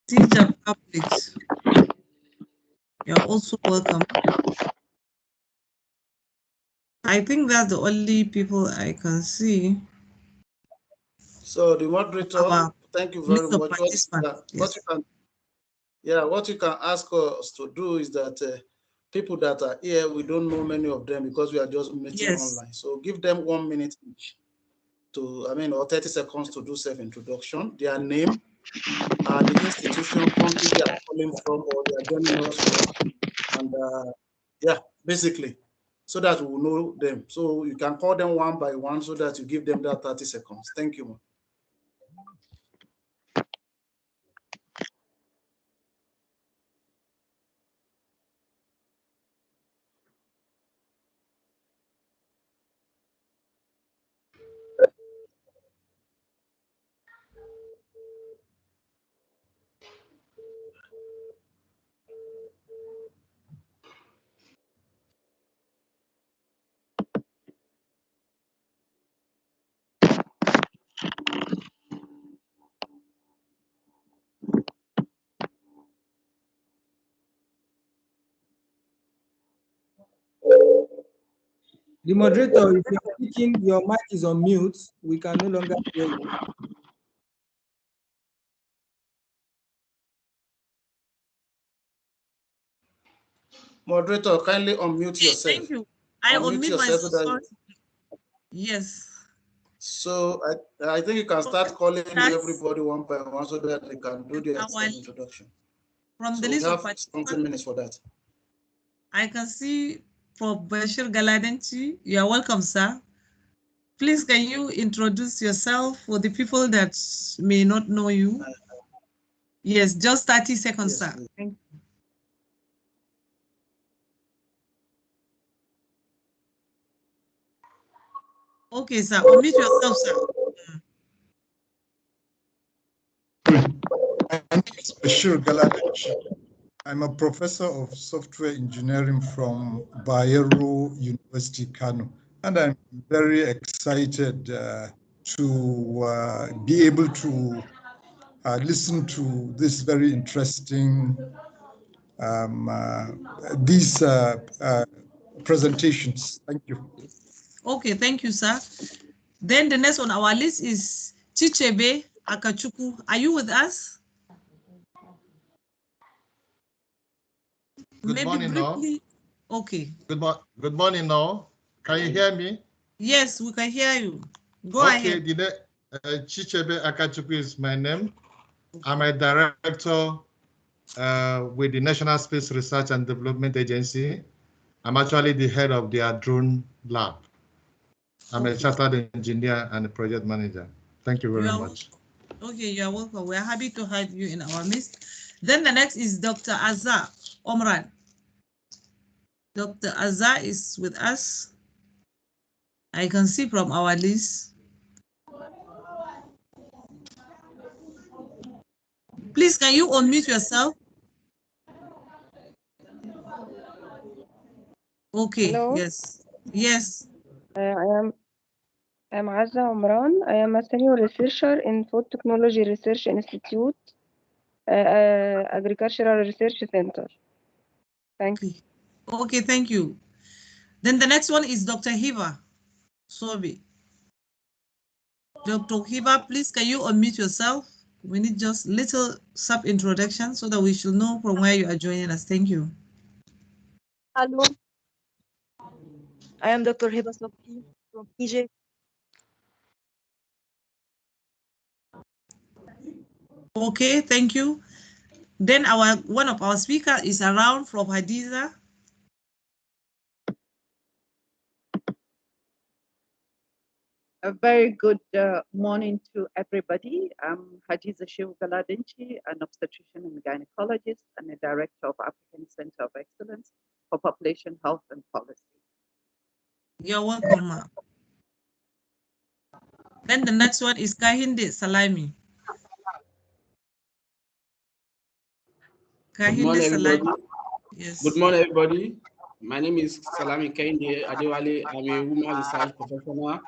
Teacher Publics, you're also welcome. I think that's the only people I can see. So the moderator, thank you very much. What you can ask us to do is that people that are here, we don't know many of them because we are just meeting online. So give them 1 minute each or 30 seconds to do self-introduction, their name, the institution, country they are calling from, or they are joining us from, and basically, so that we will know them. So you can call them one by one so that you give them that 30 seconds. Thank you. The moderator, if you're speaking, your mic is on mute. We can no longer hear you. Moderator, kindly unmute yourself. Thank you. I unmute myself. So yes. So I think you can start calling everybody one by one so that they can do their introduction. From the list of participants, 20 minutes for that. I can see Professor Galadenchi. You are welcome, sir. Please, can you introduce yourself for the people that may not know you? Yes, just 30 seconds, sir. Thank you. Okay, sir. Unmute yourself, sir. My name is Bashir Galadenchi. I'm a professor of software engineering from Bayero University, Kano, and I'm very excited to be able to listen to this very interesting these presentations. Thank you. Okay, thank you, sir. Then the next on our list is Chichebe Akachuku. Are you with us? Good morning, briefly. No. Okay. Good morning, no. Can you hear me? Yes, we can hear you. Go ahead. Okay, Chichebe Akachuku is my name. I'm a director with the National Space Research and Development Agency. I'm actually the head of their drone lab. I'm a chartered engineer and a project manager. Thank you very much. Okay, you are welcome. We are happy to have you in our midst. Then the next is Dr. Azza Omran. Dr. Azza is with us. I can see from our list. Please, can you unmute yourself? Okay. Hello? Yes. Yes. I'm Azza Omran. I am a senior researcher in Food Technology Research Institute, Agricultural Research Center. Thank you. Okay, thank you. Then the next one is Dr. Hiva Sobi. Dr. Hiva, please, can you unmute yourself? We need just little sub-introduction so that we should know from where you are joining us. Thank you. Hello. I am Dr. Hiba Sobi from Egypt. Okay, thank you. Then one of our speakers is around from Hadiza. A very good morning to everybody. I'm Hadiza Shehu Galadenchi, an obstetrician and gynecologist and a director of African Center of Excellence for Population Health and Policy. You're welcome, ma'am. Then the next one is Kahinde Salami. Good morning, everybody. Yes. Good morning, everybody. My name is Salami Kahinde Adewale. I'm a woman research professional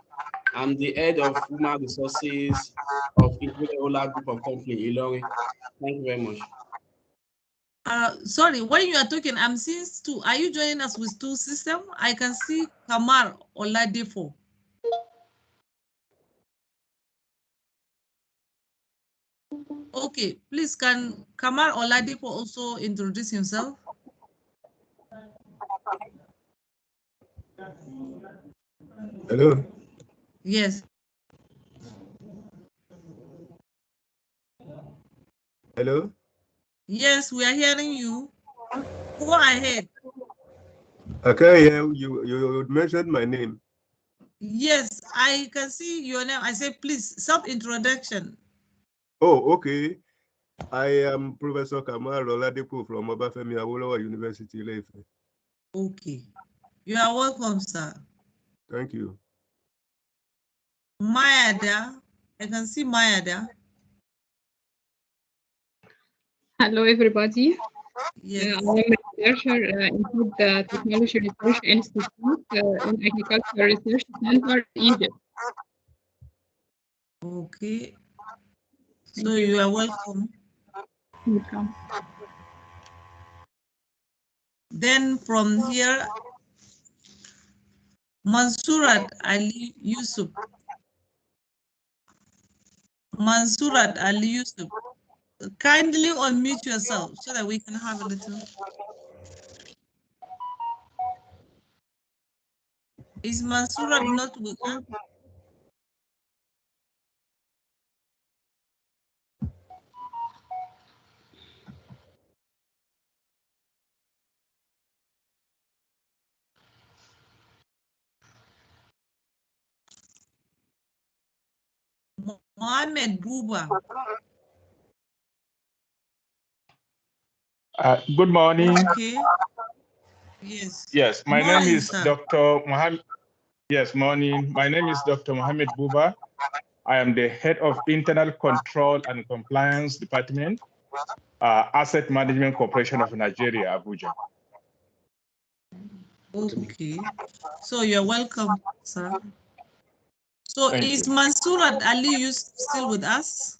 I'm the head of human resources of Ola Group of Company, Ilorin. Thank you very much. Sorry, when you are talking, I'm seeing two. Are you joining us with two system? I can see Kamar Oladipo. Okay, please can Kamar Oladipo also introduce himself? Hello. Yes. Hello. Yes, we are hearing you. Go ahead. Okay, yeah, you mentioned my name. Yes, I can see your name. I say, please, self-introduction. Oh, okay. I am Professor Kamar Oladipo from Obafemi Awolowo University, Ileife. Okay. You are welcome, sir. Thank you. Mayada, I can see Mayada. Hello, everybody. Yes. I'm a researcher in the Technology Research Institute in Agricultural Research Center, Egypt. Okay. So you are welcome. Welcome. Then from here, Mansurat Ali Yusuf. Mansurat Ali Yusuf. Kindly unmute yourself so that we can have a little. Is Mansurat not with us? Mohammed Buba. Good morning. Okay. Yes. Yes, my Morning, name is sir. Dr. Mohammed. Yes, morning. My name is Dr. Mohammed Buba. I am the head of Internal Control and Compliance Department, Asset Management Corporation of Nigeria, Abuja. Okay. So you're welcome, sir. So Thank is you. Mansurat Ali still with us?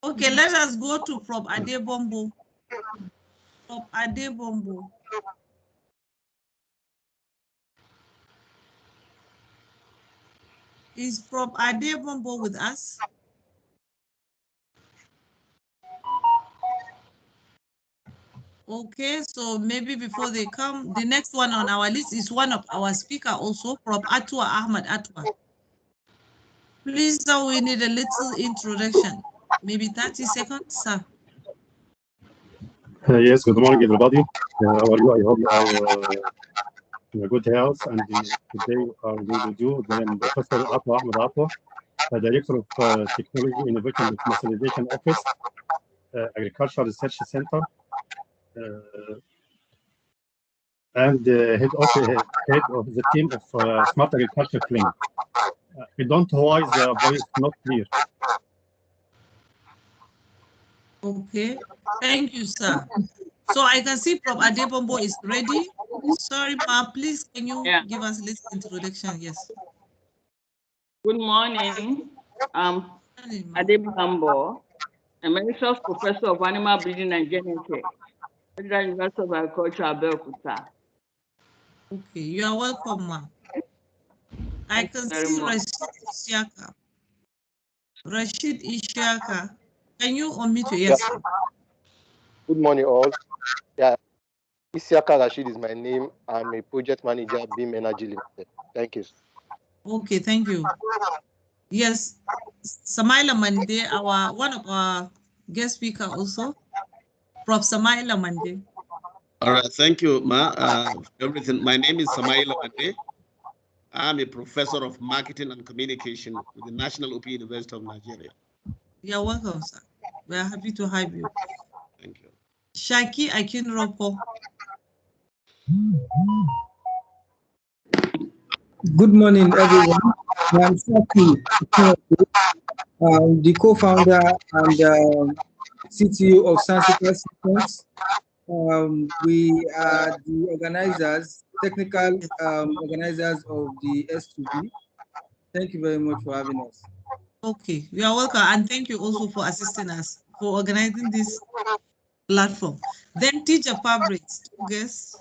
Okay, let us go to Prof. Adebombo. Prof. Adebombo. Is Prof. Adebombo with us? Okay, so maybe before they come, the next one on our list is one of our speaker also, Prof. Atwa Ahmad Atwa. Please, sir, we need a little introduction. Maybe 30 seconds, sir. Yes, good morning, everybody. How are you? I hope you are in a good health. And today we are going to do the Professor Atwa Ahmed Atwa, Director of Technology Innovation and Commercialization Office, Agricultural Research Center, and head of the team of Smart Agriculture Clinic. I don't know why the voice not clear. Okay, thank you, sir. So I can see Prof. Adebombo is ready. Sorry, ma, please, can you give us a little introduction? Yes. Good morning. I'm Adebombo, Emeritus Professor of Animal Breeding and Genetics, Federal University of Agriculture, Abeokuta. Okay, you are welcome, ma. I can see Rashid Ishaka. Rashid Ishaka, can you unmute your yes? Yeah. Good morning, all. Yeah, Isiaka Rashid is my name. I'm a project manager at Beam Energy Limited. Thank you. Okay, thank you. Yes, Samaila Mande, one of our guest speaker also, Prof. Samaila Mande. All right, thank you, Ma, for everything. My name is Samaila Mande. I'm a professor of marketing and communication with the National Open University of Nigeria. You're welcome, sir. We are happy to have you. Thank you. Shaki Akinropo. Good morning, everyone. I'm Shaki, the co-founder and CTO of Sensical Systems. We are the organizers, technical organizers of the S2B. Thank you very much for having us. Okay, you are welcome. And thank you also for assisting us, for organizing this platform. Then teacher fabrics, 2 guests.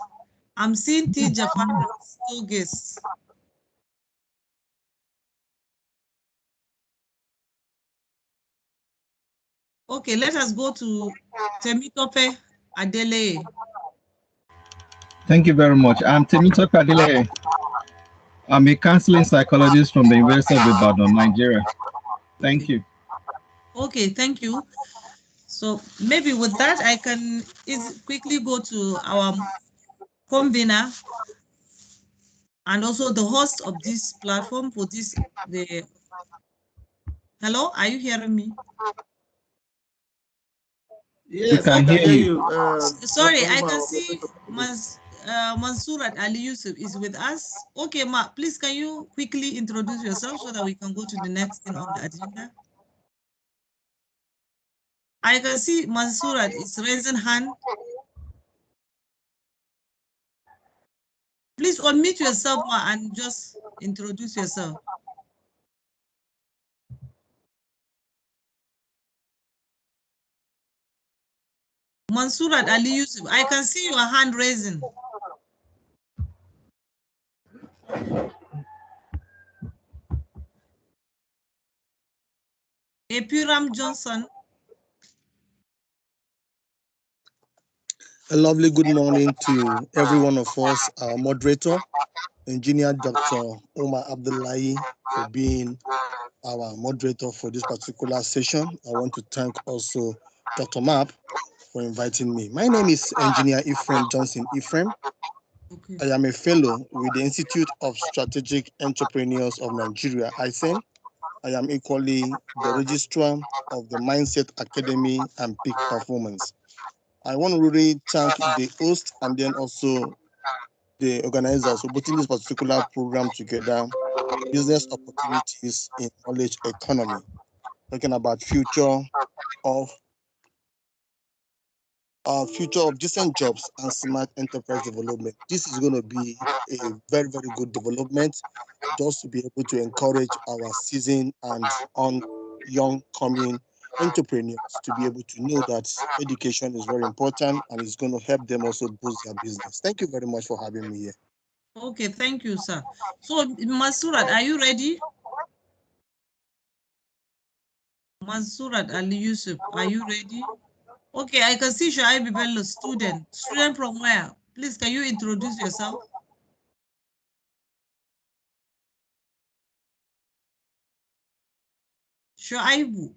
I'm seeing teacher fabrics, 2 guests. Okay, let us go to Temitope Adele. Thank you very much. I'm Temitope Adele. I'm a counseling psychologist from the University of Ibadan, Nigeria. Thank you. Okay, thank you. So maybe with that, I can quickly go to our convener and also the host of this platform for this. Hello, are you hearing me? Yes, I can hear you. Sorry, I can see Mansurat Ali Yusuf is with us. Okay, Ma, please can you quickly introduce yourself so that we can go to the next thing on the agenda? I can see Mansurat is raising hand. Please unmute yourself, Ma, and just introduce yourself. Mansurat Ali Yusuf, I can see your hand raising. Epiram Johnson. A lovely good morning to every one of us, our moderator, Engineer Dr. Omar Abdullahi, for being our moderator for this particular session. I want to thank also Dr. Map for inviting me. My name is Engineer Ephraim Johnson Ephraim. I am a fellow with the Institute of Strategic Entrepreneurs of Nigeria, ISEN. I am equally the registrar of the Mindset Academy and Peak Performance. I want to really thank the host and then also the organizers for putting this particular program together, business opportunities in knowledge economy, talking about future of decent jobs and smart enterprise development. This is going to be a very, very good development just to be able to encourage our seasoned and young coming entrepreneurs to be able to know that education is very important and it's going to help them also boost their business. Thank you very much for having me here. Okay, thank you, sir. So, Mansurat, are you ready? Mansurat Ali Yusuf, are you ready? Okay, I can see Shoaib Bello, student. Student from where? Please, can you introduce yourself? Shoaibu,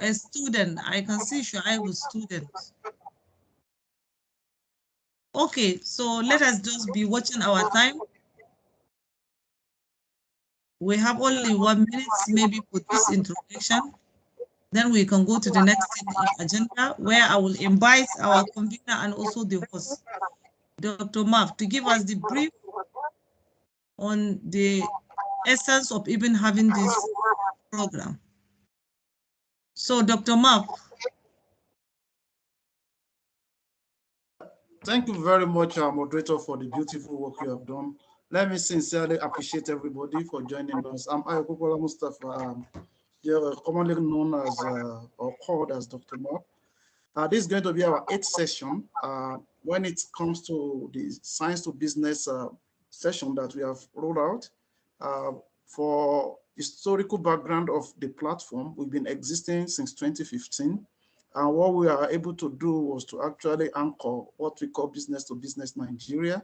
a student. I can see Shoaibu, student. Okay, so let us just be watching our time. We have only 1 minute maybe for this introduction. Then we can go to the next thing on agenda where I will invite our convener and also the host, Dr. Maf, to give us the brief on the essence of even having this program. So, Dr. Maf. Thank you very much, moderator, for the beautiful work you have done. Let me sincerely appreciate everybody for joining us. I'm Ayakukola Mustafa, commonly known as or called as Dr. Maf. This is going to be our 8th session when it comes to the science to business session that we have rolled out. For historical background of the platform, we've been existing since 2015. And what we are able to do was to actually anchor what we call business to business Nigeria.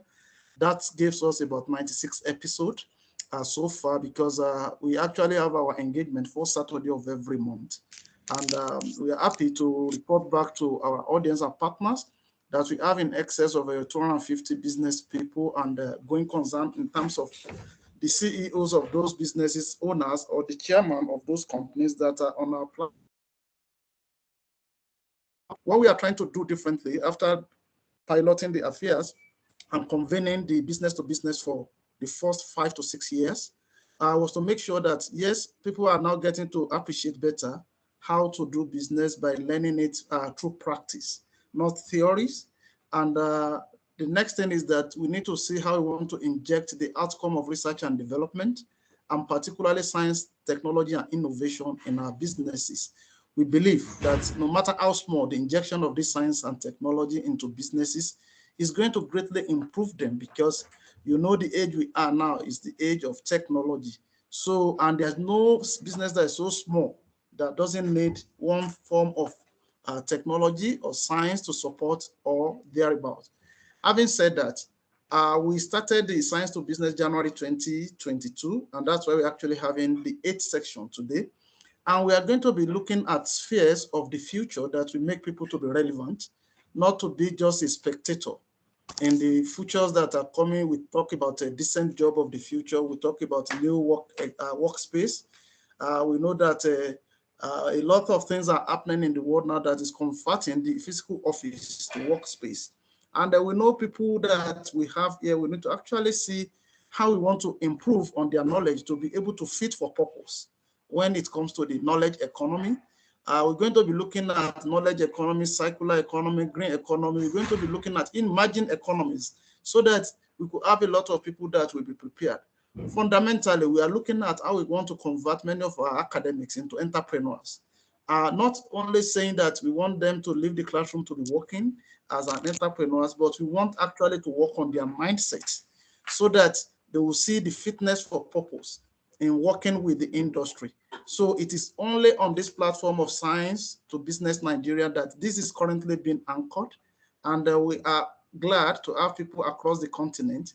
That gives us about 96 episodes so far because we actually have our engagement for Saturday of every month. And we are happy to report back to our audience and partners that we have in excess of 250 business people and going concern in terms of the CEOs of those businesses, owners, or the chairman of those companies that are on our platform. What we are trying to do differently after piloting the affairs and convening the business to business for the first 5 to 6 years was to make sure that, yes, people are now getting to appreciate better how to do business by learning it through practice, not theories. And the next thing is that we need to see how we want to inject the outcome of research and development and particularly science, technology, and innovation in our businesses. We believe that no matter how small, the injection of this science and technology into businesses is going to greatly improve them, because you know the age we are now is the age of technology. So, and there's no business that is so small that doesn't need one form of technology or science to support or thereabout. Having said that, we started the Science to Business January 2022, and that's why we're actually having the 8th section today. And we are going to be looking at spheres of the future that will make people to be relevant, not to be just a spectator. In the futures that are coming, we talk about a decent job of the future. We talk about new workspace. We know that a lot of things are happening in the world now that is converting the physical office to workspace. And we know people that we have here, we need to actually see how we want to improve on their knowledge to be able to fit for purpose when it comes to the knowledge economy. We're going to be looking at knowledge economy, circular economy, green economy. We're going to be looking at emerging economies so that we could have a lot of people that will be prepared. Fundamentally, we are looking at how we want to convert many of our academics into entrepreneurs. Not only saying that we want them to leave the classroom to be working as an entrepreneurs, but we want actually to work on their mindset so that they will see the fitness for purpose in working with the industry. So it is only on this platform of Science to Business Nigeria that this is currently being anchored. And we are glad to have people across the continent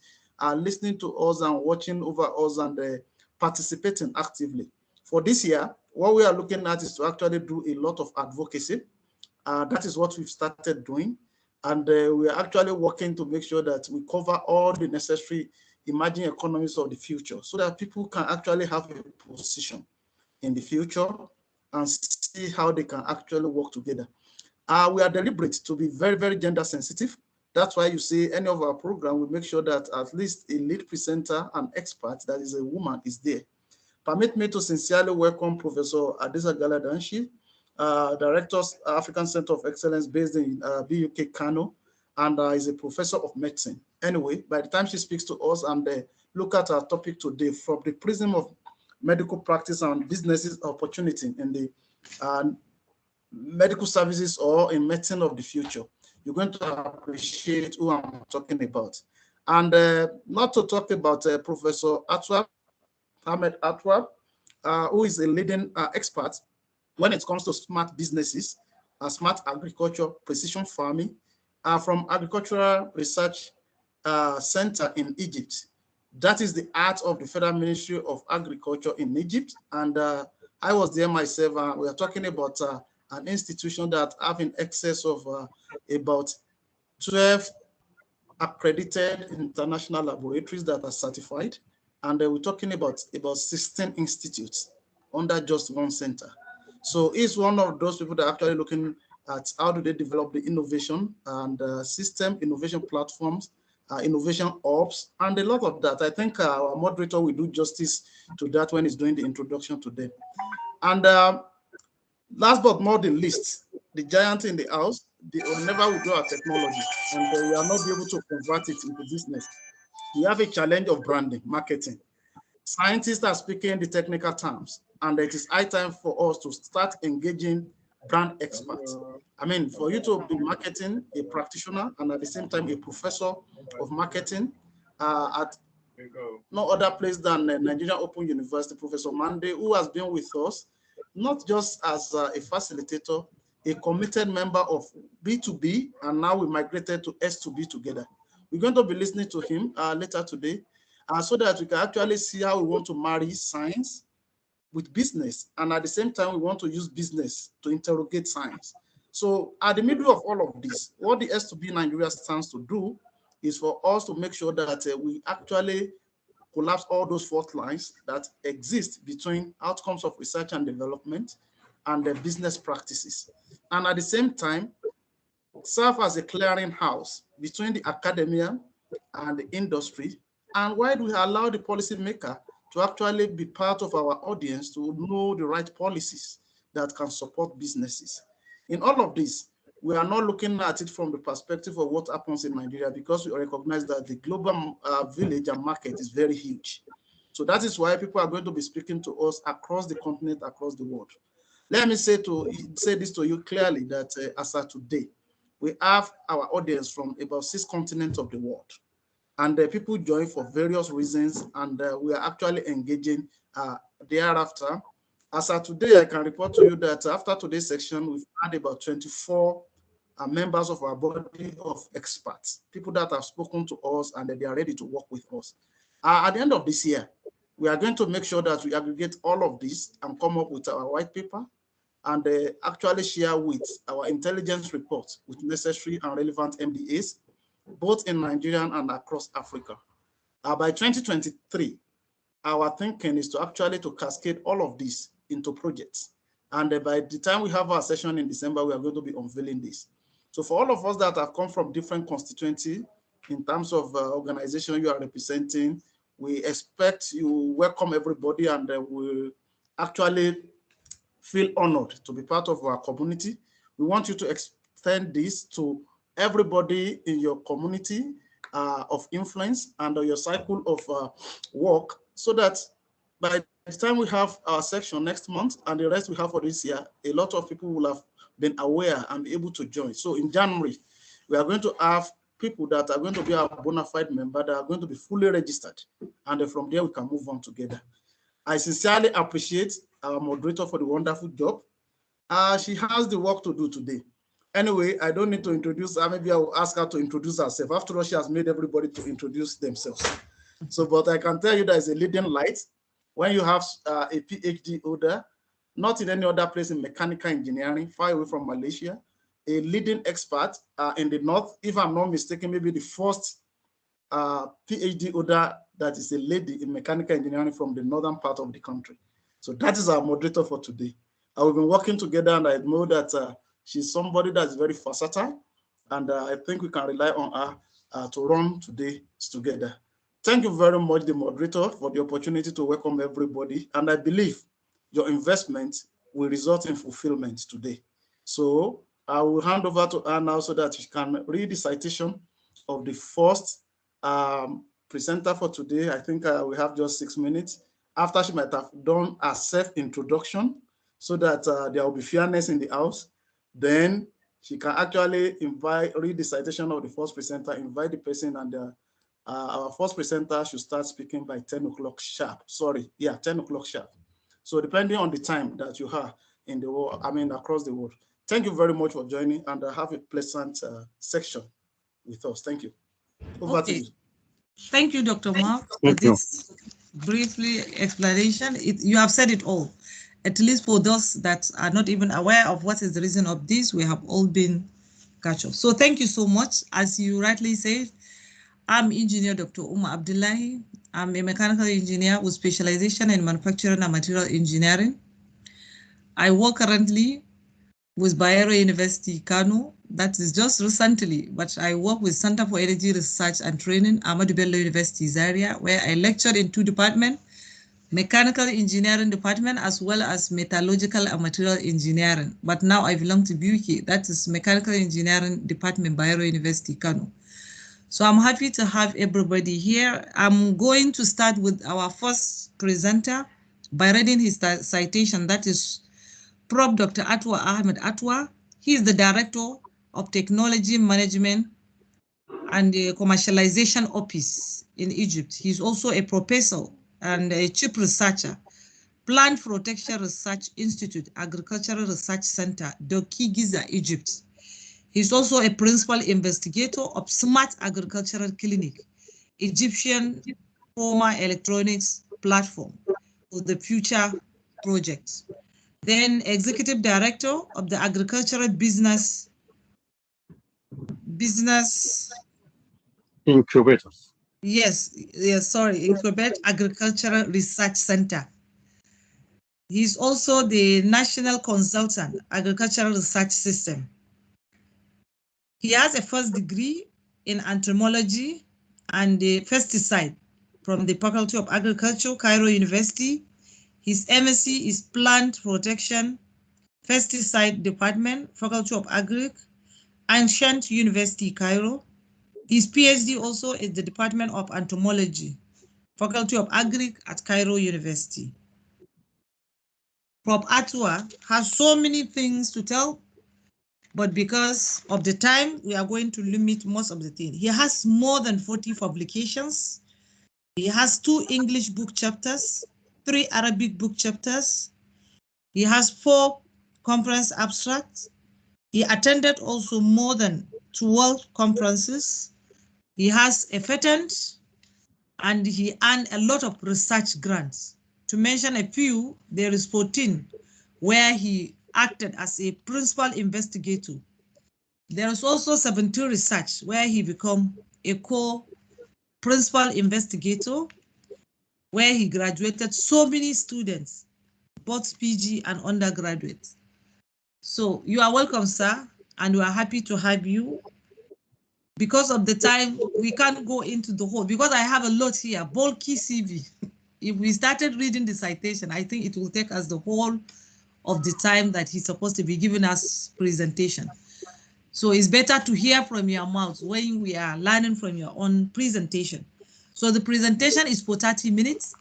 listening to us and watching over us and participating actively. For this year, what we are looking at is to actually do a lot of advocacy. That is what we've started doing. And we are actually working to make sure that we cover all the necessary emerging economies of the future so that people can actually have a position in the future and see how they can actually work together. We are deliberate to be very, very gender sensitive. That's why you see any of our program, we make sure that at least a lead presenter and expert that is a woman is there. Permit me to sincerely welcome Professor Adisa Galadanshi, Director, African Center of Excellence based in BUK Kano, and is a professor of medicine. Anyway, by the time she speaks to us and look at our topic today from the prism of medical practice and businesses opportunity in the medical services or in medicine of the future, you're going to appreciate who I'm talking about. And not to talk about Professor Atwab, Ahmed Atwab, who is a leading expert when it comes to smart businesses, smart agriculture, precision farming, from Agricultural Research Center in Egypt. That is the art of the Federal Ministry of Agriculture in Egypt. And I was there myself. We are talking about an institution that have in excess of about 12 accredited international laboratories that are certified. And we're talking about 16 institutes under just one center. So he's one of those people that are actually looking at how do they develop the innovation and system innovation platforms, innovation ops, and a lot of that. I think our moderator will do justice to that when he's doing the introduction to them. And last but not the least, the giant in the house, they will never withdraw our technology, and we are not be able to convert it into business. We have a challenge of branding, marketing. Scientists are speaking the technical terms, and it is high time for us to start engaging brand experts. I mean, for you to be marketing, a practitioner, and at the same time a professor of marketing at no other place than Nigerian Open University, Professor Mande, who has been with us, not just as a facilitator, a committed member of B2B, and now we migrated to S2B together. We're going to be listening to him later today, so that we can actually see how we want to marry science with business, and at the same time, we want to use business to interrogate science. So at the middle of all of this, what the S2B Nigeria stands to do is for us to make sure that we actually collapse all those fault lines that exist between outcomes of research and development and the business practices. And at the same time, serve as a clearing house between the academia and the industry. And why do we allow the policymaker to actually be part of our audience to know the right policies that can support businesses? In all of this, we are not looking at it from the perspective of what happens in Nigeria, because we recognize that the global village and market is very huge. So that is why people are going to be speaking to us across the continent, across the world. Let me say this to you clearly that as of today, we have our audience from about 6 continents of the world. And people join for various reasons, and we are actually engaging thereafter. As of today, I can report to you that after today's section, we've had about 24 members of our body of experts, people that have spoken to us and they are ready to work with us. At the end of this year, we are going to make sure that we aggregate all of this and come up with our white paper and actually share with our intelligence reports with necessary and relevant MDAs, both in Nigeria and across Africa. By 2023, our thinking is to actually cascade all of this into projects. And by the time we have our session in December, we are going to be unveiling this. So for all of us that have come from different constituencies, in terms of organization you are representing, we expect you welcome everybody, and we actually feel honored to be part of our community. We want you to extend this to everybody in your community of influence and your cycle of work, so that by the time we have our section next month and the rest we have for this year, a lot of people will have been aware and be able to join. So in January, we are going to have people that are going to be our bona fide member that are going to be fully registered. And from there, we can move on together. I sincerely appreciate our moderator for the wonderful job. She has the work to do today. Anyway, I don't need to introduce her. Maybe I will ask her to introduce herself. After all, she has made everybody to introduce themselves. So, but I can tell you there is a leading light when you have a PhD holder, not in any other place in mechanical engineering, far away from Malaysia, a leading expert in the north, if I'm not mistaken, maybe the first PhD holder that is a lady in mechanical engineering from the northern part of the country. So that is our moderator for today. We've been working together, and I know that she's somebody that's very versatile, and I think we can rely on her to run today together. Thank you very much, the moderator, for the opportunity to welcome everybody, and I believe your investment will result in fulfillment today. So I will hand over to her now so that she can read the citation of the first presenter for today. I think we have just 6 minutes. After she might have done a self-introduction so that there will be fairness in the house, then she can actually read the citation of the first presenter, invite the person, and our first presenter should start speaking by 10 o'clock sharp. Sorry, yeah, 10 o'clock sharp. So depending on the time that you have in the world, across the world. Thank you very much for joining, and have a pleasant section with us. Thank you. Over to you. Thank you, Dr. Mark, for this briefly explanation. You have said it all. At least for those that are not even aware of what is the reason of this, we have all been catch up. So thank you so much. As you rightly said, I'm Engineer Dr. Uma Abdullahi. I'm a mechanical engineer with specialization in manufacturing and material engineering. I work currently with Bayero University, Kano. That is just recently, but I work with Center for Energy Research and Training, Ahmadu Bello University, Zaria, where I lectured in 2 departments, mechanical engineering department, as well as metallurgical and material engineering. But now I belong to BUK, that is mechanical engineering department, Bayero University, Kano. So I'm happy to have everybody here. I'm going to start with our first presenter by reading his citation. That is Prof. Dr. Atwa Ahmed Atwa. He is the Director of Technology Management and the Commercialization Office in Egypt. He's also a professor and a chief researcher, Plant Protection Research Institute, Agricultural Research Center, Doki Giza, Egypt. He's also a principal investigator of Smart Agricultural Clinic, Egyptian former electronics platform for the future projects. Then executive director of the Agricultural Business Incubators. Yes, sorry, Incubate Agricultural Research Center. He's also the National Consultant, Agricultural Research System. He has a first degree in entomology and pesticide from the Faculty of Agriculture, Cairo University. His MSc is Plant Protection, Pesticide Department, Faculty of Agric, Ancient University, Cairo. His PhD also is the Department of Entomology, Faculty of Agric at Cairo University. Prof. Atwa has so many things to tell, but because of the time, we are going to limit most of the things. He has more than 40 publications. He has 2 English book chapters, 3 Arabic book chapters. He has 4 conference abstracts. He attended also more than 12 conferences. He has a patent, and he earned a lot of research grants. To mention a few, there is 14, where he acted as a principal investigator. There is also 17 research, where he became a co-principal investigator, where he graduated so many students, both PG and undergraduates. So you are welcome, sir, and we are happy to have you. Because of the time, we can't go into the whole, because I have a lot here, bulky CV. If we started reading the citation, I think it will take us the whole of the time that he's supposed to be giving us presentation. So it's better to hear from your mouth when we are learning from your own presentation. So the presentation is for 30 minutes.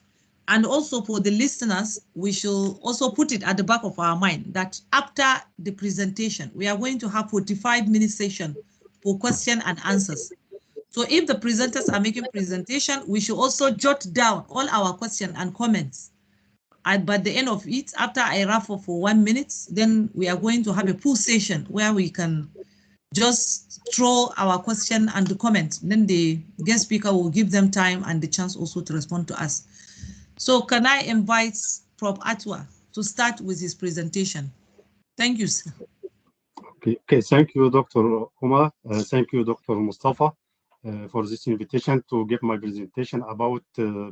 And also for the listeners, we should also put it at the back of our mind that after the presentation, we are going to have 45-minute session for question and answers. So if the presenters are making presentation, we should also jot down all our questions and comments. And by the end of it, after I wrap up for 1 minute, then we are going to have a full session where we can just throw our question and the comment. Then the guest speaker will give them time and the chance also to respond to us. So can I invite Prof. Atwa to start with his presentation? Thank you, sir. Okay. Thank you, Dr. Omar. Thank you, Dr. Mustafa, for this invitation to give my presentation about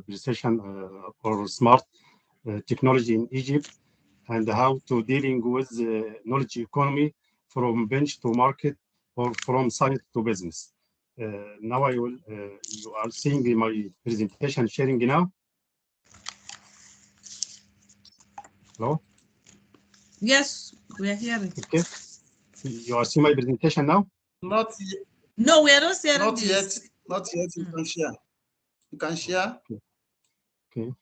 precision or smart technology in Egypt and how to dealing with knowledge economy from bench to market or from science to business. Now I will, you are seeing my presentation sharing now. Hello? Yes, we are hearing. Okay. You are seeing my presentation now? Not yet. No, we are not sharing Not this. yet. Not yet. You can share. You can share. Okay.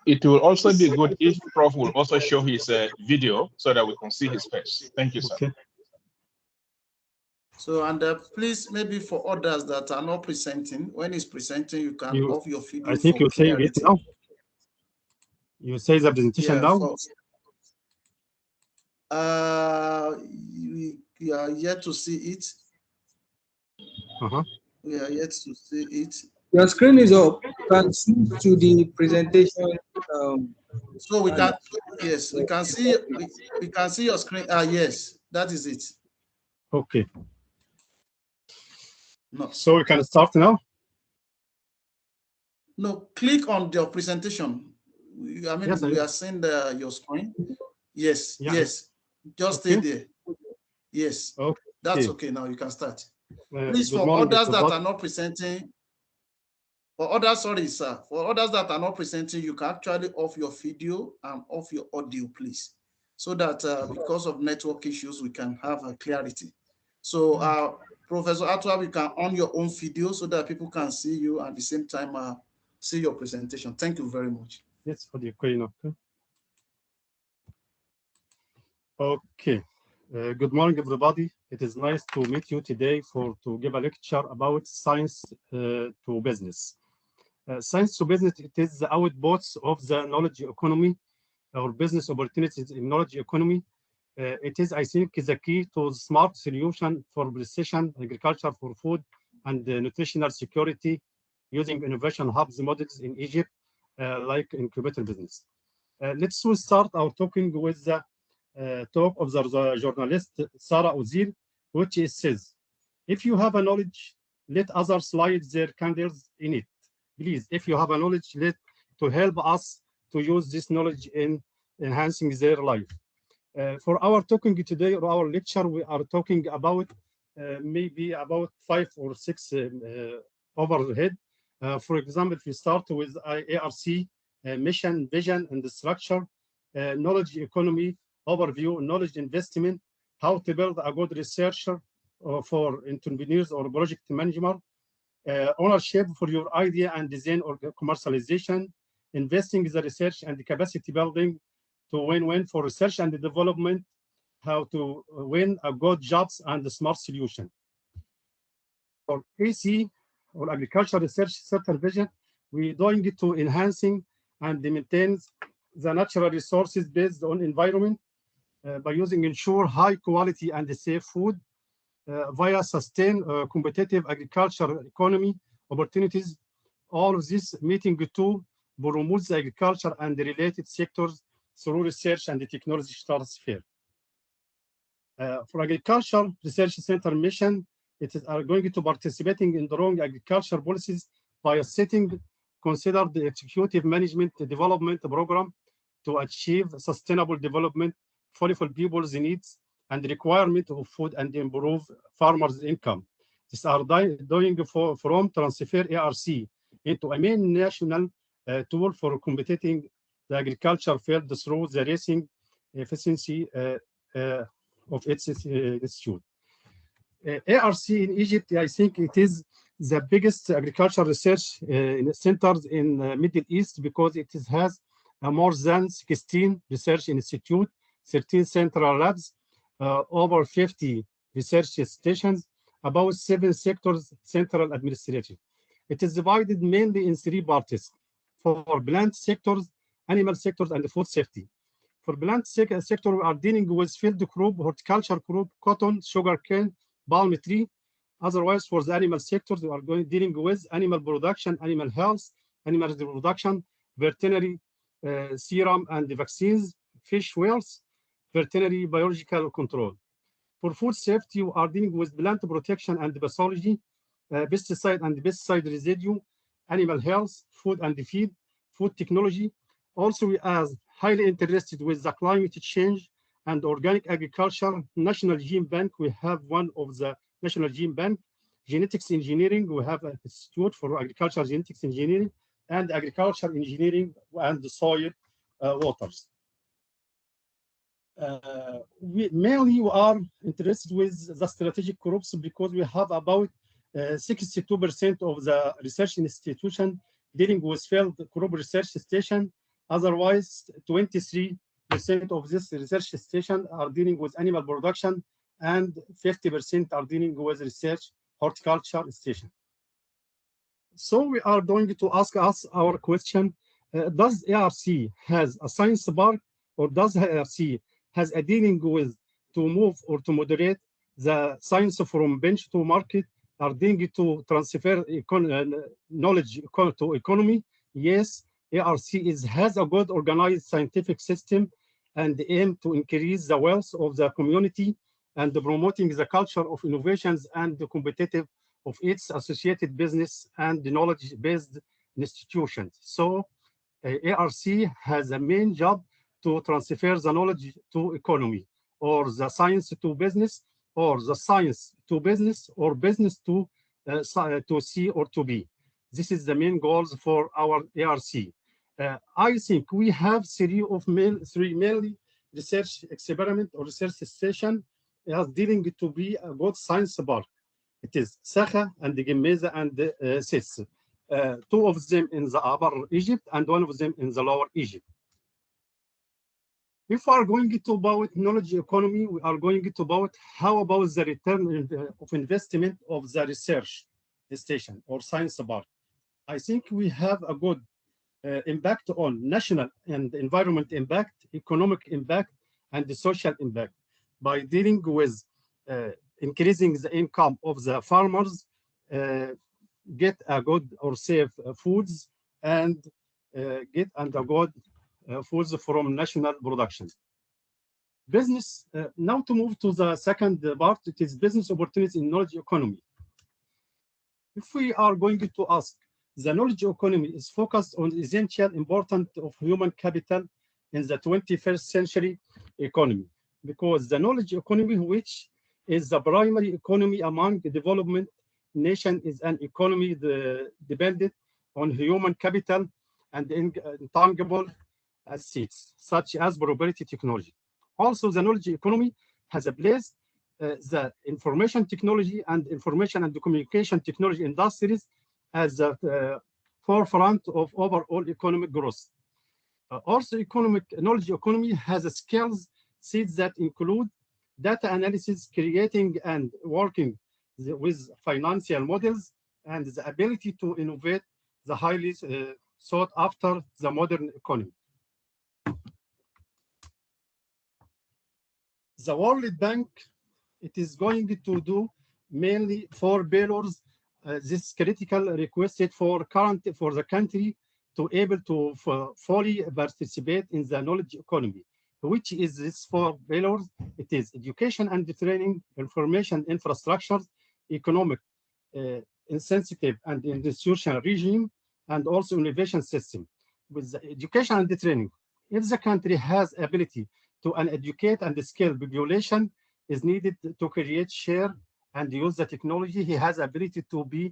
It will also be good if Prof will also show his video so that we can see his face. Thank you, sir. Okay. So, and please, maybe for others that are not presenting, when he's presenting, you can off your video. I think you're saying it now. You say the presentation now? We are yet to see it. We are yet to see it. Your screen is up. You can switch to the presentation. So we can, yes, we can see. We can see your screen. Yes, that is it. Okay. No. So we can start now? No, click on your presentation. I mean, yes, we are seeing your screen. Yes, yeah. Yes. Just stay there. Yes. Okay. That's okay. Now you can start. Please, Good for morning, others that everybody. are not presenting, for others, sorry, sir. For others that are not presenting, you can actually off your video and off your audio, please, so that because of network issues, we can have a clarity. So, Professor Atwa, we can on your own video so that people can see you at the same time see your presentation. Thank you very much. Yes, audio. Okay. Good morning, everybody. It is nice to meet you today to give a lecture about science to business. Science to business, it is the outputs of the knowledge economy or business opportunities in knowledge economy. It is, I think, the key to smart solution for precision agriculture for food and nutritional security using innovation hubs models in Egypt, like incubator business. Let's start our talking with the talk of the journalist Sarah Ozil, which says, if you have a knowledge, let others light their candles in it. Please, if you have a knowledge, let to help us to use this knowledge in enhancing their life. For our talking today or our lecture, we are talking about maybe about 5 or 6 overhead. For example, if you start with ARC, mission, vision, and the structure, knowledge economy, overview, knowledge investment, how to build a good researcher for entrepreneurs or project management, ownership for your idea and design or commercialization, investing in the research and the capacity building to win-win for research and development, how to win a good jobs and a smart solution. For AC, or agricultural research supervision, we're doing it to enhancing and maintain the natural resources based on environment by using ensure high quality and safe food via sustain competitive agriculture economy opportunities. All of this meeting to promote the agriculture and the related sectors through research and the technology transfer. For agriculture research center mission, it is going to participating in the wrong agriculture policies by setting consider the executive management development program to achieve sustainable development, fulfill people's needs and requirement of food and improve farmers' income. These are doing from transfer ARC into a main national tool for competing the agriculture field through the racing efficiency of its institute. ARC in Egypt, I think it is the biggest agricultural research centers in Middle East because it has more than 16 research institutes, 13 central labs, over 50 research stations, about 7 sectors central administration. It is divided mainly in 3 parts for plant sectors, animal sectors, and food safety. For plant sector, we are dealing with field crop, horticulture crop, cotton, sugarcane, palm tree. Otherwise, for the animal sectors, we are dealing with animal production, animal health, animal reproduction, veterinary serum and vaccines, fish wells, veterinary biological control. For food safety, we are dealing with plant protection and pathology, pesticide and pesticide residue, animal health, food and feed, food technology. Also, we are highly interested with the climate change and organic agriculture. National Gene Bank, we have one of the National Gene Bank. Genetics engineering, we have an institute for agricultural genetics engineering and agriculture engineering and the soil waters. We mainly are interested with the strategic crops because we have about 62% of the research institution dealing with field crop research station. Otherwise, 23% of this research station are dealing with animal production and 50% are dealing with research horticulture station. So we are going to ask us our question, does ARC has a science park or does ARC has a dealing with to move or to moderate the science from bench to market, are dealing to transfer knowledge to economy? Yes, ARC has a good organized scientific system and aim to increase the wealth of the community and promoting the culture of innovations and the competitive of its associated business and knowledge-based institutions. So ARC has a main job to transfer the knowledge to economy, or the science to business, or the science to business, or business to C or to B. This is the main goals for our ARC. I think we have three mainly research experiment or research station as dealing to be a good science park. It is Sakha and the Gemeza and the Sis. 2 of them in the Upper Egypt and 1 of them in the Lower Egypt. If we are going to about knowledge economy, we are going to about how about the return of investment of the research station or science park. I think we have a good impact on national and environment impact, economic impact, and the social impact by dealing with increasing the income of the farmers, get a good or safe foods, and get and a good foods from national production. Business, now to move to the second part, it is business opportunities in knowledge economy. If we are going to ask, the knowledge economy is focused on the essential importance of human capital in the 21st century economy, because the knowledge economy, which is the primary economy among the development nation, is an economy dependent on human capital and intangible assets, such as proprietary technology. Also, the knowledge economy has a place the information technology and information and communication technology industries as the forefront of overall economic growth. Also, knowledge economy has a skills sets that include data analysis, creating and working with financial models, and the ability to innovate the highly sought after the modern economy. The World Bank, it is going to do mainly 4 pillars. This critical requested for the country to able to fully participate in the knowledge economy. Which is this 4 pillars? It is education and training, information infrastructure, economic insensitive and institutional regime, and also innovation system. With the education and the training, if the country has ability to educate and skill population is needed to create, share, and use the technology, he has ability to be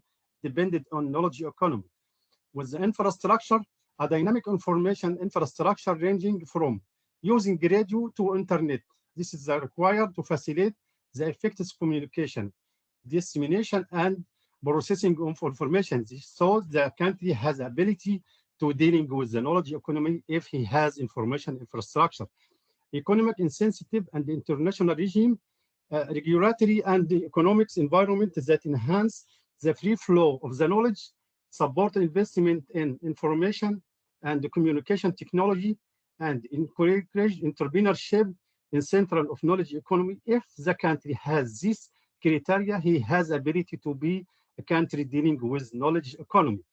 dependent on knowledge economy. With the infrastructure, a dynamic information infrastructure ranging from using radio to internet. This is required to facilitate the effective communication, dissemination, and processing of information. So the country has ability to dealing with the knowledge economy if he has information infrastructure. Economic insensitive and international regime, regulatory and economics environment that enhance the free flow of the knowledge, support investment in information and communication technology, and encourage entrepreneurship in central of knowledge economy. If the country has this criteria, he has ability to be a country dealing with knowledge economy.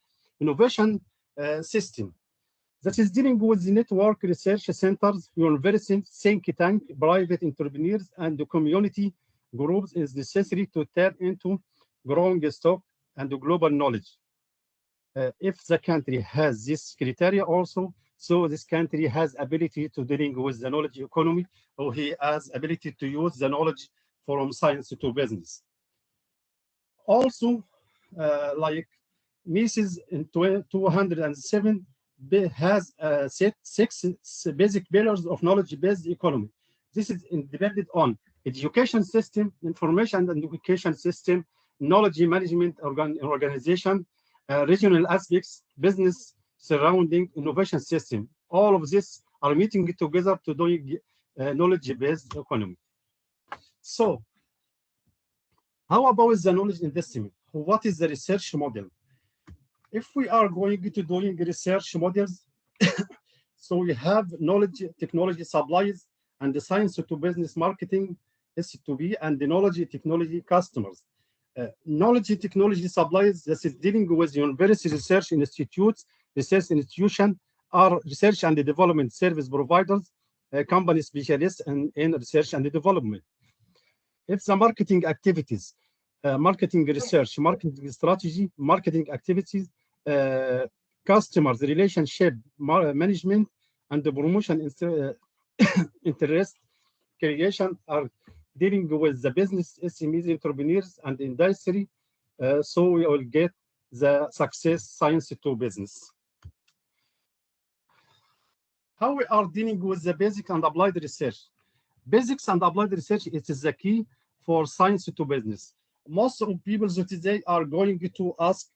Innovation system that is dealing with the network research centers, universities, think tank, private entrepreneurs, and the community groups is necessary to tap into growing stock and global knowledge. If the country has this criteria also, so this country has ability to dealing with the knowledge economy, or he has ability to use the knowledge from science to business. Also, like Mrs. in 207 has set 6 basic pillars of knowledge-based economy. This is dependent on education system, information and education system, knowledge management organization, regional aspects, business surrounding innovation system. All of this are meeting together to doing knowledge-based economy. So, how about the knowledge investment? What is the research model? If we are going to doing research models, so we have knowledge technology supplies and the science to business marketing, S2B, and the knowledge technology customers. Knowledge technology supplies that is dealing with university research institutes, research institution, are research and development service providers, company specialists in research and development. If the marketing activities, marketing research, marketing strategy, marketing activities, customers relationship management, and the promotion interest creation are dealing with the business SMEs, entrepreneurs, and industry. So we will get the success science to business. How we are dealing with the basic and applied research? Basics and applied research, it is the key for science to business. Most of people today are going to ask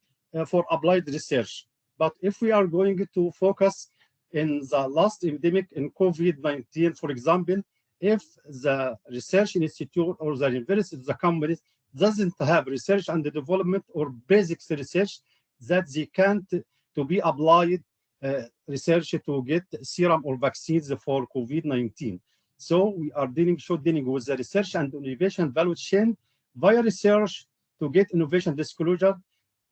for applied research. But if we are going to focus in the last epidemic in COVID-19, for example, if the research institute or the university, the companies doesn't have research and development or basic research that they can't to be applied research to get serum or vaccines for COVID-19. So we are dealing with the research and innovation value chain via research to get innovation disclosure,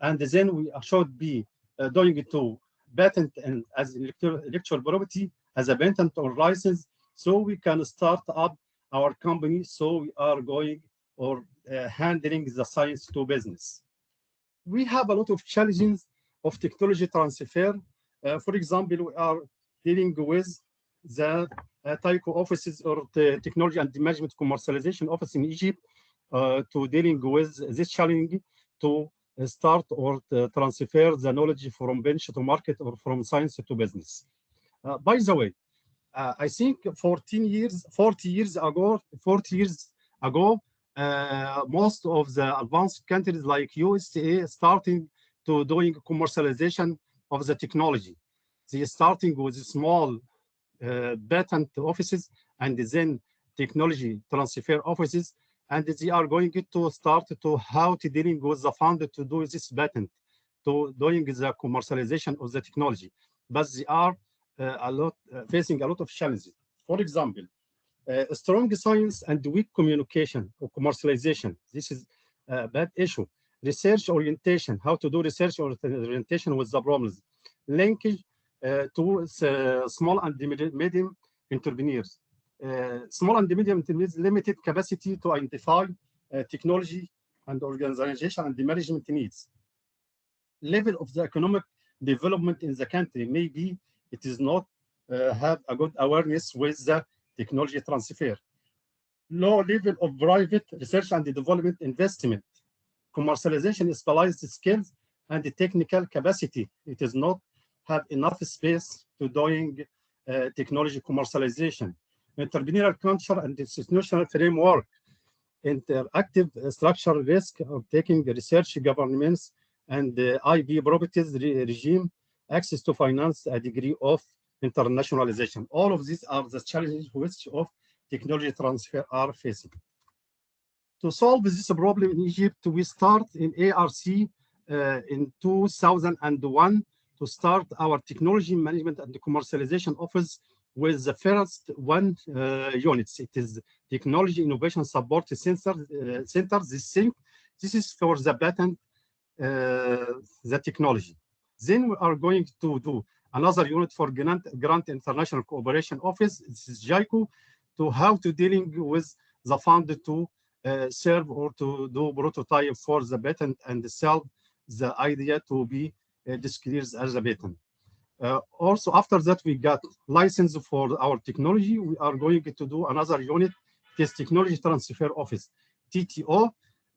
and then we should be doing it to patent and as intellectual property as a patent or license, so we can start up our company. So we are going or handling the science to business. We have a lot of challenges of technology transfer. For example, we are dealing with the TICO offices or the technology and management commercialization office in Egypt to dealing with this challenge to start or transfer the knowledge from bench to market or from science to business. By the way, I think 40 years ago, most of the advanced countries like USA starting to doing commercialization of the technology. They starting with small patent offices and then technology transfer offices, and they are going to start to how to dealing with the fund to do this patent, to doing the commercialization of the technology. But they are facing a lot of challenges. For example, strong science and weak communication or commercialization. This is a bad issue. Research orientation, how to do research orientation with the problems. Linkage to small and medium entrepreneurs. Small and medium entrepreneurs limited capacity to identify technology and organization and the management needs. Level of the economic development in the country, maybe it is not have a good awareness with the technology transfer. Low level of private research and development investment. Commercialization is specialized skills and the technical capacity. It is not have enough space to doing technology commercialization. Entrepreneurial culture and institutional framework. Interactive structure risk of taking research governments and IP properties regime, access to finance, a degree of internationalization. All of these are the challenges which of technology transfer are facing. To solve this problem in Egypt, we start in ARC in 2001 to start our technology management and commercialization office with the first one units. It is Technology Innovation Support Center. This is for the patent, the technology. Then we are going to do another unit for Grant International Cooperation Office. This is JICO, to how to dealing with the fund to serve or to do prototype for the patent and sell the idea to be declared as a patent. Also, after that, we got license for our technology. We are going to do another unit, this Technology Transfer Office, TTO,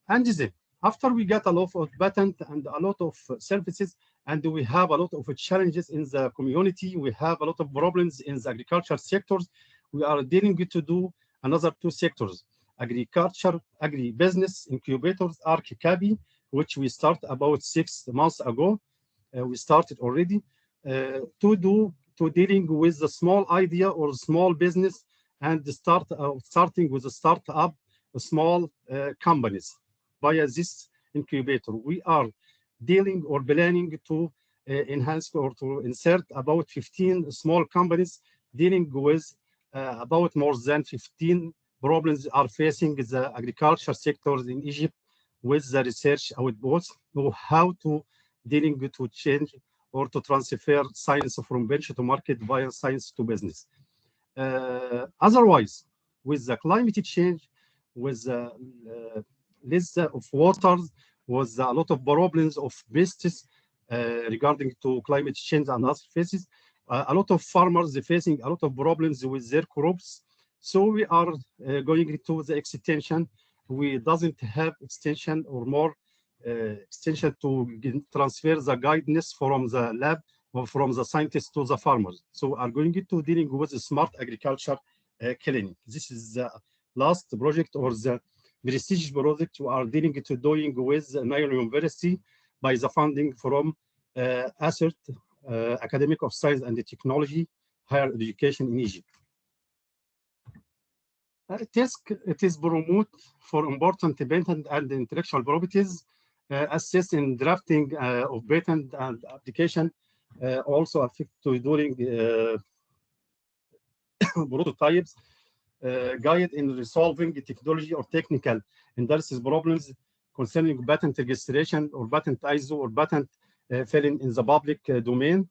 and then after we get a lot of patent and a lot of services, and we have a lot of challenges in the community, we have a lot of problems in the agriculture sectors, we are dealing with to do another two sectors, agriculture, agribusiness incubators, ARC-CABI, which we started about 6 months ago. We started already to dealing with the small idea or small business and starting with a startup, small companies via this incubator. We are dealing or planning to enhance or to insert about 15 small companies dealing with about more than 15 problems are facing the agriculture sectors in Egypt with the research outputs, how to dealing to change or to transfer science from bench to market via science to business. Otherwise, with the climate change, with the list of waters, was a lot of problems of pests regarding to climate change and other phases. A lot of farmers are facing a lot of problems with their crops. So we are going to the extension. We doesn't have extension or more extension to transfer the guidance from the lab or from the scientists to the farmers. So are going to dealing with the smart agriculture clinic. This is the last project or the prestigious project we are dealing to doing with Nile University by the funding from ASSERT, Academic of Science and Technology, Higher Education in Egypt. It is promote for important patent and intellectual properties, assist in drafting of patent and application, also affect to doing prototypes, guide in resolving technology or technical industry problems concerning patent registration or patent ISO or patent filing in the public domain,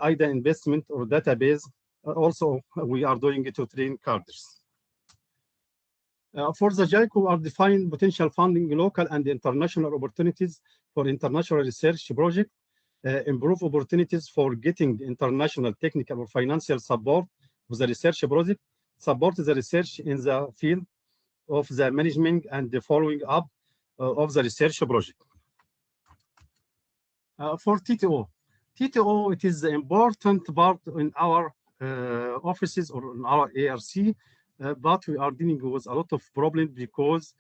either investment or database. Also, we are doing it to train cadres. For the JICO are defined potential funding local and international opportunities for international research project, improve opportunities for getting international technical or financial support with the research project, support the research in the field of the management and the following up of the research project. For TTO. TTO, it is the important part in our offices or in our ARC, but we are dealing with a lot of problems because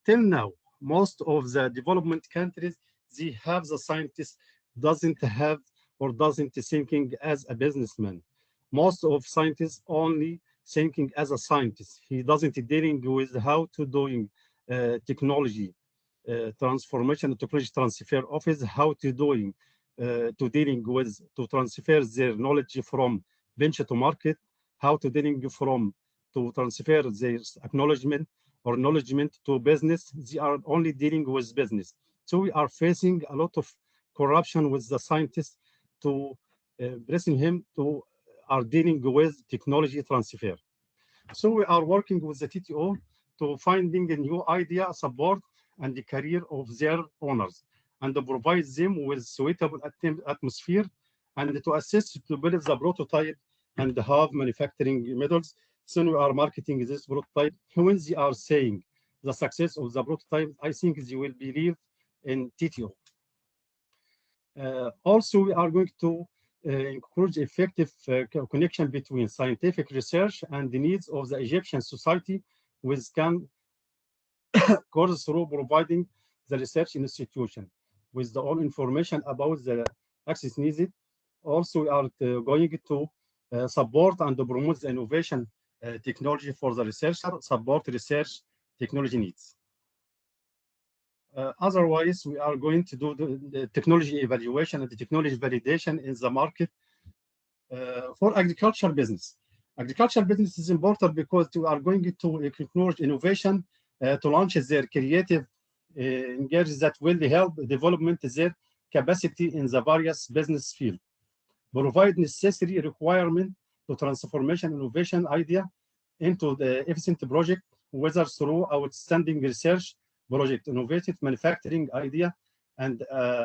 till now, most of the development countries, they have the scientist doesn't have or doesn't thinking as a businessman. Most of scientists only thinking as a scientist. He doesn't dealing with how to doing technology transformation, technology transfer office, how to doing to dealing with to transfer their knowledge from venture to market, how to dealing from to transfer their acknowledgement or knowledgement to business. They are only dealing with business. So we are facing a lot of corruption with the scientists to pressing him to are dealing with technology transfer. So we are working with the TTO to finding a new idea, support, and the career of their owners, and to provide them with suitable atmosphere, and to assist to build the prototype and have manufacturing methods. So we are marketing this prototype. When they are saying the success of the prototype, I think they will believe in TTO. Also, we are going to encourage effective connection between scientific research and the needs of the Egyptian society, which can course through providing the research institution with the all information about the access needed. Also, we are going to support and promote the innovation technology for the researcher, support research technology needs. Otherwise, we are going to do the technology evaluation and the technology validation in the market for agricultural business. Agricultural business is important because we are going to encourage innovation to launch their creative engagement that will help development their capacity in the various business fields. Provide necessary requirement to transformation innovation idea into the efficient project, whether through outstanding research project, innovative manufacturing idea, and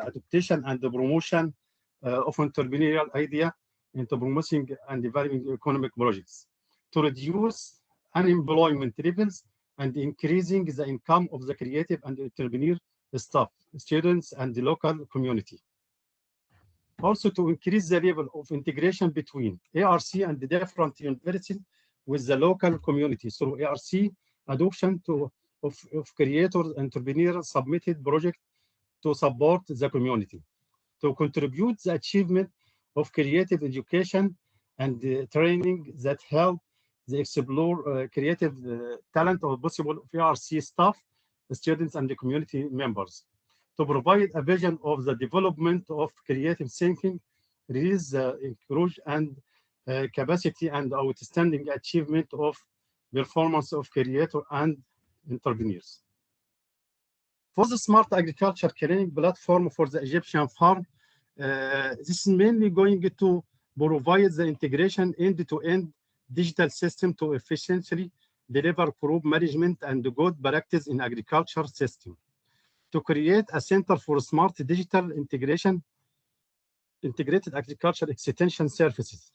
adaptation and the promotion of entrepreneurial idea into promoting and developing economic projects to reduce unemployment levels and increasing the income of the creative and entrepreneur staff, students, and the local community. Also, to increase the level of integration between ARC and the different universities with the local community through ARC adoption of creators, entrepreneurs submitted project to support the community, to contribute the achievement of creative education and training that help the explore creative talent or possible ARC staff, students, and the community members, to provide a vision of the development of creative thinking, release the encourage and capacity and outstanding achievement of performance of creator and entrepreneurs. For the smart agriculture training platform for the Egyptian farm, this is mainly going to provide the integration end-to-end digital system to efficiently deliver crop management and good practice in agriculture system. To create a center for smart digital integration, integrated agriculture extension services,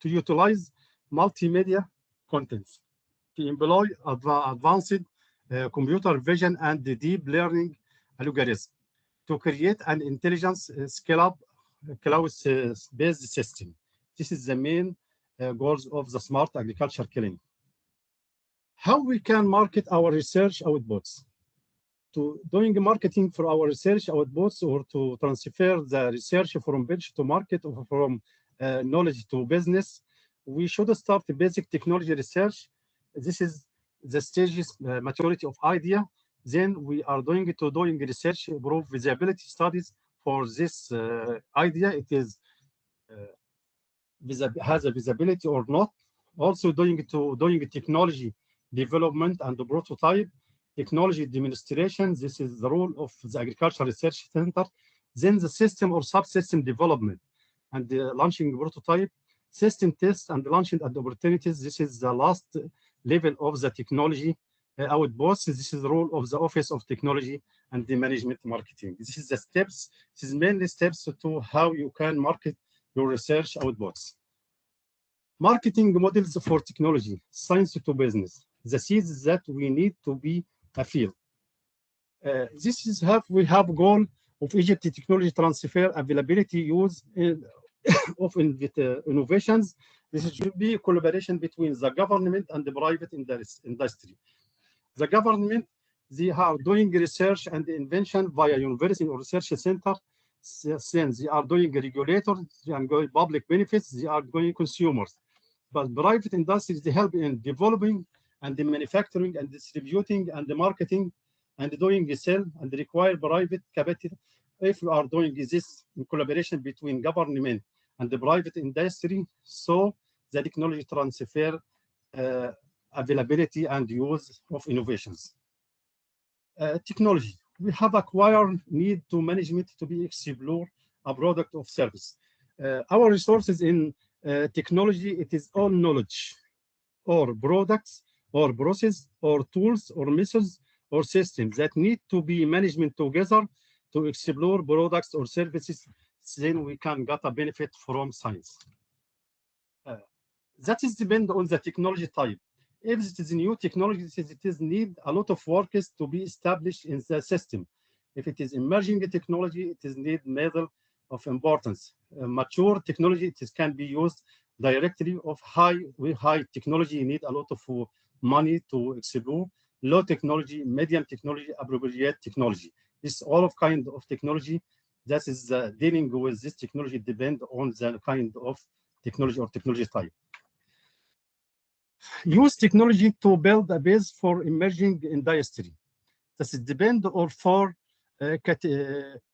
to utilize multimedia contents, to employ advanced computer vision and the deep learning algorithm, to create an intelligence scale-up cloud-based system. This is the main goals of the smart agriculture clinic. How we can market our research outputs? To doing marketing for our research outputs or to transfer the research from bench to market or from knowledge to business, we should start the basic technology research. This is the stages maturity of idea. Then we are doing research, prove visibility studies for this idea. It is has a visibility or not. Also doing technology development and the prototype, technology demonstration. This is the role of the Agricultural Research Center. Then the system or subsystem development and the launching prototype, system test and launching and opportunities. This is the last level of the technology outputs. This is the role of the Office of Technology and the Management Marketing. This is the steps. This is mainly steps to how you can market your research outputs. Marketing models for technology, science to business. The seeds that we need to be a field. This is how we have goal of Egypt technology transfer, availability, use of innovations. This should be collaboration between the government and the private industry. The government, they are doing research and invention via university or research center. Since they are doing regulators and going public benefits, they are going consumers. But private industries, they help in developing and the manufacturing and distributing and the marketing and doing the sale and require private capital. If we are doing this in collaboration between government and the private industry, so the technology transfer, availability and use of innovations. Technology, we have acquired need to management to be explore a product of service. Our resources in technology, it is all knowledge or products or process or tools or methods or systems that need to be management together to explore products or services, then we can get a benefit from science. That is depend on the technology type. If it is a new technology, it is need a lot of work to be established in the system. If it is emerging technology, it is need level of importance. Mature technology, it can be used directly. Of high technology, you need a lot of money to explore. Low technology, medium technology, appropriate technology. This all of kind of technology that is dealing with this technology depend on the kind of technology or technology type. Use technology to build a base for emerging industry. This depend on four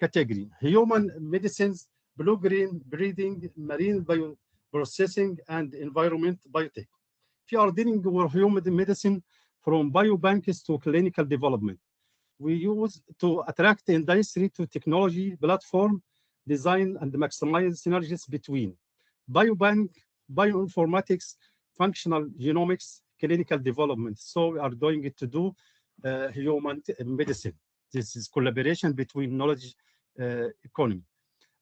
category: human medicines, blue-green breeding, marine bioprocessing, and environment biotech. If you are dealing with human medicine, from biobanks to clinical development, we use to attract industry to technology platform, design and maximize synergies between biobank, bioinformatics, functional genomics, clinical development. So we are doing it to do human medicine. This is collaboration between knowledge economy.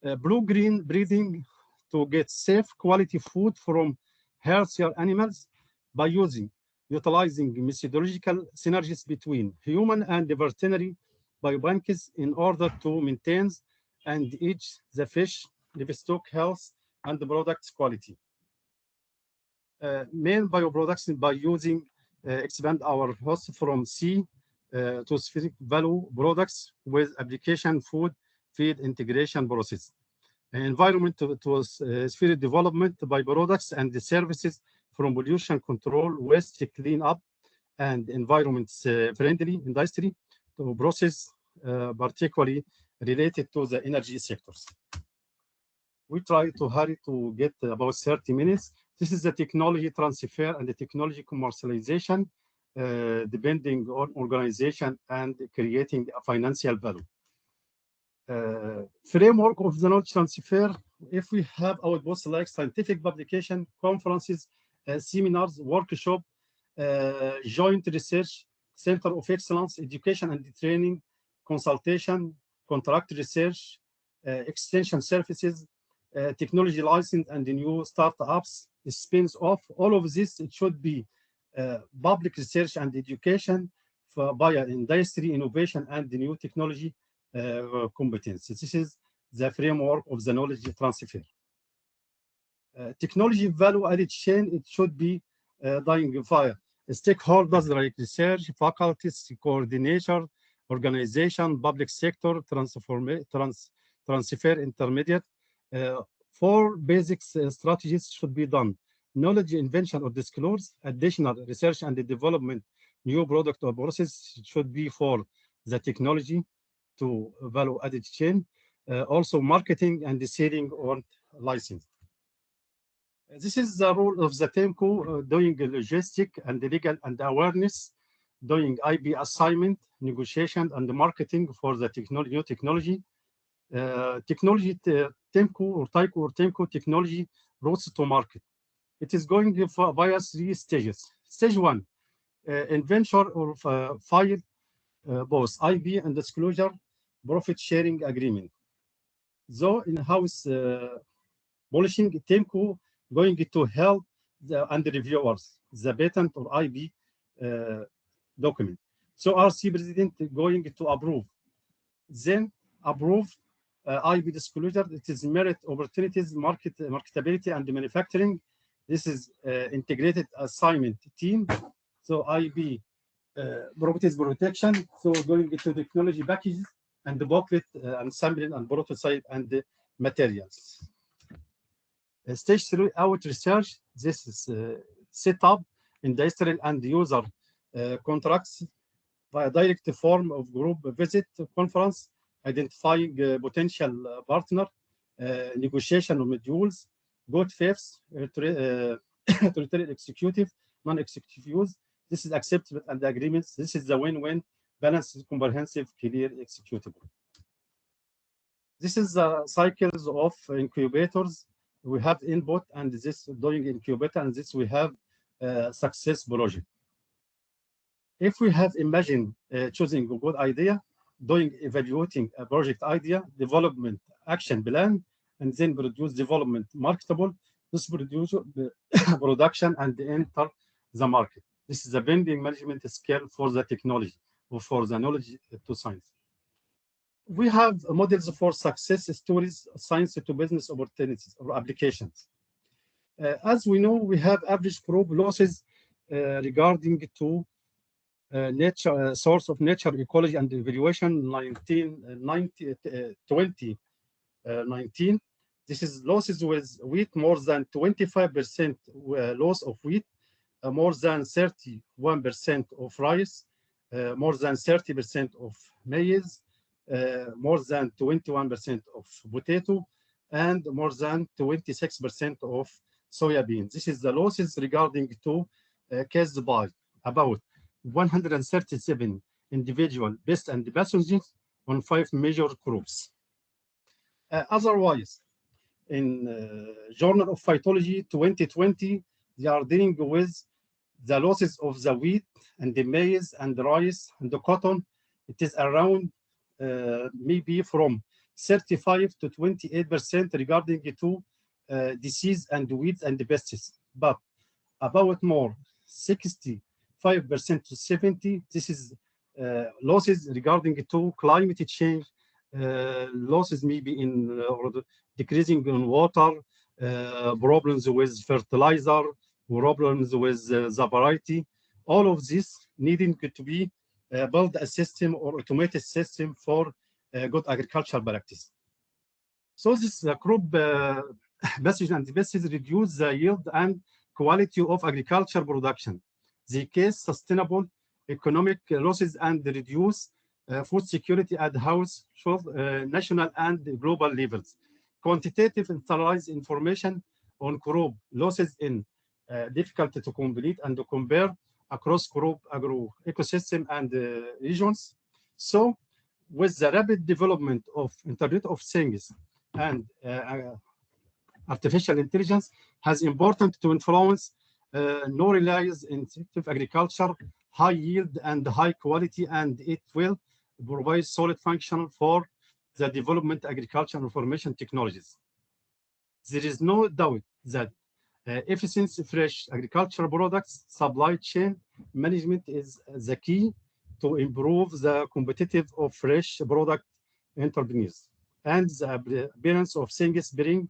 Blue-green breeding to get safe quality food from healthier animals by utilizing methodological synergies between human and veterinary biobanks in order to maintain and age the fish, livestock health, and the product's quality. Main bioproduction by using expand our host from sea to specific value products with application food feed integration process. Environment to sphere development by products and the services from pollution control, waste clean up, and environment friendly industry to process particularly related to the energy sectors. We try to hurry to get about 30 minutes. This is the technology transfer and the technology commercialization, depending on organization and creating a financial value. Framework of the knowledge transfer, if we have outputs like scientific publication, conferences, seminars, workshop, joint research, center of excellence, education and training, consultation, contract research, extension services, technology license and the new startups, spins off. All of this, it should be public research and education via industry, innovation, and the new technology competence. This is the framework of the knowledge transfer. Technology value added chain, it should be dying via stakeholders like research, faculties, coordinator, organization, public sector, transfer intermediate. Four basic strategies should be done: knowledge, invention, or disclose. Additional research and the development, new product or process should be for the technology to value added chain. Also marketing and the selling or license. This is the role of the TEMCO, doing logistic and legal and awareness, doing IB assignment, negotiation, and the marketing for the new technology. Technology TEMCO or TICO or TEMCO technology routes to market. It is going via 3 stages. Stage 1, invention or file both IB and disclosure profit sharing agreement. So in-house polishing, TEMCO going to help and the reviewers, the patent or IB document. So RC president going to approve. Then approve IB disclosure. It is merit opportunities, marketability, and manufacturing. This is integrated assignment team. So IB properties protection. So going into technology packages and the booklet and sampling and prototype and the materials. Stage 3 out research. This is set up industrial and user contracts via direct form of group visit conference, identifying potential partner, negotiation of modules, good faiths, territorial executive, non-executive use. This is acceptable and agreements. This is the win-win, balanced, comprehensive, clear, executable. This is the cycles of incubators. We have input and this doing incubator, and this we have success project. If we have imagined choosing a good idea, doing evaluating a project idea, development action plan, and then produce development marketable, this produce production and enter the market. This is a vending management skill for the technology or for the knowledge to science. We have models for success stories, science to business opportunities or applications. As we know, we have average probe losses regarding to nature source of nature ecology and evaluation 2019. This is losses with wheat more than 25% loss of wheat, more than 31% of rice, more than 30% of maize, more than 21% of potato, and more than 26% of soya beans. This is the losses regarding to caused by about 137 individual pests and pathogens on 5 major crops. Otherwise, in Journal of Phytology 2020, they are dealing with the losses of the wheat and the maize and the rice and the cotton. It is around maybe from 35 to 28% regarding to disease and weeds and the pests, but about more 65% to 70%. This is losses regarding to climate change, losses maybe in decreasing in water, problems with fertilizer, problems with the variety. All of this needing to be build a system or automated system for good agricultural practice. So this crop passage and pests reduce the yield and quality of agriculture production. They cause sustainable economic losses and reduce food security at household, national and global levels. Quantitative and standardized information on crop losses in difficult to complete and to compare across crop agro ecosystem and regions. So with the rapid development of Internet of Things and artificial intelligence has important to influence no reliance intensive agriculture, high yield and high quality, and it will provide solid function for the development agriculture and information technologies. There is no doubt that efficient fresh agricultural products supply chain management is the key to improve the competitive of fresh product entrepreneurs, and the appearance of things bring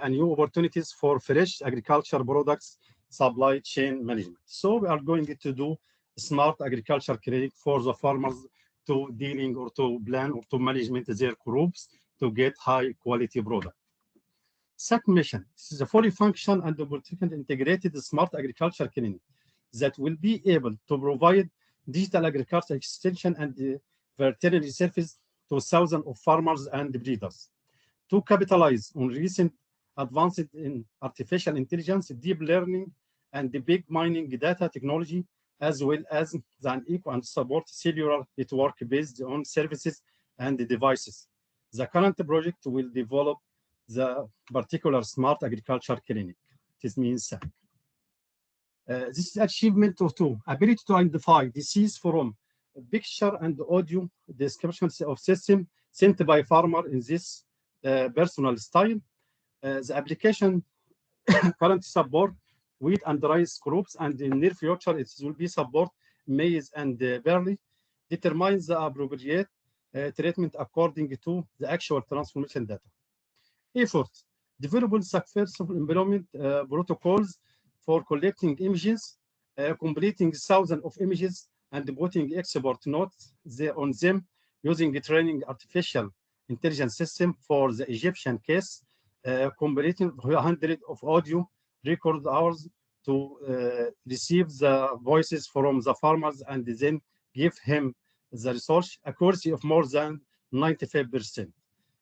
new opportunities for fresh agricultural products supply chain management. So we are going to do smart agriculture clinic for the farmers to dealing or to plan or to management their crops to get high quality product. SAC mission, this is a fully functional and integrated smart agriculture clinic that will be able to provide digital agriculture extension and veterinary service to thousands of farmers and breeders. To capitalize on recent advances in artificial intelligence, deep learning, and the big mining data technology, as well as the unequal and support cellular network based on services and devices. The current project will develop the particular smart agriculture clinic. This means SAC. This is achievement of two, ability to identify disease from picture and audio descriptions of system sent by farmer in this personal style. The application currently support wheat and rice crops, and in near future it will be support maize and barley. Determines the appropriate treatment according to the actual transformation data. Efforts. Developing successful employment protocols for collecting images, completing thousands of images, and putting export notes on them using a training artificial intelligence system for the Egyptian case, completing hundreds of audio record hours to receive the voices from the farmers and then give him the research accuracy of more than 95%.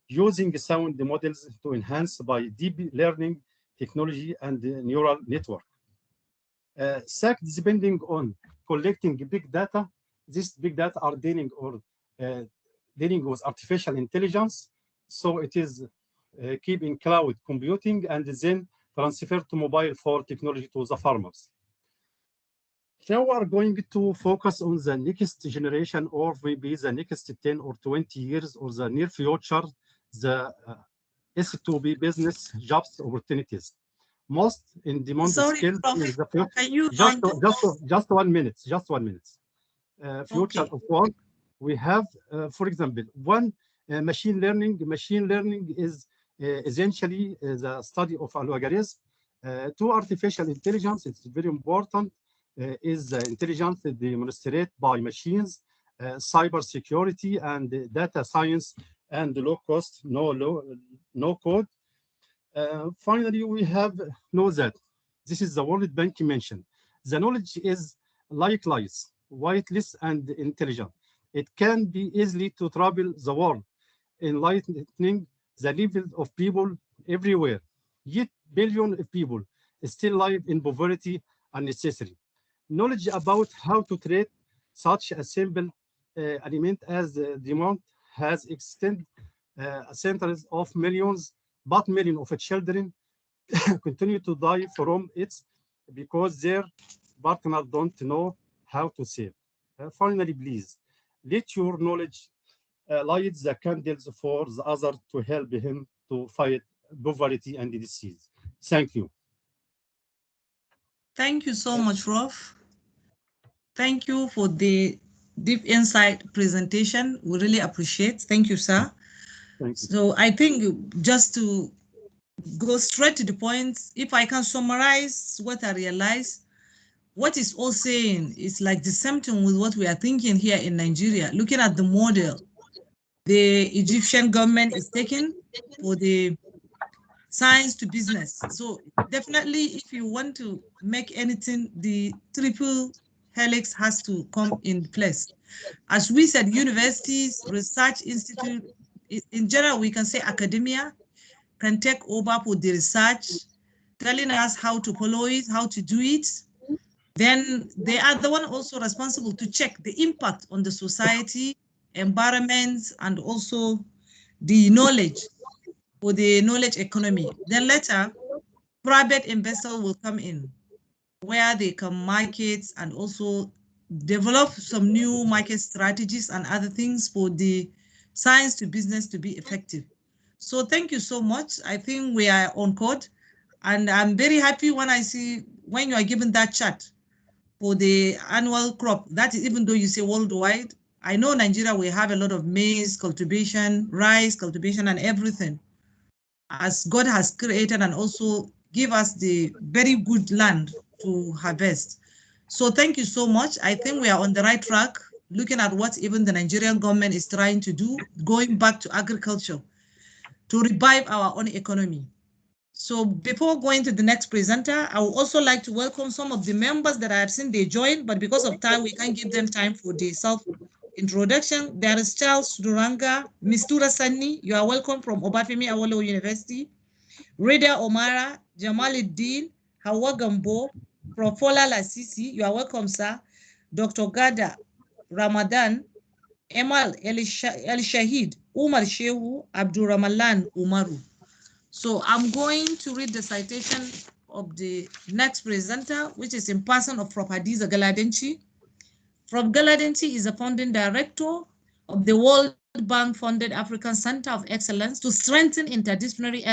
Using sound models to enhance by deep learning technology and neural network. SAC depending on collecting big data. These big data are dealing with artificial intelligence. So it is keeping cloud computing and then transfer to mobile for technology to the farmers. Now we are going to focus on the next generation or maybe the next 10 or 20 years or the near future, the S2B business jobs opportunities. Most in demand skills in the future. Can you just 1 minute, just 1 minute. Future Okay. of work. We have, for example, one machine learning. Machine learning is essentially the study of algorithms. To artificial intelligence, it's very important. Is the intelligence demonstrated by machines, cyber security, and data science, and low cost, no code. Finally, we have know that this is the World Bank mentioned. The knowledge is like lights, weightless and intelligent. It can be easily to travel the world, enlightening the level of people everywhere. Yet billions of people still live in poverty and necessity. Knowledge about how to treat such a simple element as the demand has extended centers of millions, but millions of children continue to die from it because their partner don't know how to save. Finally, please, let your knowledge light the candles for the other to help him to fight poverty and disease. Thank you. Thank you so much, Rolf. Thank you for the deep insight presentation. We really appreciate. Thank you, sir. Thank you. So I think just to go straight to the point, if I can summarize what I realized, what is all saying is like the same thing with what we are thinking here in Nigeria, looking at the model the Egyptian government is taking for the science to business. So definitely, if you want to make anything, the triple helix has to come in place. As we said, universities, research institute, in general, we can say academia can take over for the research, telling us how to follow it, how to do it. Then they are the one also responsible to check the impact on the society, environment, and also the knowledge for the knowledge economy. Then later, private investors will come in where they can market and also develop some new market strategies and other things for the science to business to be effective. So thank you so much. I think we are on code, and I'm very happy when I see when you are given that chart for the annual crop. That is, even though you say worldwide, I know Nigeria, we have a lot of maize cultivation, rice cultivation, and everything, as God has created and also give us the very good land to harvest. So thank you so much. I think we are on the right track, looking at what even the Nigerian government is trying to do, going back to agriculture to revive our own economy. So before going to the next presenter, I would also like to welcome some of the members that I have seen they joined, but because of time, we can't give them time for the self-introduction. There is Charles Duranga, Mistura Sani, you are welcome from Obafemi Awolowo University. Reda Omara, Jamaluddin, Hawa Gambo, Profola Lasisi, you are welcome, sir. Dr. Gada Ramadan, Emal El Shahid, Umar Shehu, Abdurrahman Umaru. So I'm going to read the citation of the next presenter, which is in person of Prof. Hadiza Galadenchi. Prof. Galadenchi is a founding director of the World Bank-funded African Center of Excellence to strengthen interdisciplinary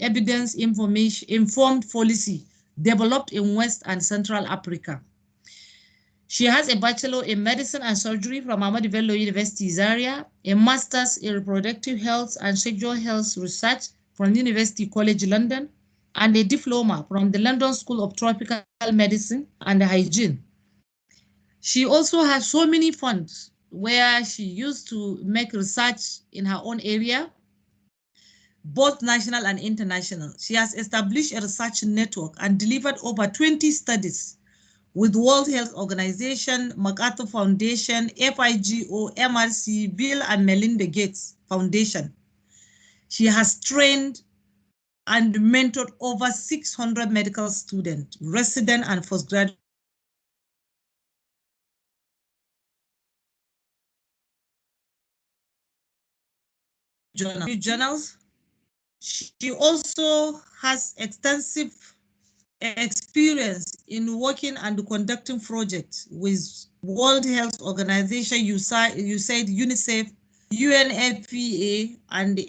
evidence informed policy developed in West and Central Africa. She has a Bachelor in Medicine and Surgery from Ahmadu Bello University, Zaria, a Master's in Reproductive Health and Sexual Health Research from University College London, and a diploma from the London School of Tropical Medicine and Hygiene. She also has so many funds where she used to make research in her own area, both national and international. She has established a research network and delivered over 20 studies with World Health Organization, MacArthur Foundation, FIGO, MRC, Bill and Melinda Gates Foundation. She has trained and mentored over 600 medical students, resident and postgraduate journals. She also has extensive experience in working and conducting projects with World Health Organization, USAID, UNICEF, UNFPA, and the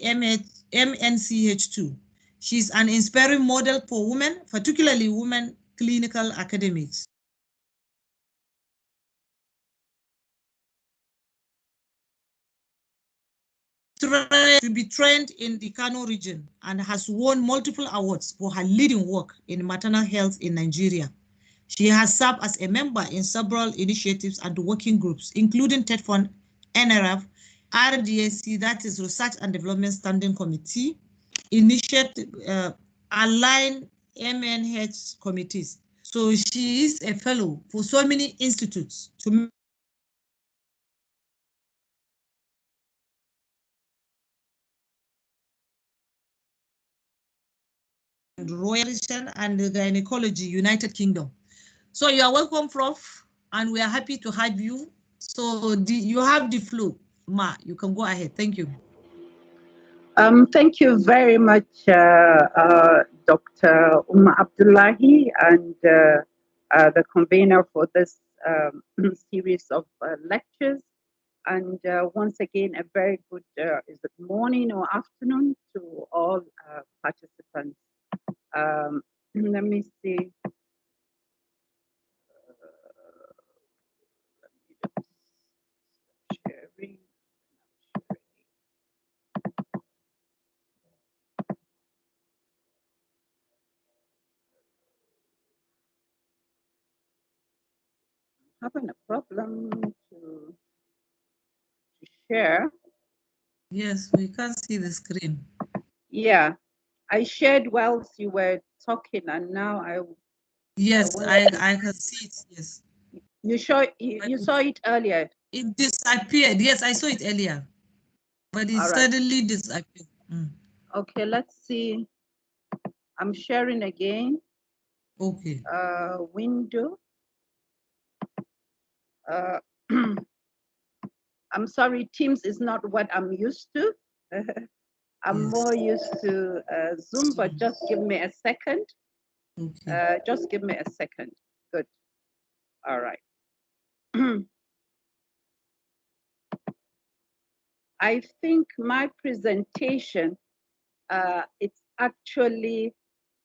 MNCH2. She's an inspiring model for women, particularly women clinical academics. To be trained in the Kano region and has won multiple awards for her leading work in maternal health in Nigeria. She has served as a member in several initiatives and working groups, including TEDFund, NRF, RDSC, that is Research and Development Standing Committee, Initiative, Align MNH committees. So she is a fellow for so many institutes to Royal and the Gynecology, United Kingdom. So you are welcome, Prof, and we are happy to have you. So you have the floor, Ma. You can go ahead. Thank you. Thank you very much, Dr. Abdullahi, and the convener for this series of lectures. And once again, a very good is it morning or afternoon to all participants. Let me see. Sharing. Having a problem to share. Yes, we can't see the screen. Yeah, I shared whilst you were talking, and now I. Yes, I can see it. Yes. You saw it earlier. It disappeared. Yes, I saw it earlier, but it suddenly disappeared. Okay, let's see. I'm sharing again. Okay. Window. I'm sorry, Teams is not what I'm used to. I'm more used to Zoom, but just give me a second. Okay. Just give me a second. Good. All right. I think my presentation, it's actually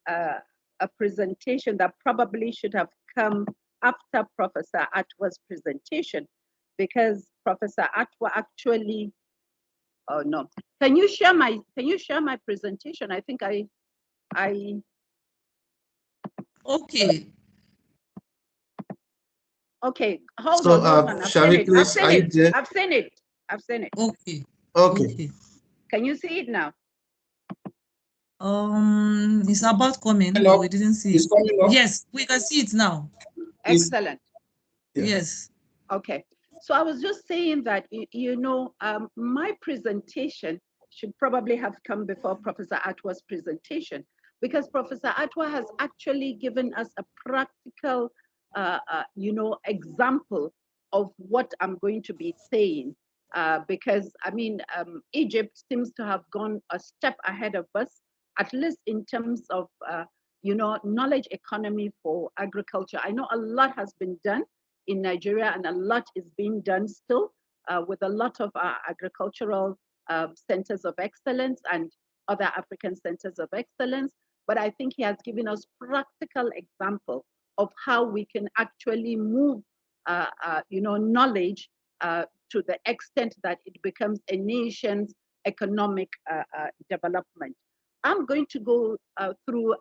a presentation that probably should have come after Professor Atwa's presentation, because Professor Atwa actually, oh no, can you share my presentation? I think I okay. Okay, hold so, on. I've shall seen we it. please, I've seen it. Okay. Okay. Can you see it now? It's about coming, but we didn't see it. Yes, we can see it now. Excellent. Yes. Okay. So I was just saying that, my presentation should probably have come before Professor Atwa's presentation, because Professor Atwa has actually given us a practical, example of what I'm going to be saying. Because, Egypt seems to have gone a step ahead of us, at least in terms of, knowledge economy for agriculture. I know a lot has been done in Nigeria, and a lot is being done still with a lot of agricultural centers of excellence and other African centers of excellence. But I think he has given us practical example of how we can actually move knowledge to the extent that it becomes a nation's economic development. I'm going to go through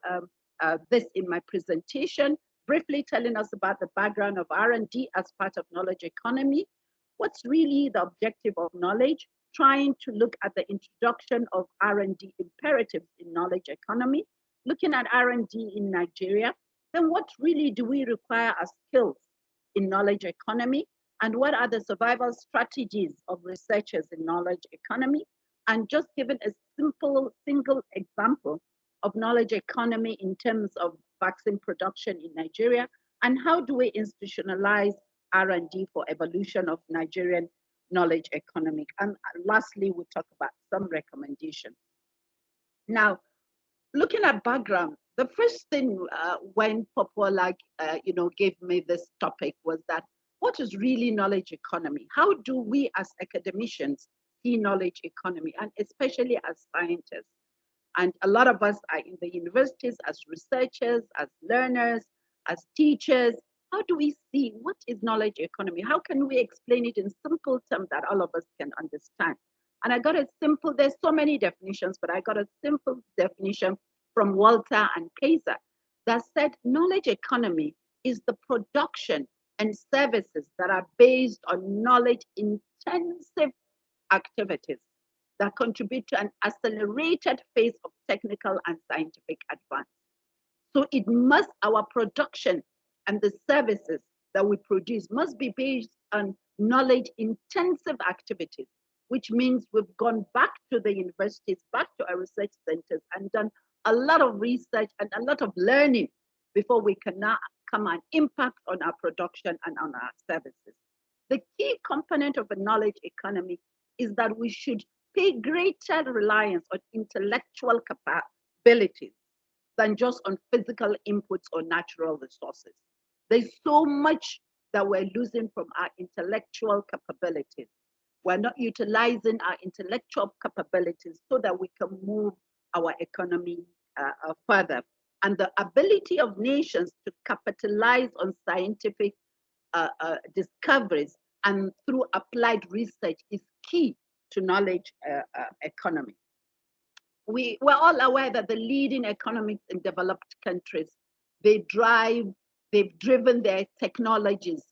this in my presentation, briefly telling us about the background of R&D as part of knowledge economy. What's really the objective of knowledge? Trying to look at the introduction of R&D imperatives in knowledge economy, looking at R&D in Nigeria, then what really do we require as skills in knowledge economy, and what are the survival strategies of researchers in knowledge economy, and just given a simple single example of knowledge economy in terms of vaccine production in Nigeria, and how do we institutionalize R&D for evolution of Nigerian knowledge economy. And lastly, we'll talk about some recommendations. Now, looking at background, the first thing when Popola gave me this topic was that what is really knowledge economy? How do we as academicians see knowledge economy, and especially as scientists? And a lot of us are in the universities as researchers, as learners, as teachers. How do we see what is knowledge economy? How can we explain it in simple terms that all of us can understand? And I got a simple, there's so many definitions, but I got a simple definition from Walter and Kaiser that said knowledge economy is the production and services that are based on knowledge intensive activities that contribute to an accelerated phase of technical and scientific advance. So it must, our production and the services that we produce must be based on knowledge intensive activities, which means we've gone back to the universities, back to our research centers and done a lot of research and a lot of learning before we can now come and impact on our production and on our services. The key component of a knowledge economy is that we should pay greater reliance on intellectual capabilities than just on physical inputs or natural resources. There's so much that we're losing from our intellectual capabilities. We're not utilizing our intellectual capabilities so that we can move our economy further. And the ability of nations to capitalize on scientific discoveries and through applied research is key to knowledge economy. We're all aware that the leading economies in developed countries, they've driven their technologies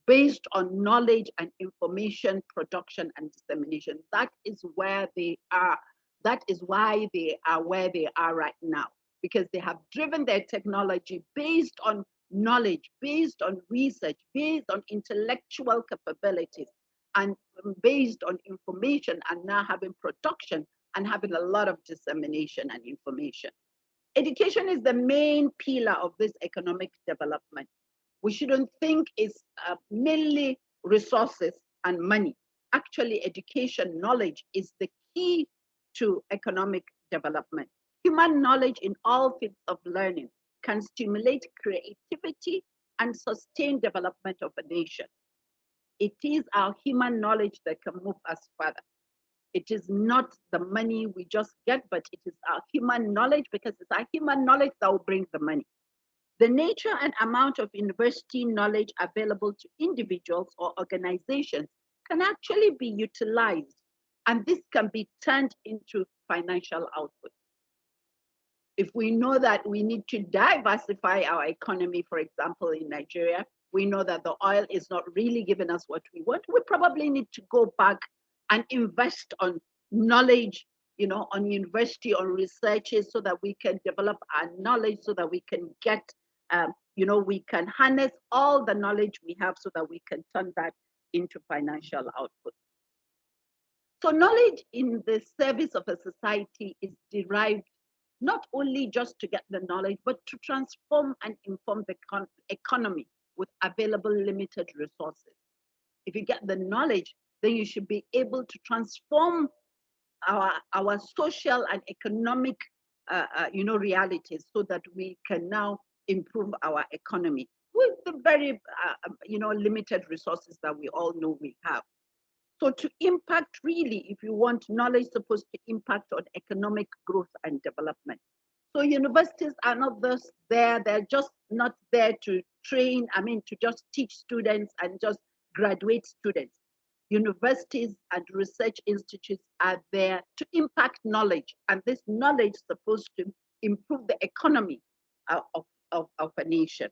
based on knowledge and information production and dissemination. That is where they are. That is why they are where they are right now, because they have driven their technology based on knowledge, based on research, based on intellectual capabilities, and based on information, and now having production and having a lot of dissemination and information. Education is the main pillar of this economic development. We shouldn't think it's mainly resources and money. Actually, education, knowledge is the key to economic development. Human knowledge in all fields of learning can stimulate creativity and sustain development of a nation. It is our human knowledge that can move us further. It is not the money we just get, but it is our human knowledge, because it's our human knowledge that will bring the money. The nature and amount of university knowledge available to individuals or organizations can actually be utilized, and this can be turned into financial output. If we know that we need to diversify our economy, for example, in Nigeria, we know that the oil is not really giving us what we want, we probably need to go back and invest on knowledge, on university, on researches, so that we can develop our knowledge, so that we can get, we can harness all the knowledge we have so that we can turn that into financial output. So knowledge in the service of a society is derived not only just to get the knowledge, but to transform and inform the economy with available limited resources. If you get the knowledge, then you should be able to transform our social and economic realities so that we can now improve our economy with the very limited resources that we all know we have. So to impact, really, if you want, knowledge supposed to impact on economic growth and development. So universities are not just there, they're just not there to train, to just teach students and just graduate students. Universities and research institutes are there to impact knowledge, and this knowledge is supposed to improve the economy of a nation.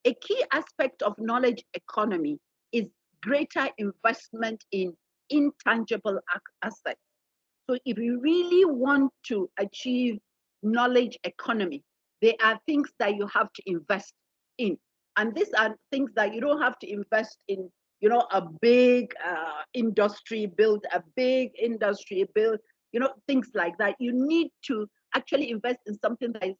A key aspect of knowledge economy is greater investment in intangible assets. So if you really want to achieve knowledge economy, there are things that you have to invest in. And these are things that you don't have to invest in, a big industry, build a big industry, build, things like that. You need to actually invest in something that is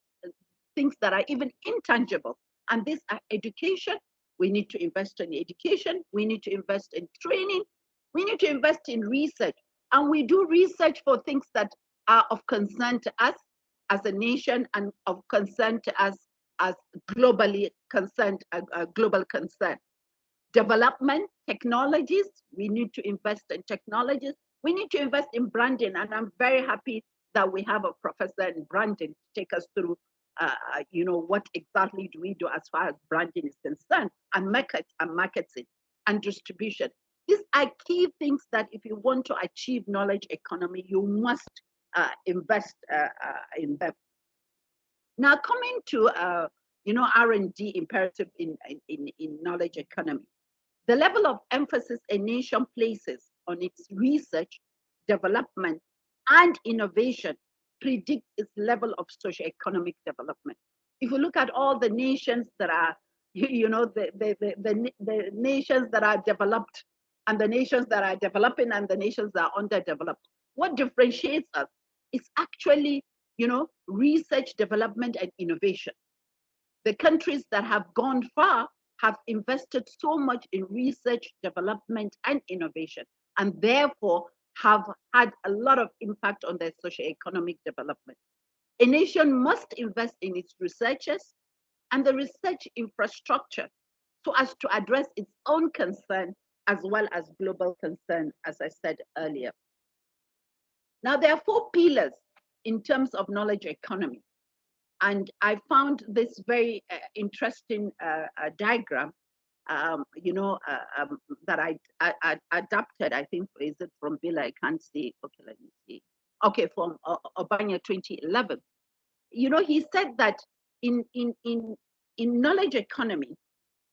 things that are even intangible. And these are education. We need to invest in education. We need to invest in training. We need to invest in research. And we do research for things that are of concern to us as a nation and of concern to us as globally concerned, global concern. Development, technologies, we need to invest in technologies. We need to invest in branding. And I'm very happy that we have a professor in branding to take us through what exactly do we do as far as branding is concerned, and marketing and distribution. These are key things that if you want to achieve knowledge economy, you must invest in them. Now, coming to R&D imperative in knowledge economy, the level of emphasis a nation places on its research, development, and innovation predicts its level of socioeconomic development. If you look at all the nations that are, the nations that are developed and the nations that are developing and the nations that are underdeveloped, what differentiates us is actually, research, development, and innovation. The countries that have gone far have invested so much in research, development, and innovation, and therefore have had a lot of impact on their socioeconomic development. A nation must invest in its researchers and the research infrastructure so as to address its own concern as well as global concern, as I said earlier. Now, there are 4 pillars in terms of knowledge economy. And I found this very interesting diagram, that I adapted, I think, is it from Bill? I can't see. Okay, let me see. Okay, from Obanya 2011. He said that in knowledge economy,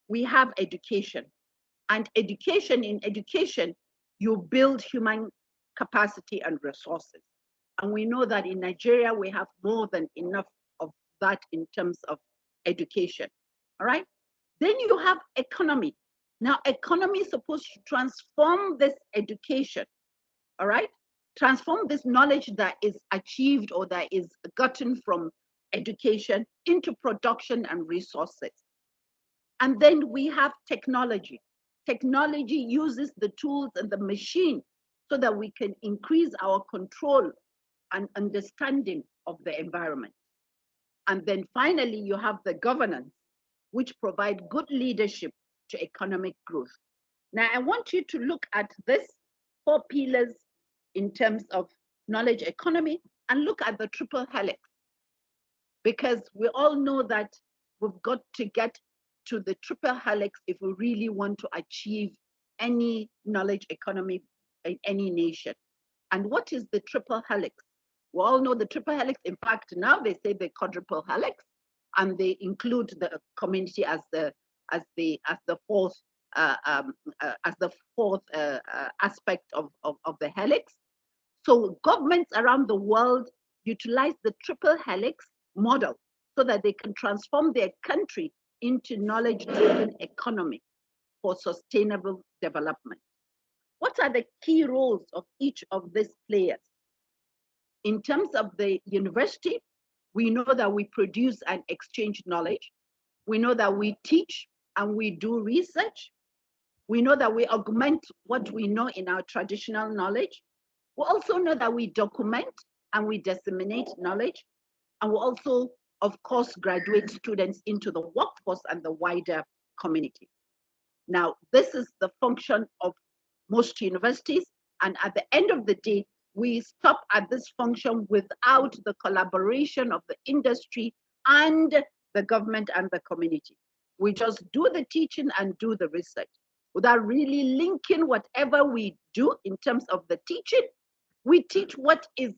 we have education. And in education, you build human capacity and resources. And we know that in Nigeria, we have more than enough of that in terms of education, all right? Then you have economy. Now, economy is supposed to transform this education, all right? Transform this knowledge that is achieved or that is gotten from education into production and resources. And then we have technology. Technology uses the tools and the machine so that we can increase our control and understanding of the environment. And then finally, you have the governance, which provide good leadership to economic growth. Now, I want you to look at this 4 pillars in terms of knowledge economy and look at the triple helix, because we all know that we've got to get to the triple helix if we really want to achieve any knowledge economy in any nation. And what is the triple helix? We all know the triple helix. In fact, now they say the quadruple helix, and they include the community as the fourth aspect of the helix. So governments around the world utilize the triple helix model so that they can transform their country into knowledge-driven economy for sustainable development. What are the key roles of each of these players? In terms of the university, we know that we produce and exchange knowledge. We know that we teach and we do research. We know that we augment what we know in our traditional knowledge. We also know that we document and we disseminate knowledge. And we also, of course, graduate students into the workforce and the wider community. Now, this is the function of most universities. And at the end of the day, we stop at this function without the collaboration of the industry and the government and the community. We just do the teaching and do the research without really linking whatever we do in terms of the teaching. We teach what is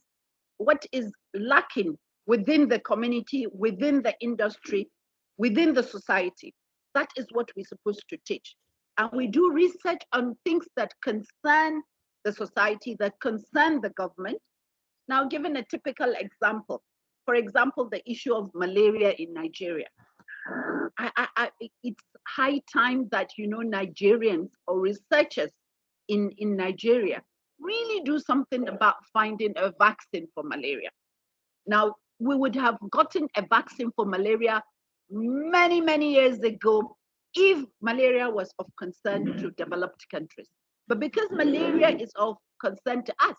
lacking within the community, within the industry, within the society. That is what we're supposed to teach. And we do research on things that concern the society, that concern the government. Now, given a typical example, for example, the issue of malaria in Nigeria. It's high time that, you know, Nigerians or researchers in Nigeria really do something about finding a vaccine for malaria. Now, we would have gotten a vaccine for malaria many, many years ago if malaria was of concern to developed countries. But because malaria is of concern to us,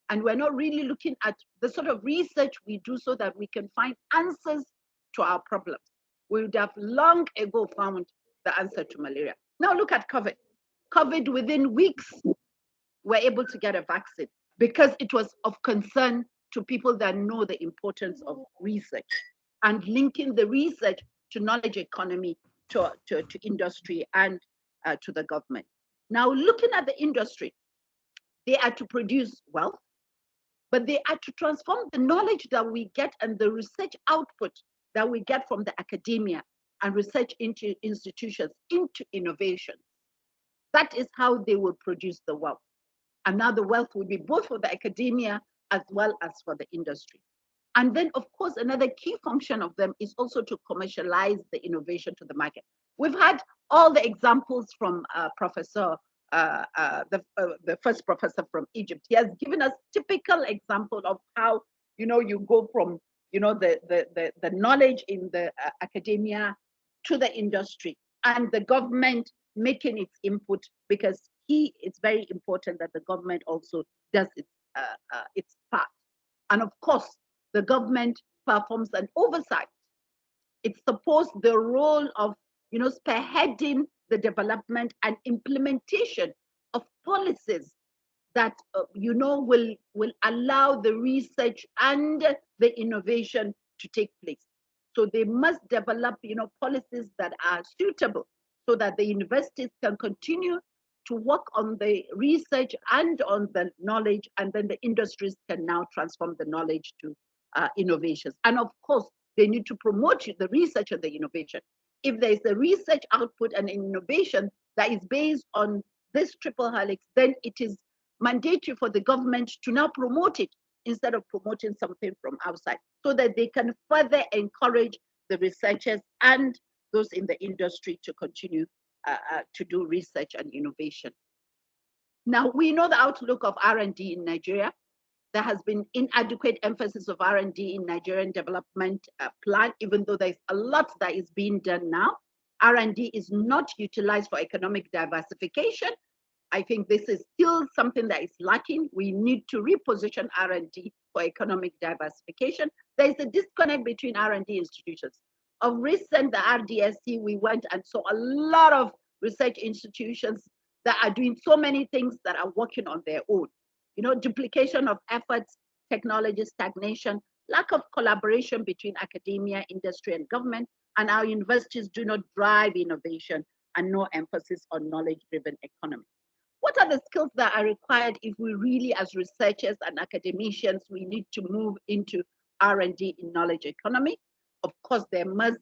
and we're not really looking at the sort of research we do so that we can find answers to our problems, we would have long ago found the answer to malaria. Now look at COVID. COVID, within weeks, we're able to get a vaccine because it was of concern to people that know the importance of research and linking the research to knowledge economy, to industry, and to the government. Now, looking at the industry, they are to produce wealth, but they are to transform the knowledge that we get and the research output that we get from the academia and research into institutions into innovation. That is how they will produce the wealth. And now the wealth will be both for the academia as well as for the industry. And then, of course, another key function of them is also to commercialize the innovation to the market. We've had all the examples from the first professor from Egypt. He has given us typical example of how, you know, you go from, you know, the knowledge in the academia to the industry and the government making its input, because it's very important that the government also does its part. And of course, the government performs an oversight. It's supposed the role of, you know, spearheading the development and implementation of policies that, you know, will allow the research and the innovation to take place. So they must develop, you know, policies that are suitable so that the universities can continue to work on the research and on the knowledge, and then the industries can now transform the knowledge to innovations. And of course, they need to promote the research and the innovation. If there is a research output and innovation that is based on this triple helix, then it is mandatory for the government to now promote it instead of promoting something from outside, so that they can further encourage the researchers and those in the industry to continue to do research and innovation. Now, we know the outlook of R&D in Nigeria. There has been inadequate emphasis of R&D in Nigerian development plan, even though there's a lot that is being done now. R&D is not utilized for economic diversification. I think this is still something that is lacking. We need to reposition R&D for economic diversification. There is a disconnect between R&D institutions. Of recent, the RDSC, we went and saw a lot of research institutions that are doing so many things that are working on their own. You know, duplication of efforts, technology stagnation, lack of collaboration between academia, industry, and government, and our universities do not drive innovation, and no emphasis on knowledge-driven economy. What are the skills that are required if we really, as researchers and academicians, we need to move into R&D in knowledge economy? Of course, there must,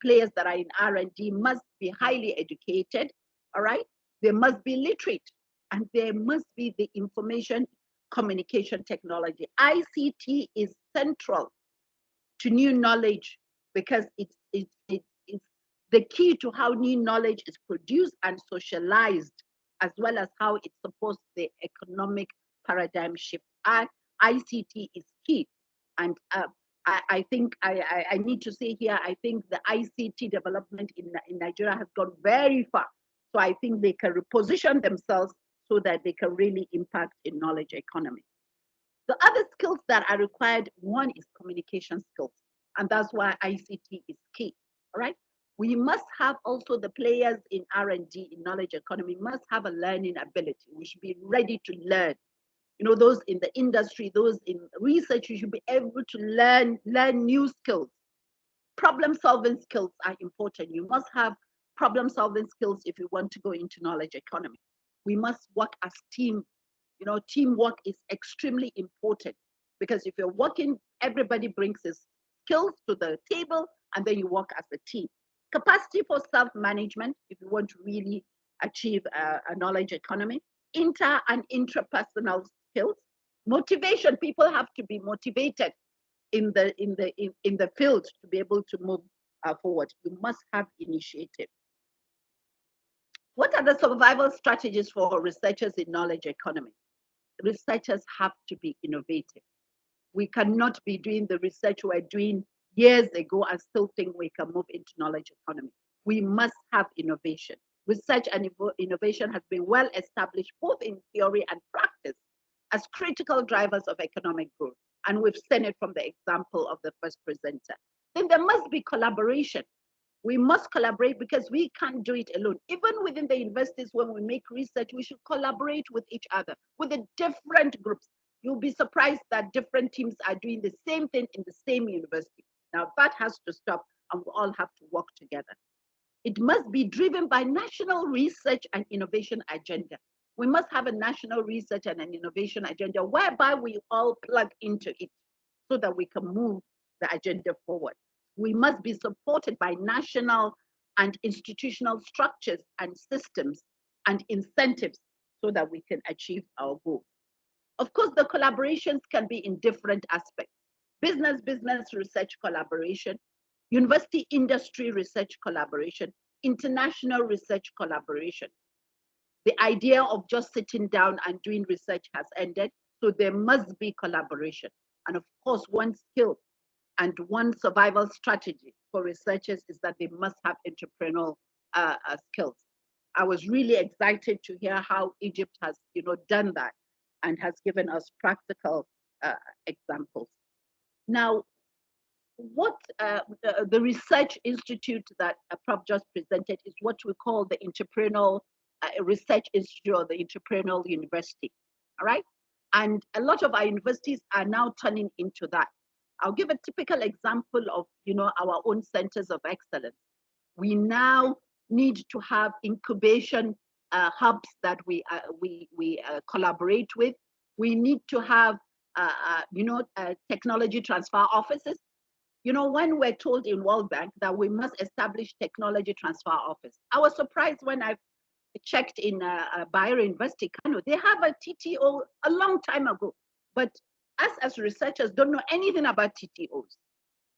players that are in R&D must be highly educated, all right? They must be literate, and there must be the information communication technology. ICT is central to new knowledge because it's the key to how new knowledge is produced and socialized, as well as how it supports the economic paradigm shift. ICT is key. And I think I need to say here, I think the ICT development in Nigeria has gone very far. So I think they can reposition themselves so that they can really impact in knowledge economy. The other skills that are required, one is communication skills. And that's why ICT is key, all right? We must have also the players in R&D, in knowledge economy, must have a learning ability. We should be ready to learn. You know, those in the industry, those in research, you should be able to learn new skills. Problem-solving skills are important. You must have problem-solving skills if you want to go into knowledge economy. We must work as team. You know, teamwork is extremely important because if you're working, everybody brings his skills to the table and then you work as a team. Capacity for self-management, if you want to really achieve a knowledge economy. Inter and intrapersonal skills. Motivation, people have to be motivated in the field to be able to move forward. You must have initiative. What are the survival strategies for researchers in knowledge economy? Researchers have to be innovative. We cannot be doing the research we're doing years ago and still think we can move into knowledge economy. We must have innovation. Research and innovation has been well established both in theory and practice as critical drivers of economic growth. And we've seen it from the example of the first presenter. Then there must be collaboration. We must collaborate because we can't do it alone. Even within the universities, when we make research, we should collaborate with each other, with the different groups. You'll be surprised that different teams are doing the same thing in the same university. Now that has to stop and we all have to work together. It must be driven by national research and innovation agenda. We must have a national research and an innovation agenda whereby we all plug into it so that we can move the agenda forward. We must be supported by national and institutional structures and systems and incentives so that we can achieve our goal. Of course, the collaborations can be in different aspects. Business-business research collaboration, university industry research collaboration, international research collaboration. The idea of just sitting down and doing research has ended, so there must be collaboration. And of course, one skill and one survival strategy for researchers is that they must have entrepreneurial skills. I was really excited to hear how Egypt has, done that and has given us practical examples. Now, what the research institute that Prof just presented is what we call the Entrepreneurial Research Institute or the Entrepreneurial University, all right? And a lot of our universities are now turning into that. I'll give a typical example of, our own centers of excellence. We now need to have incubation hubs that we collaborate with. We need to have, technology transfer offices. When we're told in World Bank that we must establish technology transfer office, I was surprised when I checked in Bayero University, Kano. They have a TTO a long time ago, but us as researchers don't know anything about TTOs.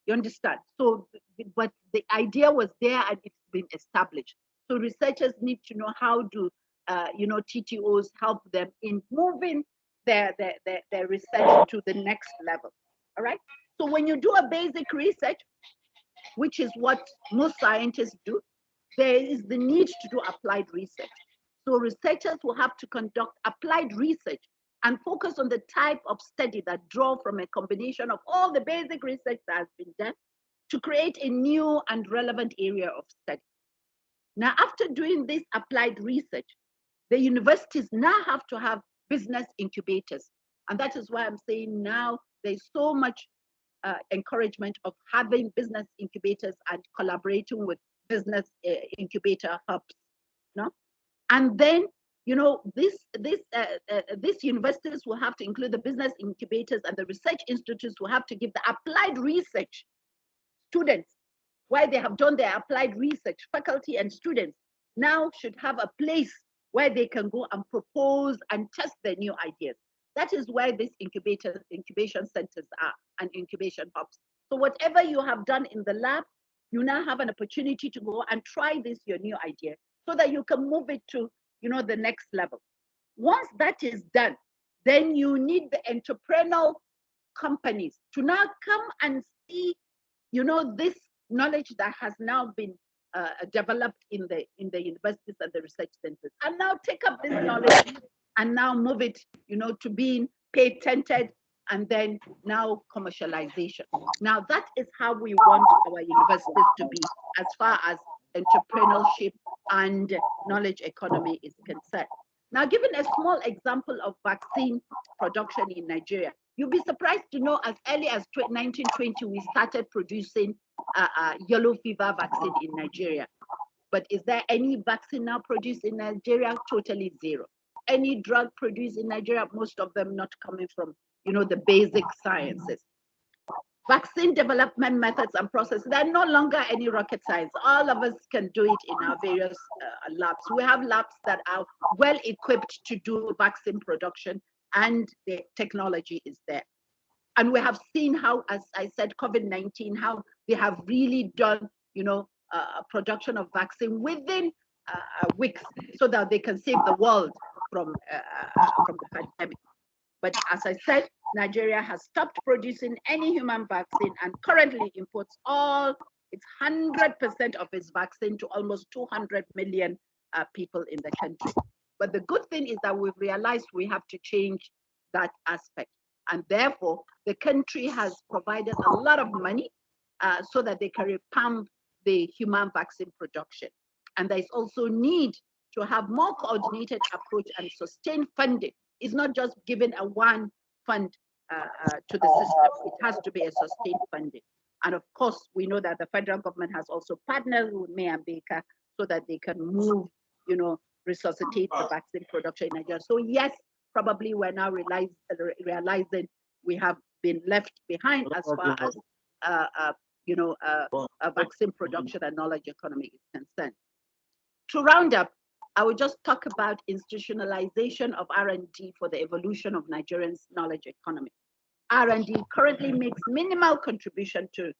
You understand? So, but the idea was there and it's been established. So researchers need to know how do, TTOs help them in moving their research to the next level. All right. So when you do a basic research, which is what most scientists do, there is the need to do applied research. So researchers will have to conduct applied research and focus on the type of study that draw from a combination of all the basic research that has been done to create a new and relevant area of study. Now, after doing this applied research, the universities now have to have business incubators. And that is why I'm saying now there's so much encouragement of having business incubators and collaborating with business incubator hubs. And then, these universities will have to include the business incubators, and the research institutes will have to give the applied research students, where they have done their applied research, faculty and students now should have a place where they can go and propose and test their new ideas. That is where these incubation centers are and incubation hubs. So whatever you have done in the lab, you now have an opportunity to go and try this, your new idea, so that you can move it to, the next level. Once that is done, then you need the entrepreneurial companies to now come and see, this knowledge that has now been developed in the universities and the research centers, and now take up this knowledge and now move it, to being patented and then now commercialization. Now that is how we want our universities to be as far as entrepreneurship and knowledge economy is concerned. Now, given a small example of vaccine production in Nigeria, you'll be surprised to know as early as 1920, we started producing yellow fever vaccine in Nigeria. But is there any vaccine now produced in Nigeria? Totally zero. Any drug produced in Nigeria? Most of them not coming from, the basic sciences. Vaccine development methods and processes, they're no longer any rocket science. All of us can do it in our various labs. We have labs that are well equipped to do vaccine production, and the technology is there. And we have seen how, as I said, COVID-19, how they have really done, production of vaccine within weeks, so that they can save the world from the pandemic. But as I said, Nigeria has stopped producing any human vaccine and currently imports its 100% of its vaccine to almost 200 million people in the country. But the good thing is that we've realized we have to change that aspect. And therefore, the country has provided a lot of money so that they can repump the human vaccine production. And there's also need to have more coordinated approach and sustained funding. It's not just giving a one fund to the system. It has to be a sustained funding. And of course, we know that the federal government has also partnered with May and Baker so that they can move, resuscitate the vaccine production in Nigeria. So yes, probably we're now realizing we have been left behind as far as vaccine production and knowledge economy is concerned. To round up, I will just talk about institutionalization of R&D for the evolution of Nigerians' knowledge economy. R&D currently makes minimal contribution to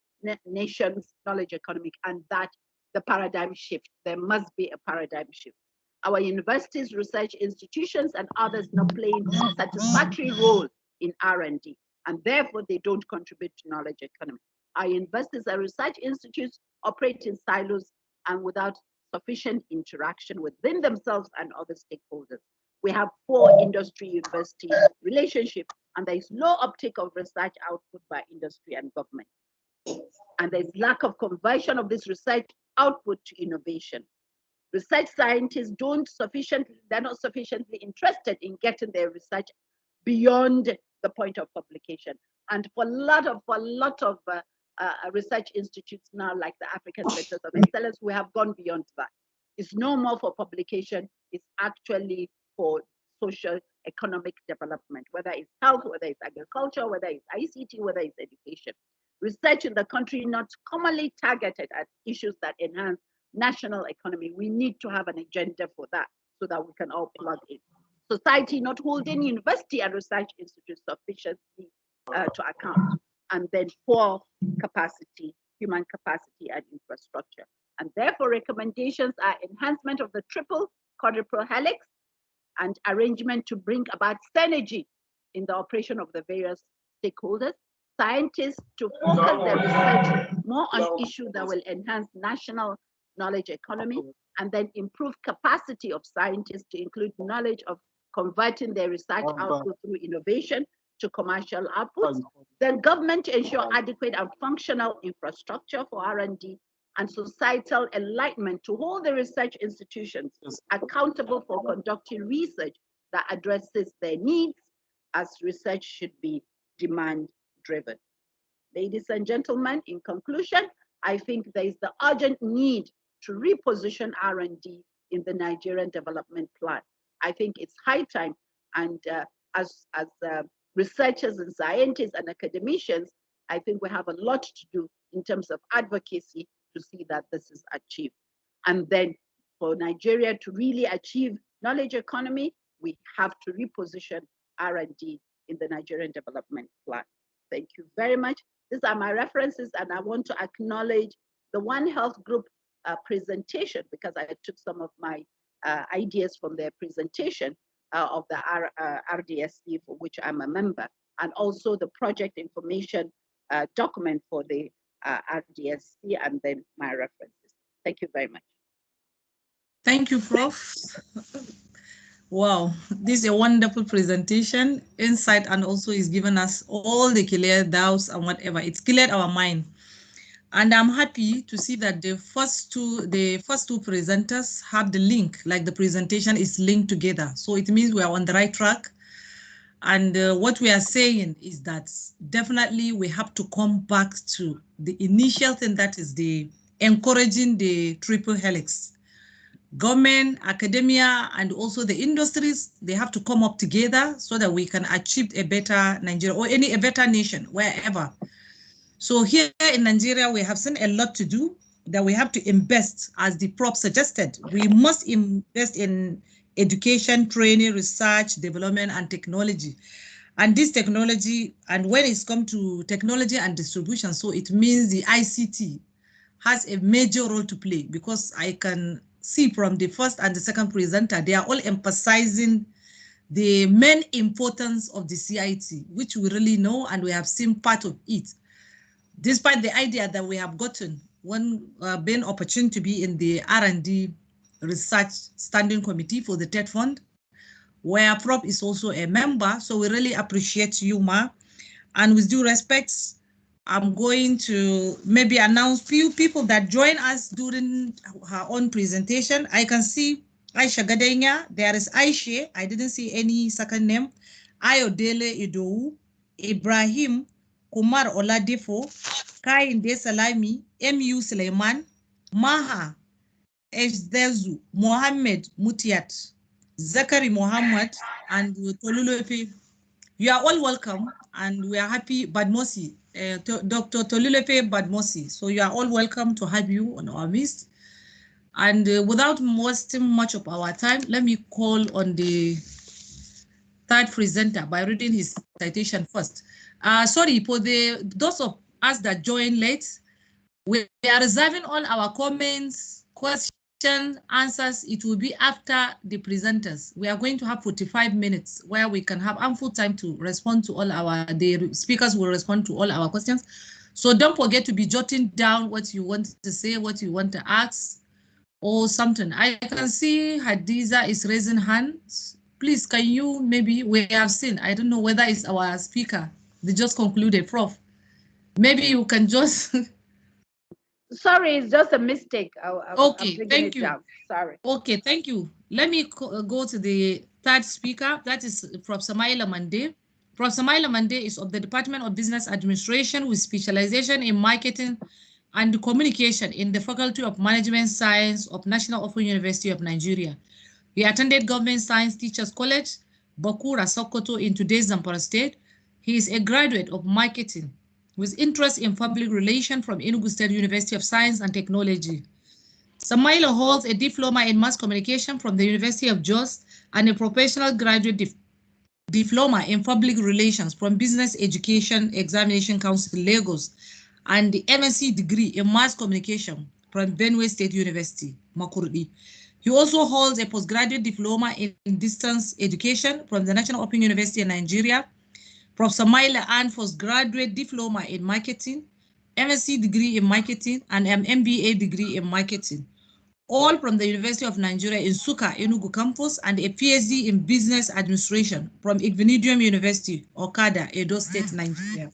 nation's knowledge economy, and that the paradigm shift. There must be a paradigm shift. Our universities, research institutions, and others not playing a satisfactory role in R&D, and therefore they don't contribute to knowledge economy. Our universities and research institutes operate in silos and without sufficient interaction within themselves and other stakeholders. We have poor industry-university relationship, and there is low uptake of research output by industry and government. And there is lack of conversion of this research output to innovation. Research scientists they're not sufficiently interested in getting their research beyond the point of publication. And for a lot of research institutes now, like the African Centers of Excellence, we have gone beyond that. It's no more for publication, it's actually for social economic development, whether it's health, whether it's agriculture, whether it's ICT, whether it's education. Research in the country not commonly targeted at issues that enhance national economy. We need to have an agenda for that so that we can all plug in. Society not holding university and research institutes sufficiently to account. And then poor capacity, human capacity and infrastructure. And therefore recommendations are enhancement of the triple quadruple helix and arrangement to bring about synergy in the operation of the various stakeholders. Scientists to focus their research more on issues that will enhance national knowledge economy, and then improve capacity of scientists to include knowledge of converting their research output through innovation to commercial outputs. Then government to ensure adequate and functional infrastructure for R&D and societal enlightenment to hold the research institutions accountable for conducting research that addresses their needs, as research should be demand-driven. Ladies and gentlemen, in conclusion, I think there is the urgent need to reposition R&D in the Nigerian development plan. I think it's high time, and as researchers and scientists and academicians, I think we have a lot to do in terms of advocacy to see that this is achieved. And then for Nigeria to really achieve knowledge economy, we have to reposition R&D in the Nigerian development plan. Thank you very much. These are my references, and I want to acknowledge the One Health Group presentation, because I took some of my ideas from their presentation of the RDSC, for which I'm a member, and also the project information document for the RDSC, and then my references. Thank you very much. Thank you, Prof. Wow, this is a wonderful presentation, insight, and also is given us all the clear doubts and whatever. It's cleared our mind. And I'm happy to see that the first two presenters have the link, like the presentation is linked together. So it means we are on the right track. And what we are saying is that definitely we have to come back to the initial thing, that is the encouraging the triple helix. Government, academia, and also the industries, they have to come up together so that we can achieve a better Nigeria or a better nation, wherever. So here in Nigeria, we have seen a lot to do, that we have to invest, as the prop suggested. We must invest in education, training, research, development, and technology. And this technology, and when it's come to technology and distribution, so it means the ICT has a major role to play, because I can see from the first and the second presenter, they are all emphasizing the main importance of the CIT, which we really know, and we have seen part of it. Despite the idea that we have gotten one being opportunity to be in the R&D Research Standing Committee for the TED Fund, where Prop is also a member. So we really appreciate you, Ma. And with due respect, I'm going to maybe announce few people that join us during her own presentation. I can see Aisha Gadenya. There is Aisha. I didn't see any second name. Ayodele Idou, Ibrahim, Kumar Oladefo, Kainde Salami, M.U. Suleiman, Maha, Ejdezu, Mohammed Mutiat, Zakari Mohammed, and Tolulope. You are all welcome, and we are happy, Badmosi, Dr. Tolulope Badmosi. So you are all welcome to have you on our midst. And without wasting much of our time, let me call on the third presenter by reading his citation first. Sorry, for those of us that joined late, we are reserving all our comments, questions, answers. It will be after the presenters. We are going to have 45 minutes where we can have ample time to respond to all the speakers will respond to all our questions. So don't forget to be jotting down what you want to say, what you want to ask, or something. I can see Hadiza is raising hands. Please, can you maybe, we have seen, I don't know whether it's our speaker. They just concluded, Prof. Maybe you can just... Sorry, it's just a mistake. Okay, thank you. Down. Sorry. Okay, thank you. Let me go to the third speaker. That is Prof. Samaila Mande. Prof. Samaila Mande is of the Department of Business Administration with specialization in marketing and communication in the Faculty of Management Science of National Open University of Nigeria. He attended Government Science Teachers College, Bakura, Sokoto in today's Zamfara State. He is a graduate of marketing with interest in public relations from Enugu State University of Science and Technology. Samaila holds a diploma in mass communication from the University of Jos and a professional graduate diploma in public relations from Business Education Examination Council, Lagos, and the MSc degree in mass communication from Benue State University, Makurdi. He also holds a postgraduate diploma in distance education from the National Open University in Nigeria. Prof. Samaila earned postgraduate diploma in marketing, MSc degree in marketing, and an MBA degree in marketing, all from the University of Nigeria in Suka, Enugu campus, and a PhD in business administration from Igvinidium University, Okada, Edo State, Nigeria.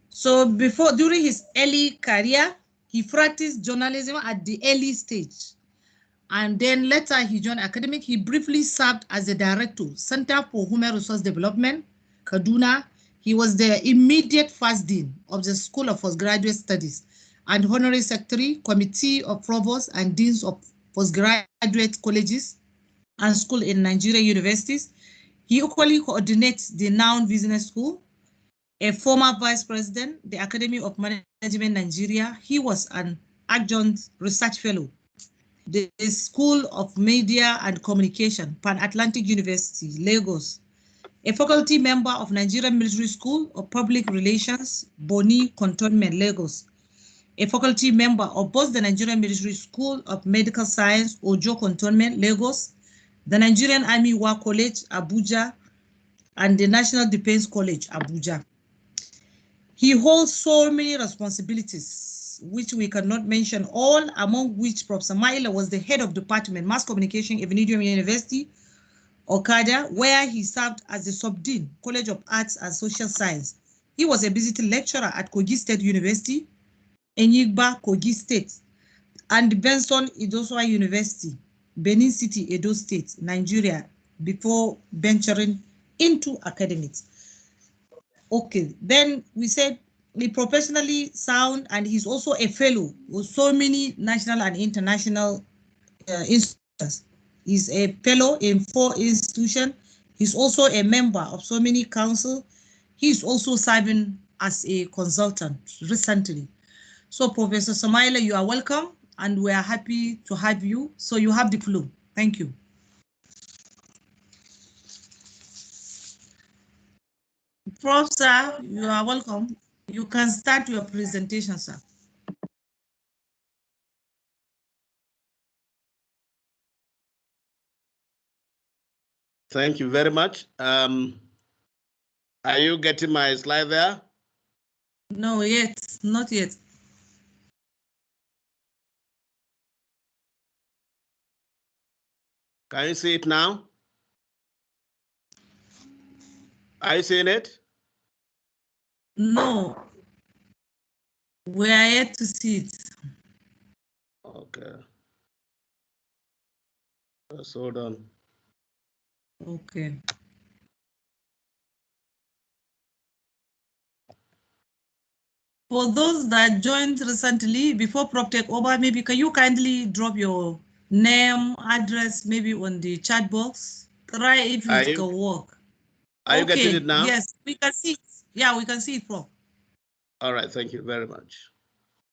So during his early career, he practiced journalism at the early stage. And then later he joined academic. He briefly served as the director, Center for Human Resource Development, Kaduna. He was the immediate first dean of the School of Postgraduate Studies and honorary secretary, committee of provosts and deans of postgraduate colleges and school in Nigeria universities. He equally coordinates the Noun Business School, a former vice president, the Academy of Management Nigeria. He was an adjunct research fellow, the School of Media and Communication, Pan-Atlantic University, Lagos, a faculty member of Nigerian Military School of Public Relations, Boni Cantonment, Lagos, a faculty member of both the Nigerian Military School of Medical Science, Ojo Cantonment, Lagos, the Nigerian Army War College, Abuja, and the National Defense College, Abuja. He holds so many responsibilities, which we cannot mention all, among which Prof. Samaila was the head of department, Mass Communication, Igvinidium University, Okada, where he served as the subdean, College of Arts and Social Science. He was a visiting lecturer at Kogi State University, Enyigba, Kogi State, and Benson Idoswa University, Benin City, Edo State, Nigeria, before venturing into academics. Okay, then we said the professionally sound, and he's also a fellow with so many national and international institutions. He's a fellow in 4 institutions. He's also a member of so many councils. He's also serving as a consultant recently. So Professor Samaila, you are welcome, and we are happy to have you. So you have the floor. Thank you. Prof, sir, you are welcome. You can start your presentation, sir. Thank you very much. Are you getting my slide there? No, yet, not yet. Can you see it now? Are you seeing it? No, we are yet to see it. Okay. Just hold on. Okay. For those that joined recently, before Prof take over, maybe can you kindly drop your name, address, maybe on the chat box? Try if it can work. Are you getting it now? Yes, we can see it. Yeah, we can see it, Prof. All right, thank you very much.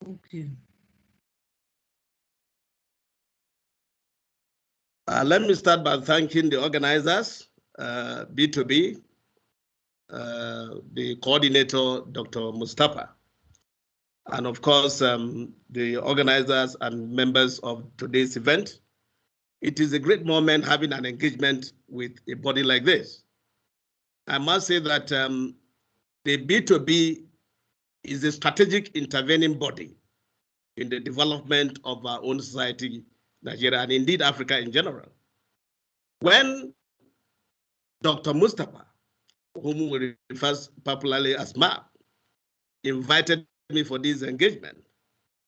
Okay. Let me start by thanking the organizers, B2B, the coordinator, Dr. Mustafa, and of course, the organizers and members of today's event. It is a great moment having an engagement with a body like this. I must say that the B2B is a strategic intervening body in the development of our own society, Nigeria, and indeed Africa in general. When Dr. Mustafa, whom we refer popularly as MAP, invited me for this engagement,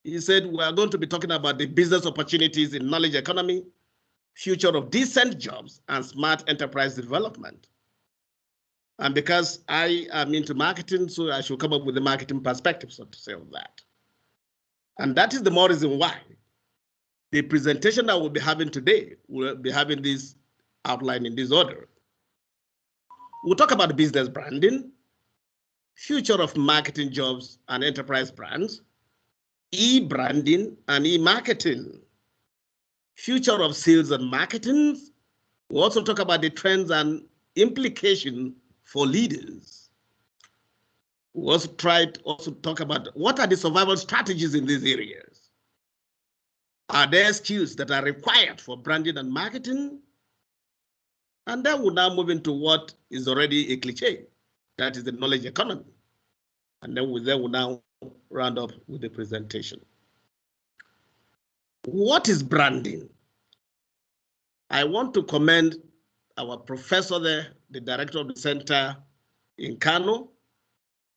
he said, we are going to be talking about the business opportunities in knowledge economy, future of decent jobs, and smart enterprise development. And because I am into marketing, so I should come up with a marketing perspective, so to say, of that. And that is the more reason why the presentation that we'll be having today, we'll be having this outline in this order. We'll talk about business branding, future of marketing jobs and enterprise brands, e-branding and e-marketing, future of sales and marketing. We'll also talk about the trends and implications for leaders. We'll also talk about what are the survival strategies in these areas. Are there skills that are required for branding and marketing? And then we'll now move into what is already a cliche, that is the knowledge economy. And then we'll now round up with the presentation. What is branding? I want to commend our professor there, the director of the center in Kano,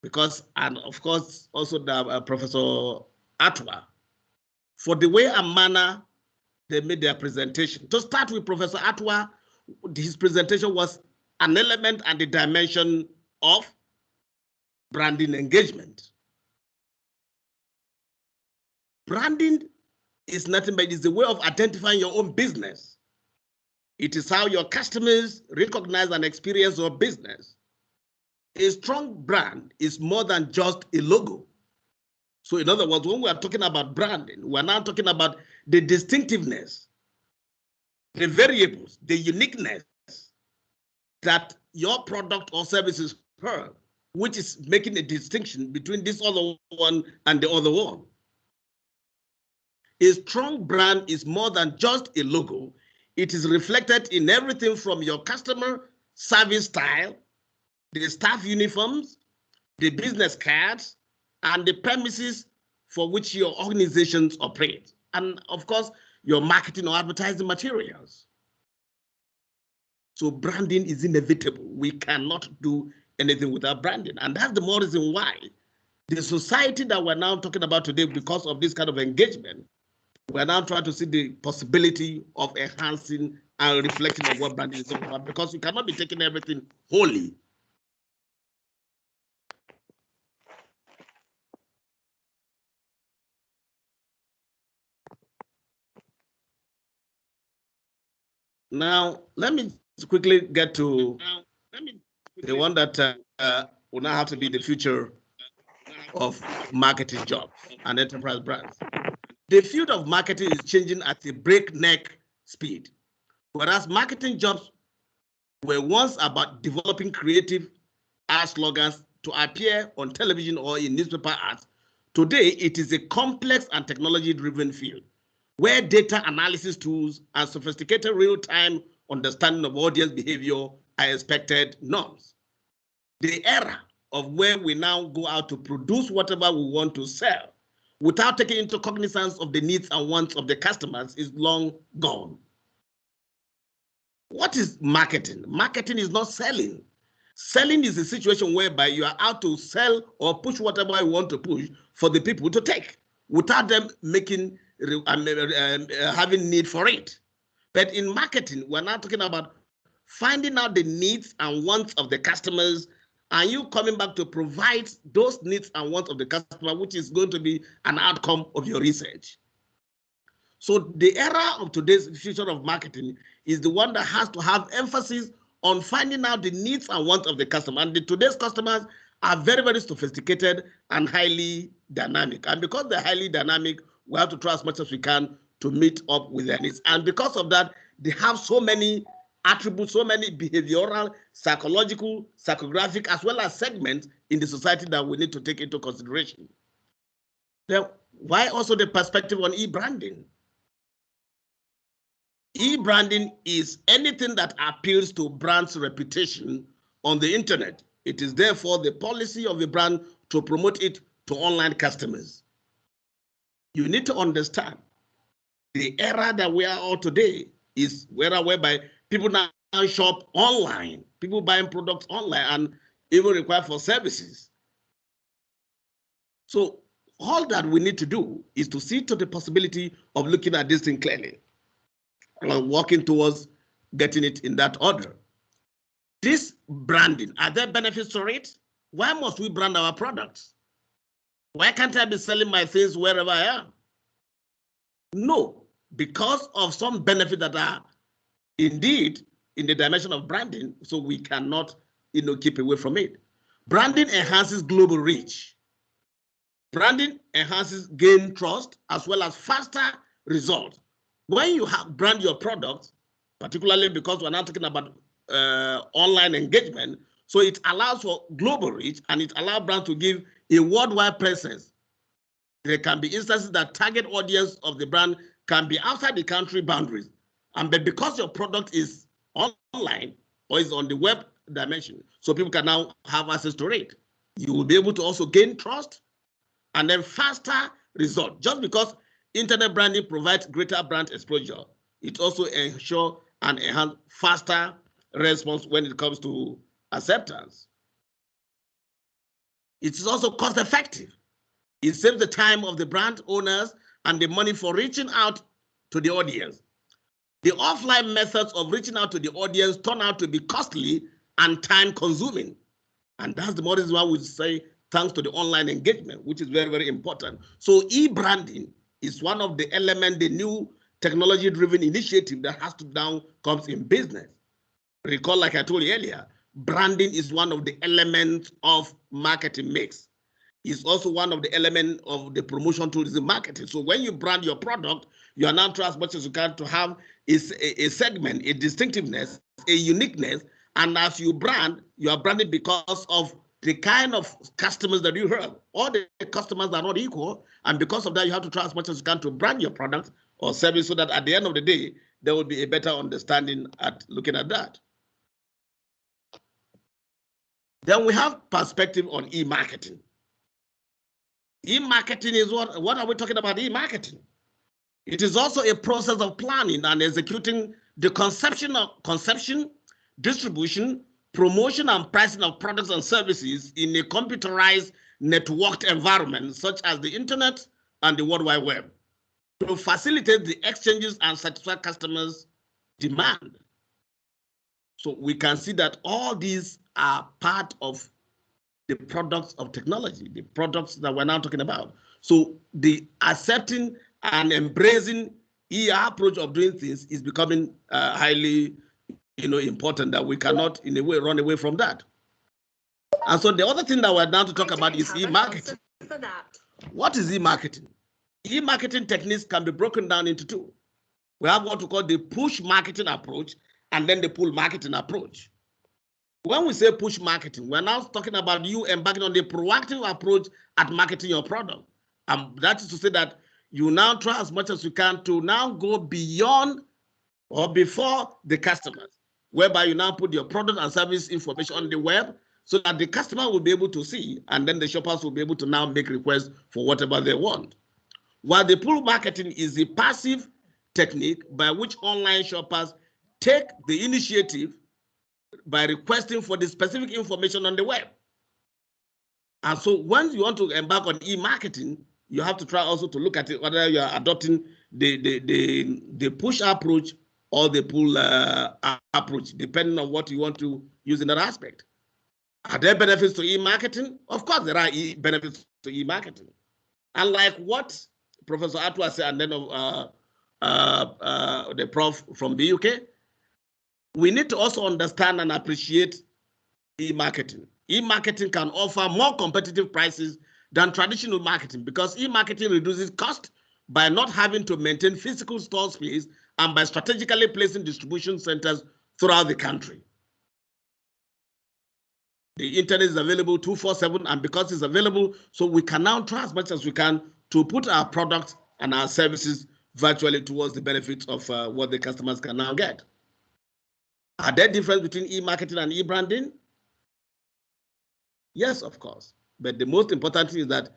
because, and of course, also the Professor Atwa, for the way and manner they made their presentation. To start with Professor Atwa, his presentation was an element and the dimension of branding engagement. Branding is nothing but it's the way of identifying your own business. It is how your customers recognize and experience your business. A strong brand is more than just a logo. So in other words, when we are talking about branding, we're now talking about the distinctiveness, the variables, the uniqueness that your product or service is per, which is making a distinction between this other one and the other one. A strong brand is more than just a logo. It is reflected in everything from your customer service style, the staff uniforms, the business cards, and the premises for which your organizations operate. And of course, your marketing or advertising materials. So branding is inevitable. We cannot do anything without branding. And that's the more reason why the society that we're now talking about today, because of this kind of engagement, we're now trying to see the possibility of enhancing and reflecting on what branding is all about, because you cannot be taking everything wholly. Now, let me quickly get to the one that will now have to be the future of marketing jobs and enterprise brands. The field of marketing is changing at a breakneck speed. Whereas marketing jobs were once about developing creative ad slogans to appear on television or in newspaper ads, today it is a complex and technology-driven field where data analysis tools and sophisticated real-time understanding of audience behavior are expected norms. The era of where we now go out to produce whatever we want to sell without taking into cognizance of the needs and wants of the customers is long gone. What is marketing? Marketing is not selling. Selling is a situation whereby you are out to sell or push whatever you want to push for the people to take without them making having need for it. But in marketing, we're now talking about finding out the needs and wants of the customers, and you coming back to provide those needs and wants of the customer, which is going to be an outcome of your research. So the era of today's future of marketing is the one that has to have emphasis on finding out the needs and wants of the customer. And today's customers are very, very sophisticated and highly dynamic. And because they're highly dynamic, we have to try as much as we can to meet up with their needs. And because of that, they have so many attributes, so many behavioral, psychological, psychographic, as well as segments in the society that we need to take into consideration. Then why also the perspective on e-branding? E-branding is anything that appeals to brand's reputation on the internet. It is therefore the policy of a brand to promote it to online customers. You need to understand the era that we are all today is whereby people now shop online, people buying products online and even require for services. So all that we need to do is to see to the possibility of looking at this thing clearly and working towards getting it in that order. This branding, are there benefits to it? Why must we brand our products? Why can't I be selling my things wherever I am? No, because of some benefits that are indeed in the dimension of branding, so we cannot keep away from it. Branding enhances global reach. Branding enhances gain trust as well as faster results. When you brand your product, particularly because we're now talking about online engagement, so it allows for global reach and it allows brands to give a worldwide presence. There can be instances that target audience of the brand can be outside the country boundaries. But because your product is online or is on the web dimension, so people can now have access to it, you will be able to also gain trust and then faster result. Just because internet branding provides greater brand exposure, it also ensures and enhance faster response when it comes to acceptance. It is also cost effective. It saves the time of the brand owners and the money for reaching out to the audience. The offline methods of reaching out to the audience turn out to be costly and time consuming. And that's the reason why we say thanks to the online engagement, which is very, very important. So e-branding is one of the elements, the new technology-driven initiative that has to now comes in business. Recall, like I told you earlier, branding is one of the elements of marketing mix. It's also one of the elements of the promotion tourism marketing. So when you brand your product, you are now trying as much as you can to have a segment, a distinctiveness, a uniqueness. And as you brand, you are branded because of the kind of customers that you have. All the customers are not equal. And because of that, you have to try as much as you can to brand your product or service so that at the end of the day, there will be a better understanding at looking at that. Then we have perspective on e-marketing. E-marketing is what are we talking about e-marketing? It is also a process of planning and executing the conception, distribution, promotion, and pricing of products and services in a computerized, networked environment such as the internet and the World Wide Web to facilitate the exchanges and satisfy customers demand. So we can see that all these are part of the products of technology, the products that we're now talking about. So the accepting and embracing ER approach of doing things is becoming highly, important, that we cannot in a way run away from that. And so the other thing that we're now to talk about is e-marketing. What is e-marketing? E-marketing techniques can be broken down into two. We have what we call the push marketing approach and then the pull marketing approach. When we say push marketing, we're now talking about you embarking on the proactive approach at marketing your product. That is to say that you now try as much as you can to now go beyond or before the customers, whereby you now put your product and service information on the web so that the customer will be able to see, and then the shoppers will be able to now make requests for whatever they want. While the pull marketing is a passive technique by which online shoppers take the initiative by requesting for the specific information on the web. And so when you want to embark on e-marketing, you have to try also to look at it, whether you are adopting the push approach or the pull approach, depending on what you want to use in that aspect. Are there benefits to e-marketing? Of course, there are benefits to e-marketing. And like what Professor Atwa said, and then the prof from the UK, we need to also understand and appreciate e-marketing. E-marketing can offer more competitive prices than traditional marketing because e-marketing reduces cost by not having to maintain physical store space and by strategically placing distribution centers throughout the country. The internet is available 24/7, and because it's available, so we can now try as much as we can to put our products and our services virtually towards the benefits of what the customers can now get. Are there differences between e-marketing and e-branding? Yes, of course. But the most important thing is that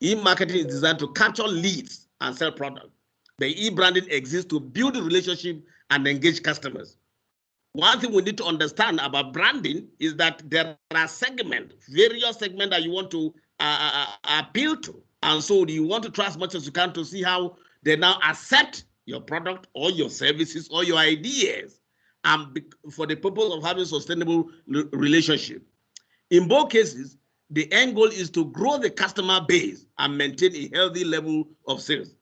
e-marketing is designed to capture leads and sell products. The e-branding exists to build a relationship and engage customers. One thing we need to understand about branding is that there are segments, various segments that you want to appeal to. And so you want to try as much as you can to see how they now accept your product or your services or your ideas, and for the purpose of having sustainable relationship. In both cases, the end goal is to grow the customer base and maintain a healthy level of sales.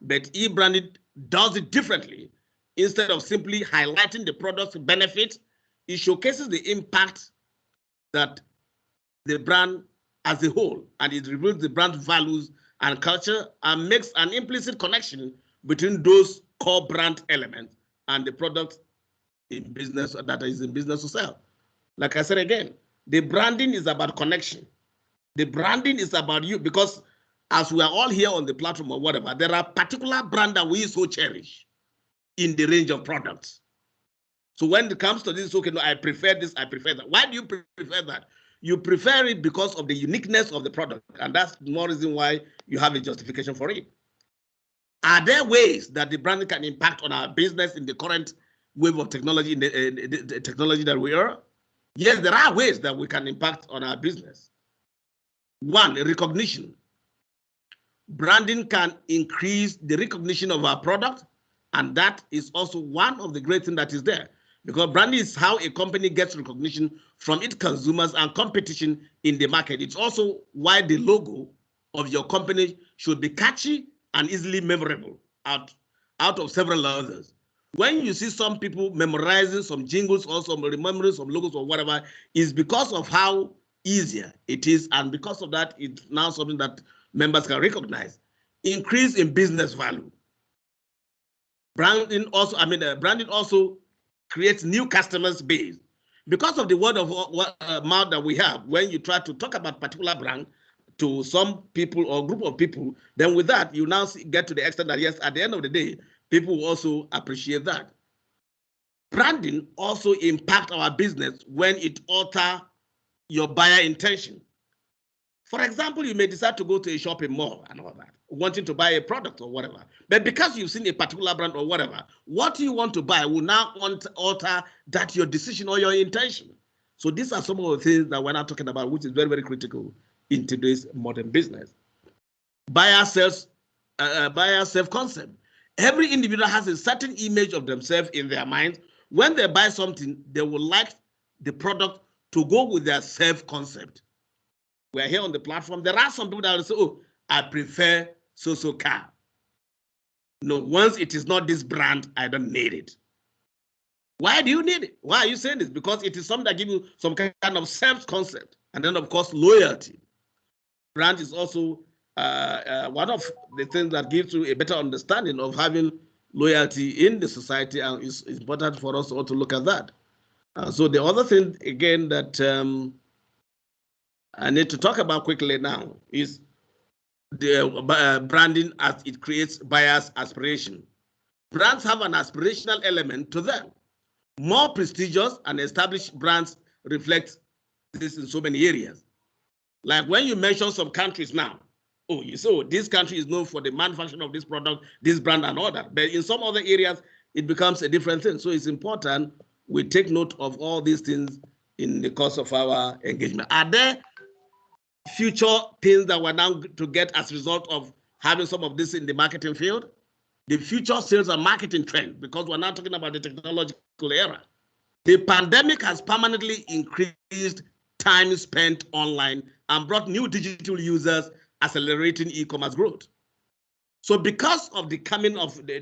But e-branding does it differently. Instead of simply highlighting the product's benefits, it showcases the impact that the brand as a whole, and it reveals the brand values and culture and makes an implicit connection between those core brand elements and the product in business that is in business to sell. Like I said again, the branding is about connection. The branding is about you, because as we are all here on the platform or whatever, there are particular brands that we so cherish in the range of products. So when it comes to this, okay, no, I prefer this, I prefer that. Why do you prefer that? You prefer it because of the uniqueness of the product, and that's more reason why you have a justification for it. Are there ways that the branding can impact on our business in the current wave of technology, in the technology that we are? Yes, there are ways that we can impact on our business. One, recognition. Branding can increase the recognition of our product, and that is also one of the great things that is there, because branding is how a company gets recognition from its consumers and competition in the market. It's also why the logo of your company should be catchy and easily memorable out of several others. When you see some people memorizing some jingles or some remembering some logos or whatever, is because of how easier it is, and because of that, it's now something that members can recognize. Increase in business value. Branding also creates new customers base. Because of the word of mouth that we have, when you try to talk about particular brand to some people or group of people, then with that, you now get to the extent that, yes, at the end of the day, people will also appreciate that. Branding also impacts our business when it alters your buyer intention. For example, you may decide to go to a shopping mall and all that, wanting to buy a product or whatever. But because you've seen a particular brand or whatever, what you want to buy will now alter that your decision or your intention. So these are some of the things that we're now talking about, which is very, very critical in today's modern business. Buyer self-concept. Every individual has a certain image of themselves in their mind. When they buy something, they will like the product to go with their self-concept. We're here on the platform. There are some people that will say, oh, I prefer so-so car. No, once it is not this brand, I don't need it. Why do you need it? Why are you saying this? Because it is something that gives you some kind of self-concept. And then, of course, loyalty. Brand is also one of the things that gives you a better understanding of having loyalty in the society, and it's important for us all to look at that. So the other thing, again, that I need to talk about quickly now is the branding as it creates buyers' aspiration. Brands have an aspirational element to them. More prestigious and established brands reflect this in so many areas. Like when you mention some countries now, oh, you say, oh, this country is known for the manufacturing of this product, this brand and all that. But in some other areas, it becomes a different thing. So it's important we take note of all these things in the course of our engagement. Are there future things that we're now to get as a result of having some of this in the marketing field? The future sales and marketing trend, because we're now talking about the technological era. The pandemic has permanently increased time spent online and brought new digital users, accelerating e-commerce growth. So because of the coming of the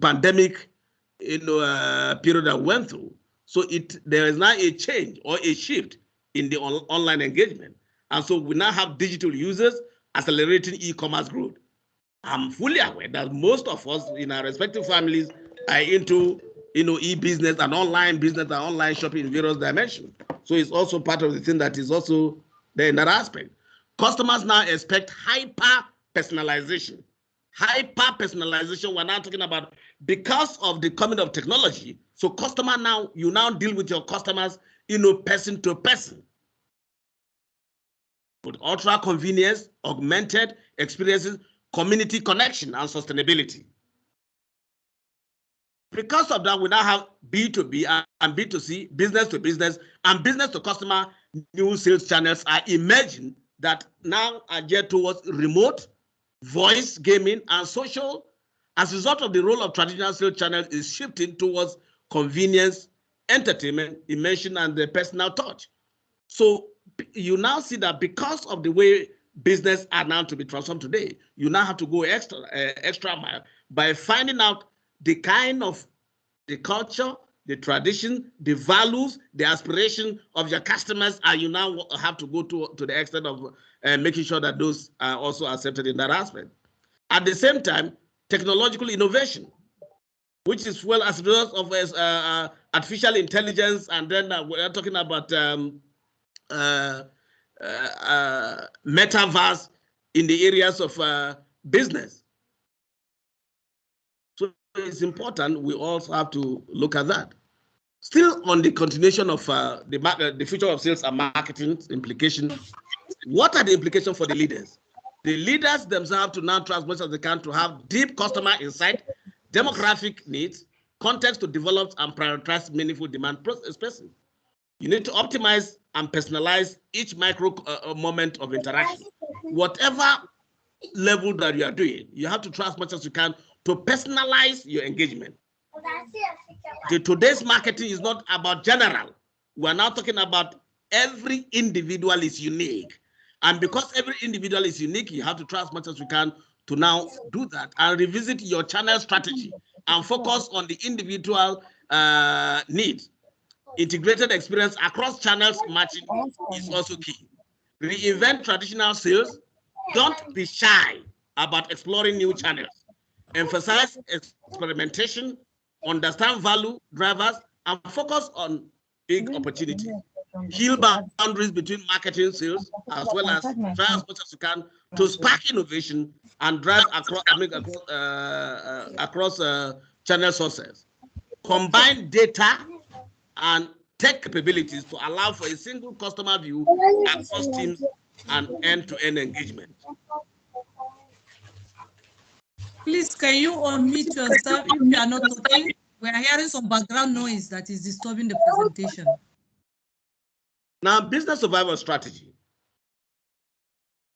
pandemic period that went through, so there is now a change or a shift in the online engagement. And so we now have digital users accelerating e-commerce growth. I'm fully aware that most of us in our respective families are into e-business and online business and online shopping in various dimensions. So it's also part of the thing that is also there in that aspect. Customers now expect hyper personalization. Hyper personalization, we're now talking about because of the coming of technology. So customer now, you now deal with your customers, person to person. With ultra convenience, augmented experiences, community connection, and sustainability. Because of that, we now have B2B and B2C, business to business, and business to customer. New sales channels are emerging that now are geared towards remote, voice, gaming, and social. As a result of the role of traditional sales channels is shifting towards convenience, entertainment, immersion, and the personal touch. So you now see that because of the way business are now to be transformed today, you now have to go extra mile by finding out the kind of the culture, the tradition, the values, the aspiration of your customers, and you now have to go to the extent of making sure that those are also accepted in that aspect. At the same time, technological innovation, which is well as a result of artificial intelligence, and then we're talking about metaverse in the areas of business. So it's important we also have to look at that. Still on the continuation of the future of sales and marketing implication, what are the implications for the leaders? The leaders themselves have to now try as much as they can to have deep customer insight, demographic needs, context to develop and prioritize meaningful demand spaces. You need to optimize and personalize each micro moment of interaction. Whatever level that you are doing, you have to try as much as you can to personalize your engagement. Today's marketing is not about general. We're now talking about every individual is unique. And because every individual is unique, you have to try as much as you can to now do that and revisit your channel strategy and focus on the individual needs. Integrated experience across channels matching is also key. Reinvent traditional sales. Don't be shy about exploring new channels. Emphasize experimentation, understand value drivers, and focus on big opportunities. Heal boundaries between marketing sales, as well as try as much as you can to spark innovation and drive across channel sources. Combine data and tech capabilities to allow for a single customer view across teams and end-to-end engagement. Please, can you unmute yourself if you are not talking? We are hearing some background noise that is disturbing the presentation. Now, business survival strategy.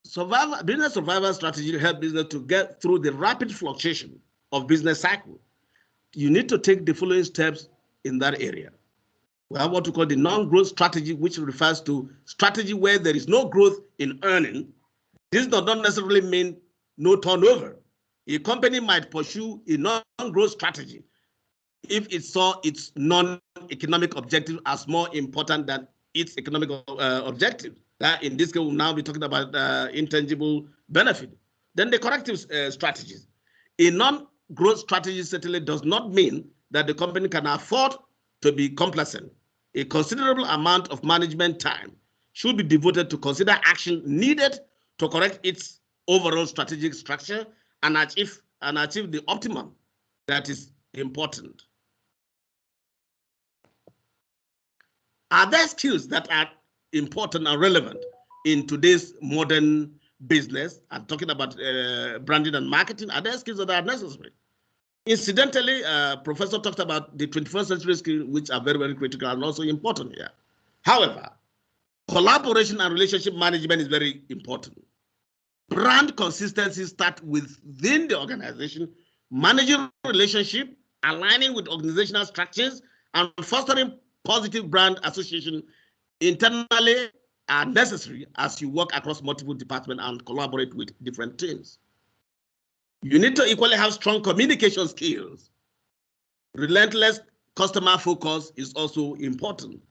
business survival strategy help business to get through the rapid fluctuation of business cycle. You need to take the following steps in that area. We have what we call the non-growth strategy, which refers to strategy where there is no growth in earning. This does not necessarily mean no turnover. A company might pursue a non-growth strategy if it saw its non-economic objective as more important than its economic objective. That in this case, we'll now be talking about intangible benefit. Then the corrective strategies. A non-growth strategy certainly does not mean that the company can afford to be complacent. A considerable amount of management time should be devoted to consider action needed to correct its overall strategic structure and achieve the optimum that is important. Are there skills that are important and relevant in today's modern business? I'm talking about branding and marketing. Are there skills that are necessary? Incidentally, Professor talked about the 21st century skills, which are very, very critical and also important here. However, collaboration and relationship management is very important. Brand consistency starts within the organization, managing relationship, aligning with organizational structures, and fostering positive brand association internally are necessary as you work across multiple departments and collaborate with different teams. You need to equally have strong communication skills. Relentless customer focus is also important.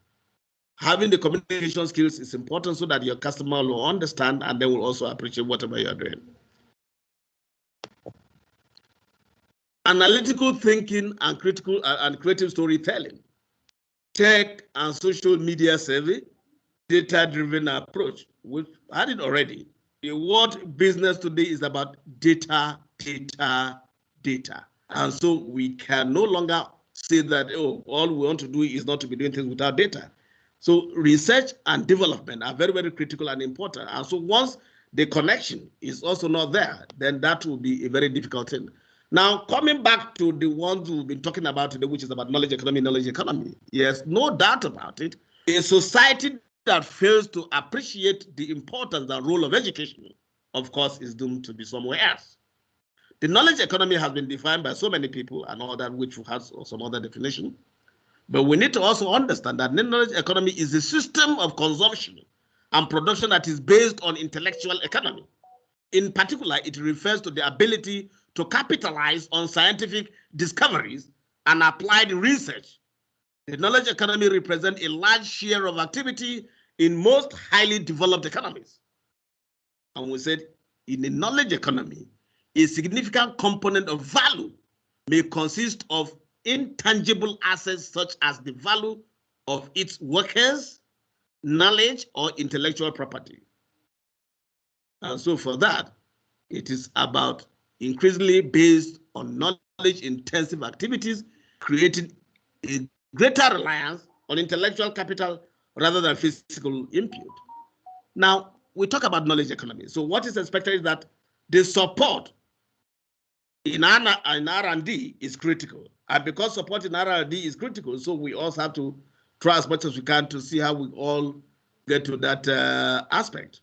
Having the communication skills is important so that your customer will understand and they will also appreciate whatever you are doing. Analytical thinking and critical and creative storytelling. Tech and social media savvy, data-driven approach. We've had it already. The word business today is about data, data, data. And so we can no longer say that, oh, all we want to do is not to be doing things without data. So research and development are very, very critical and important. And so once the connection is also not there, then that will be a very difficult thing. Now, coming back to the ones we've been talking about today, which is about knowledge economy. Yes, no doubt about it. A society that fails to appreciate the importance and role of education, of course, is doomed to be somewhere else. The knowledge economy has been defined by so many people and all that, which has some other definition. But we need to also understand that the knowledge economy is a system of consumption and production that is based on intellectual economy. In particular, it refers to the ability to capitalize on scientific discoveries and applied research. The knowledge economy represents a large share of activity in most highly developed economies. And we said, in the knowledge economy, a significant component of value may consist of intangible assets such as the value of its workers, knowledge, or intellectual property. And so for that, it is about increasingly based on knowledge-intensive activities, creating a greater reliance on intellectual capital rather than physical input. Now, we talk about knowledge economy. So what is expected is that the support in R&D is critical. And because support in R&D is critical, so we also have to try as much as we can to see how we all get to that aspect.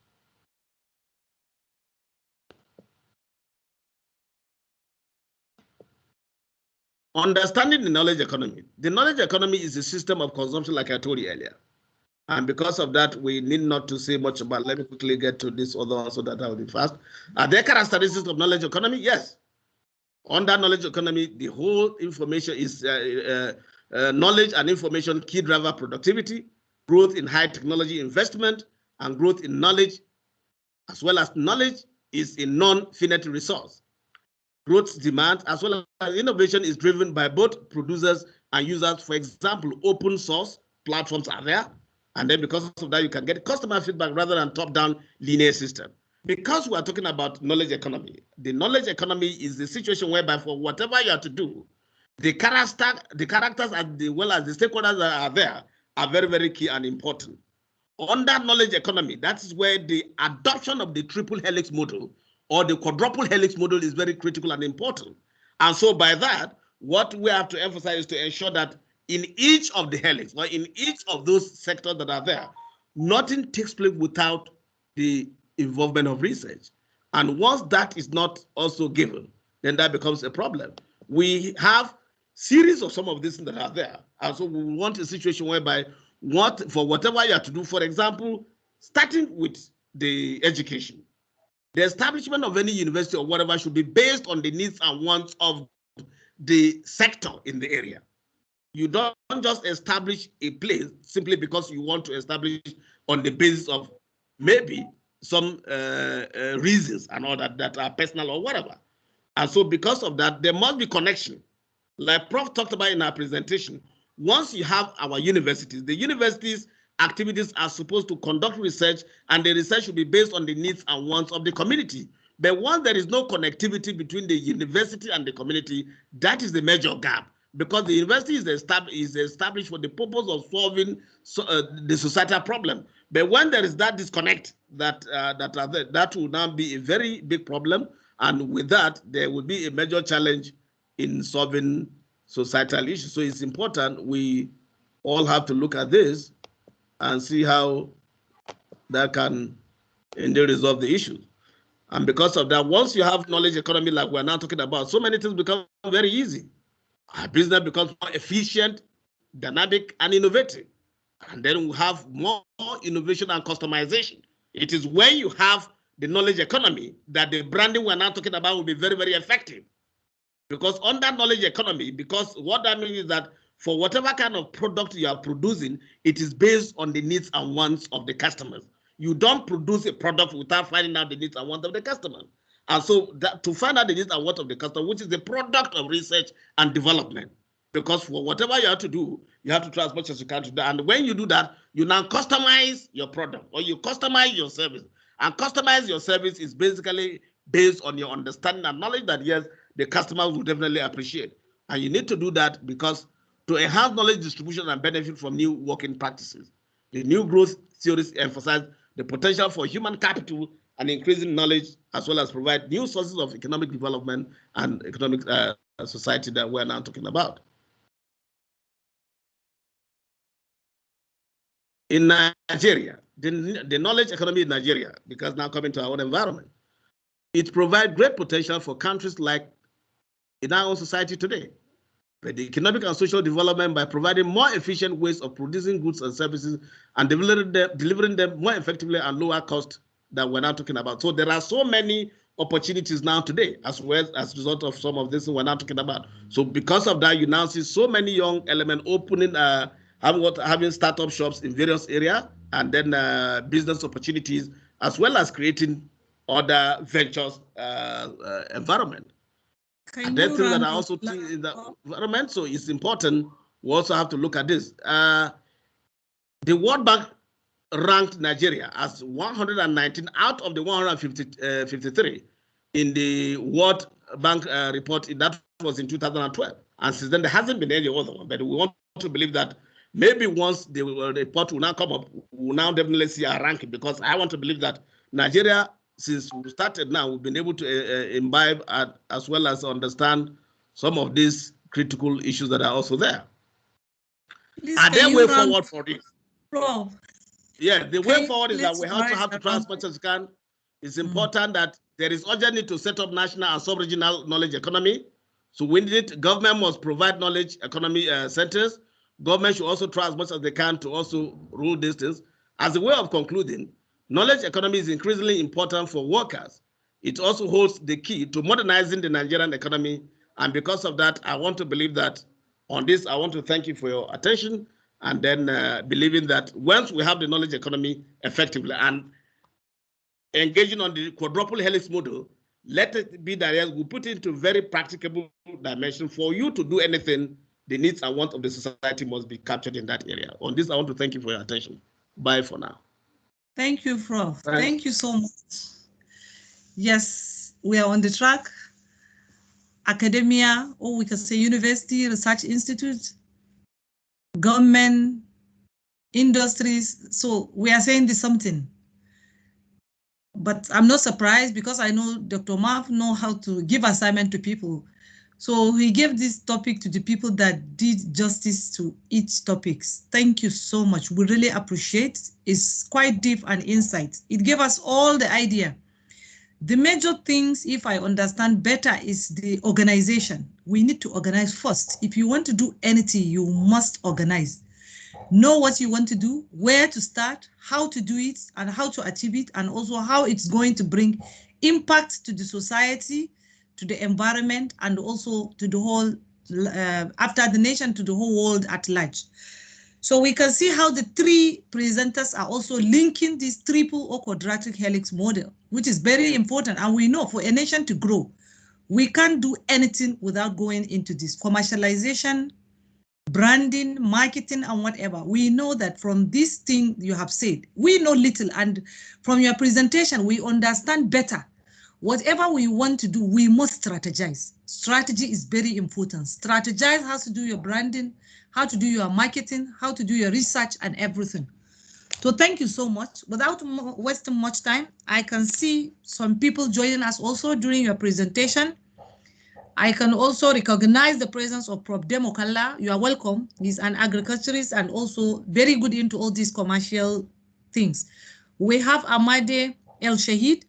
Understanding the knowledge economy. The knowledge economy is a system of consumption, like I told you earlier. And because of that, we need not to say much about. Let me quickly get to this other one so that I will be fast. Are there characteristics of knowledge economy? Yes. Under knowledge economy, the whole information is knowledge and information key driver productivity, growth in high technology investment, and growth in knowledge, as well as knowledge is a non-finite resource. Growth demand as well as innovation is driven by both producers and users. For example, open source platforms are there. And then because of that, you can get customer feedback rather than top-down linear system. Because we are talking about knowledge economy, the knowledge economy is the situation whereby for whatever you have to do, the characters as well as the stakeholders that are there are very, very key and important. Under knowledge economy, that is where the adoption of the triple helix model or the quadruple helix model is very critical and important. And so by that, what we have to emphasize is to ensure that in each of the helix or in each of those sectors that are there, nothing takes place without the involvement of research. And once that is not also given, then that becomes a problem. We have series of some of these that are there. And so we want a situation whereby for whatever you have to do, for example, starting with the education, the establishment of any university or whatever should be based on the needs and wants of the sector in the area. You don't just establish a place simply because you want to establish on the basis of maybe some reasons and all that are personal or whatever. And so because of that, there must be connection. Like Prof talked about in our presentation, once you have our universities, the universities' activities are supposed to conduct research, and the research should be based on the needs and wants of the community. But once there is no connectivity between the university and the community, that is the major gap, because the university is established for the purpose of solving the societal problem. But when there is that disconnect that will now be a very big problem, and with that, there will be a major challenge in solving societal issues. So it's important we all have to look at this and see how that can indeed resolve the issues. And because of that, once you have knowledge economy like we're now talking about, so many things become very easy. Our business becomes more efficient, dynamic, and innovative. And then we have more innovation and customization. It is when you have the knowledge economy that the branding we're now talking about will be very, very effective. Because under knowledge economy, because what that means is that for whatever kind of product you are producing, it is based on the needs and wants of the customers. You don't produce a product without finding out the needs and wants of the customer. And so to find out the needs and wants of the customer, which is the product of research and development. Because for whatever you have to do, you have to try as much as you can to do. And when you do that, you now customize your product or you customize your service. And customize your service is basically based on your understanding and knowledge that, yes, the customers will definitely appreciate. And you need to do that because to enhance knowledge distribution and benefit from new working practices. The new growth theories emphasize the potential for human capital and increasing knowledge, as well as provide new sources of economic development and economic society that we're now talking about. In Nigeria, the knowledge economy in Nigeria, because now coming to our own environment, it provides great potential for countries like in our own society today. But the economic and social development by providing more efficient ways of producing goods and services and delivering them more effectively and lower cost that we're now talking about. So there are so many opportunities now today as well as a result of some of this we're now talking about. So because of that, you now see so many young elements opening, having startup shops in various areas, and then business opportunities, as well as creating other ventures environment. And then things that are also in the environment, so it's important we also have to look at this. The World Bank ranked Nigeria as 119 out of the 153 in the World Bank report. That was in 2012. And since then, there hasn't been any other one. But we want to believe that maybe once the report will now come up, we'll now definitely see our ranking, because I want to believe that Nigeria, since we started now, we've been able to imbibe as well as understand some of these critical issues that are also there. Please, are there way forward for this? Prof. Yeah, the way forward is that we also have to try as much as we can. It's important that there is urgent need to set up national and sub-regional knowledge economy. So we need government must provide knowledge economy centers. Government should also try as much as they can to also rule these things. As a way of concluding, knowledge economy is increasingly important for workers. It also holds the key to modernizing the Nigerian economy. And because of that, I want to believe that on this, I want to thank you for your attention, and then believing that once we have the knowledge economy effectively and engaging on the quadruple helix model, let it be that we put into very practicable dimension. For you to do anything, the needs and wants of the society must be captured in that area. On this, I want to thank you for your attention. Bye for now. Thank you, Prof. Thank you so much. Yes, we are on the track. Academia, or we can say university, research institute, government, industries. So we are saying this something. But I'm not surprised, because I know Dr. Marv know how to give assignment to people. So he gave this topic to the people that did justice to each topics. Thank you so much. We really appreciate. It's quite deep and insight. It gave us all the idea. The major things, if I understand better, is the organization. We need to organize first. If you want to do anything, you must organize. Know what you want to do, where to start, how to do it, and how to achieve it, and also how it's going to bring impact to the society, to the environment, and also to the whole, after the nation, to the whole world at large. So we can see how the three presenters are also linking this triple or quadratic helix model, which is very important. And we know for a nation to grow, we can't do anything without going into this commercialization, branding, marketing, and whatever. We know that from this thing you have said, we know little, and from your presentation, we understand better. Whatever we want to do, we must strategize. Strategy is very important. Strategize how to do your branding, how to do your marketing, how to do your research and everything. So thank you so much. Without wasting much time, I can see some people joining us also during your presentation. I can also recognize the presence of Prof. Demokalla. You are welcome. He's an agriculturist and also very good into all these commercial things. We have Amade El Shahid,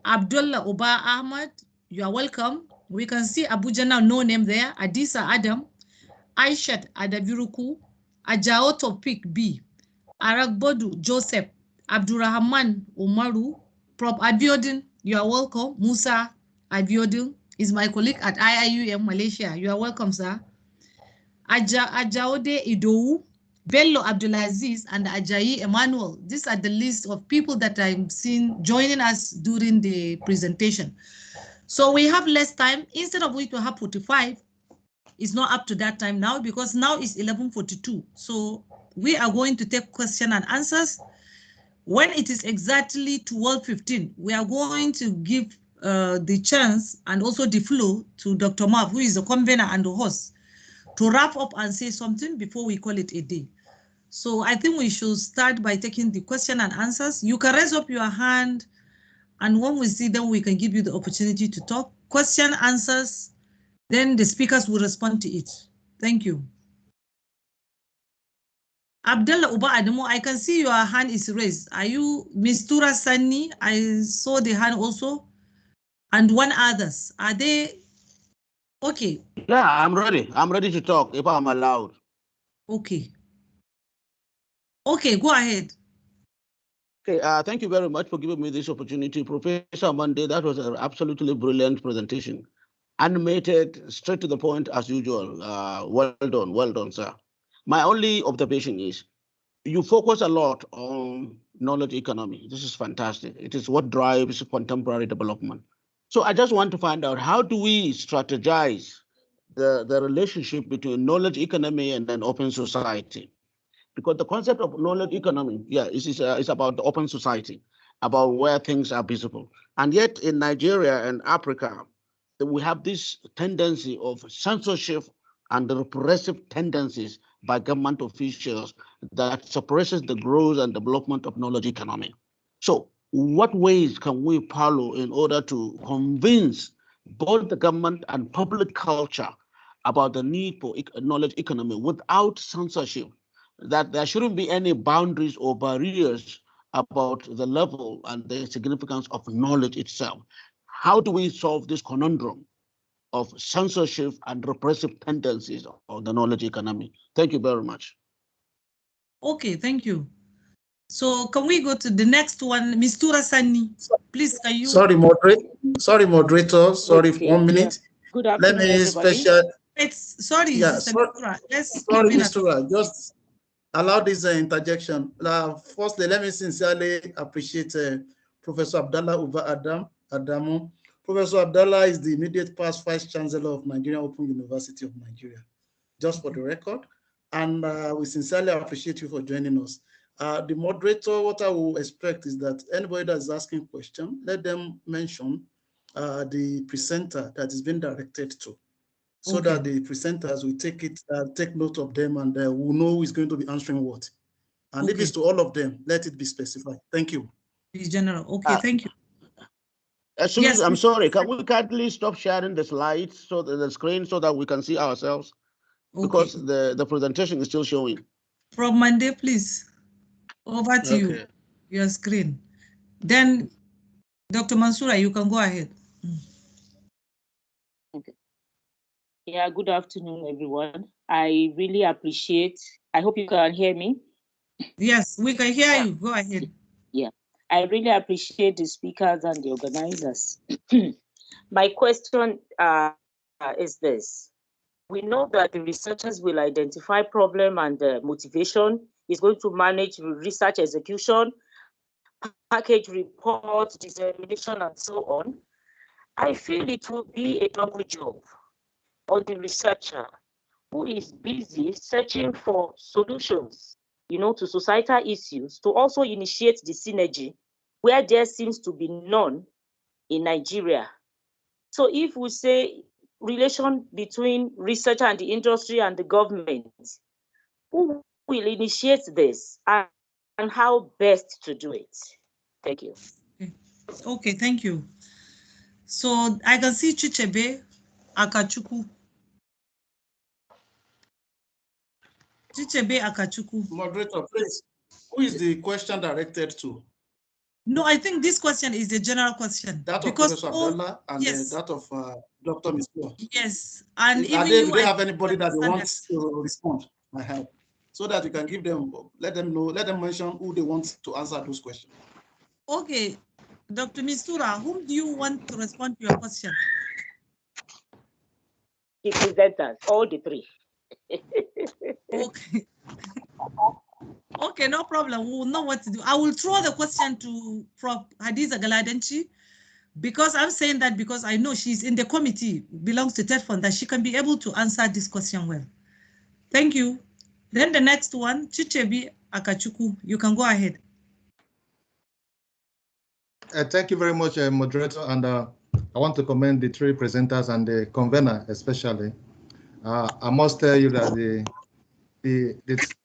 Abdullah Oba Ahmad. You are welcome. We can see Abuja now, no name there. Adisa Adam, Aishat Adaviruku, Ajao Topik B, Aragbodu Joseph, Abdurrahman Umaru, Prof. Abiodun. You are welcome. Musa Abiodun is my colleague at IIUM Malaysia. You are welcome, sir. Ajaode Idou, Bello Abdulaziz, and Ajayi Emmanuel. These are the list of people that I'm seeing joining us during the presentation. So we have less time. Instead of we to have 45, it's not up to that time now because now it's 11:42. So we are going to take question and answers. When it is exactly 12:15, we are going to give the chance and also the flow to Dr. Marv, who is the convener and the host, to wrap up and say something before we call it a day. So I think we should start by taking the question and answers. You can raise up your hand, and when we see them, we can give you the opportunity to talk. Question, answers, then the speakers will respond to it. Thank you. Abdullah Uba Adamo, I can see your hand is raised. Are you Mistura Sani? I saw the hand also. And one others. Are they okay? Yeah, I'm ready. I'm ready to talk if I'm allowed. Okay. Okay, go ahead. Okay, thank you very much for giving me this opportunity. Professor Monday, that was an absolutely brilliant presentation. Animated, straight to the point as usual. Well done, sir. My only observation is you focus a lot on knowledge economy. This is fantastic. It is what drives contemporary development. So I just want to find out, how do we strategize the relationship between knowledge economy and an open society? Because the concept of knowledge economy, yeah, is about the open society, about where things are visible. And yet in Nigeria and Africa, we have this tendency of censorship and the repressive tendencies by government officials that suppresses the growth and development of knowledge economy. So what ways can we follow in order to convince both the government and public culture about the need for knowledge economy without censorship, that there shouldn't be any boundaries or barriers about the level and the significance of knowledge itself? How do we solve this conundrum of censorship and repressive tendencies of the knowledge economy? Thank you very much. Okay, thank you. So can we go to the next one, Mistura Sani? Please, can you? Sorry, moderator. Sorry, Okay, 1 minute. yeah. Good afternoon, Let me everybody. Sorry, Yeah, Sister Mistura. Let's sorry, keep Mistura. Just allow this interjection. Firstly, let me sincerely appreciate Professor Abdallah Uba Adamu. Professor Abdallah is the immediate past Vice Chancellor of Nigerian Open University of Nigeria, just for the record. And we sincerely appreciate you for joining us. The moderator, what I will expect is that anybody that is asking a question, let them mention the presenter that is being directed to, so that the presenters will take note of them, and will know who is going to be answering what. And if it's to all of them, let it be specified. Thank you. General. Okay, thank you. Yes, I'm sorry. Can we kindly stop sharing the slides so that the screen so that we can see ourselves? Because the presentation is still showing. From Monday, please. Over to you, your screen. Then, Dr. Mansoura, you can go ahead. Okay. Yeah, good afternoon, everyone. I really appreciate, I hope you can hear me. Yes, we can hear you. Go ahead. Yeah, I really appreciate the speakers and the organizers. My question is this. We know that the researchers will identify problem and motivation, is going to manage research execution, package reports, dissemination, and so on. I feel it will be a double job on the researcher who is busy searching for solutions, to societal issues, to also initiate the synergy where there seems to be none in Nigeria. So if we say relation between researcher and the industry and the government, who will initiate this and how best to do it? Thank you. Okay, thank you. So I can see Chichebe Akachuku. Chichebe Akachuku. Moderator, please, who is the question directed to? No, I think this question is the general question. That of Professor Abdullah and that of Dr. Misua. Yes, and do even they have anybody that wants to respond? I have, so that you can give them, let them know, let them mention who they want to answer those questions. Okay, Dr. Mistura, whom do you want to respond to your question? The presenters, all the three. Okay. Okay, no problem. We will know what to do. I will throw the question to Prof. Hadiza Galadenchi, because I'm saying that because I know she's in the committee, belongs to TED Fund, that she can be able to answer this question well. Thank you. Then the next one, Chichebi Akachuku, you can go ahead. Thank you very much, moderator, and I want to commend the three presenters and the convener especially. I must tell you that the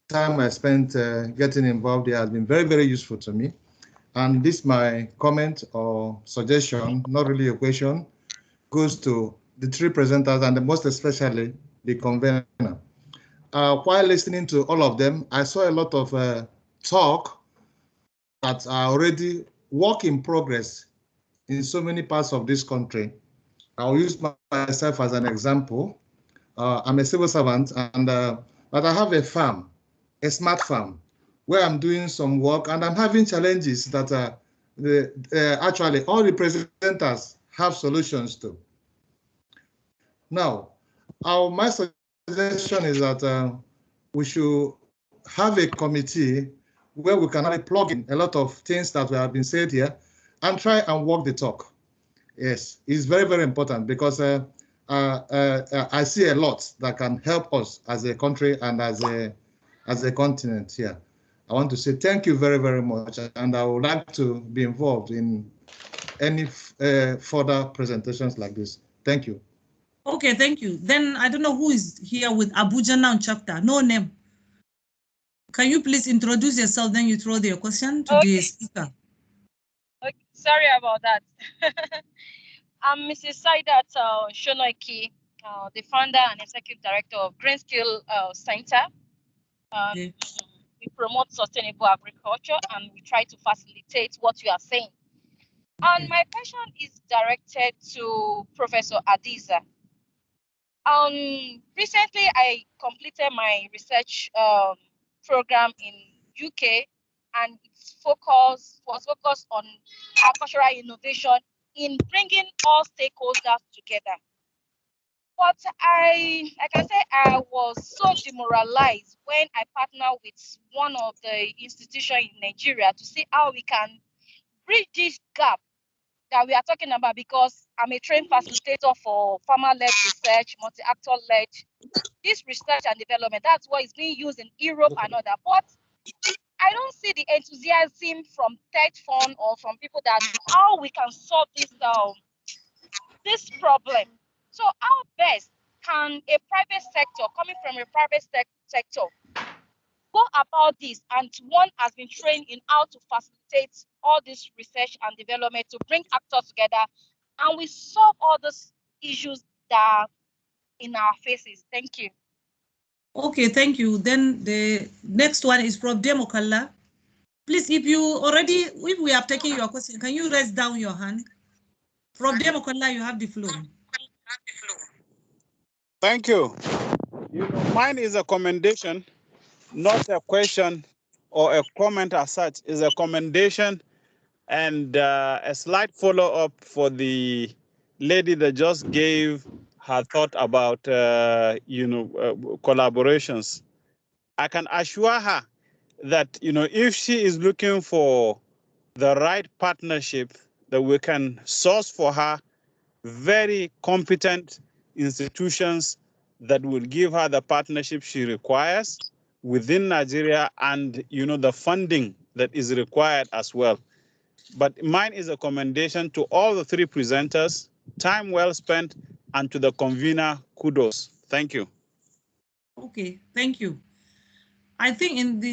time I spent getting involved here has been very, very useful to me. And this my comment or suggestion, not really a question, goes to the three presenters and most especially the convener. While listening to all of them, I saw a lot of talk that are already work in progress in so many parts of this country. I'll use myself as an example. I'm a civil servant, and but I have a farm, a smart farm, where I'm doing some work, and I'm having challenges that actually all the presenters have solutions to. Now, my suggestion is that we should have a committee where we can really plug in a lot of things that have been said here and try and walk the talk. Yes, it's very, very important because I see a lot that can help us as a country and as a continent here. I want to say thank you very, very much, and I would like to be involved in any further presentations like this. Thank you. Okay, thank you. Then I don't know who is here with Abuja Now chapter. No name. Can you please introduce yourself? Then you throw your question to the speaker. Okay, sorry about that. I'm Mrs. Saidat Shonoiki, the founder and executive director of Green Skill Center. We promote sustainable agriculture and we try to facilitate what you are saying. And my question is directed to Professor Hadiza. Recently, I completed my research program in UK, and its focus was focused on agricultural innovation in bringing all stakeholders together. But I can say I was so demoralized when I partnered with one of the institutions in Nigeria to see how we can bridge this gap that we are talking about, because I'm a trained facilitator for farmer-led research, multi-actor-led, this research and development. That's what is being used in Europe and other. But I don't see the enthusiasm from TED Fund or from people that how we can solve this problem. So how best can a private sector, coming from a private sector, go about this, and one has been trained in how to facilitate all this research and development to bring actors together, and we solve all those issues that are in our faces. Thank you. Okay, thank you. Then the next one is from Demokalla. Please, if we have taken your question, can you raise down your hand? From Demokalla, you have the floor. Thank you. Mine is a commendation, not a question or a comment as such. It's a commendation and a slight follow-up for the lady that just gave her thought about, collaborations. I can assure her that, if she is looking for the right partnership, that we can source for her very competent institutions that will give her the partnership she requires within Nigeria and, the funding that is required as well. But mine is a commendation to all the three presenters, time well spent, and to the convener, kudos. Thank you. Okay, thank you. I think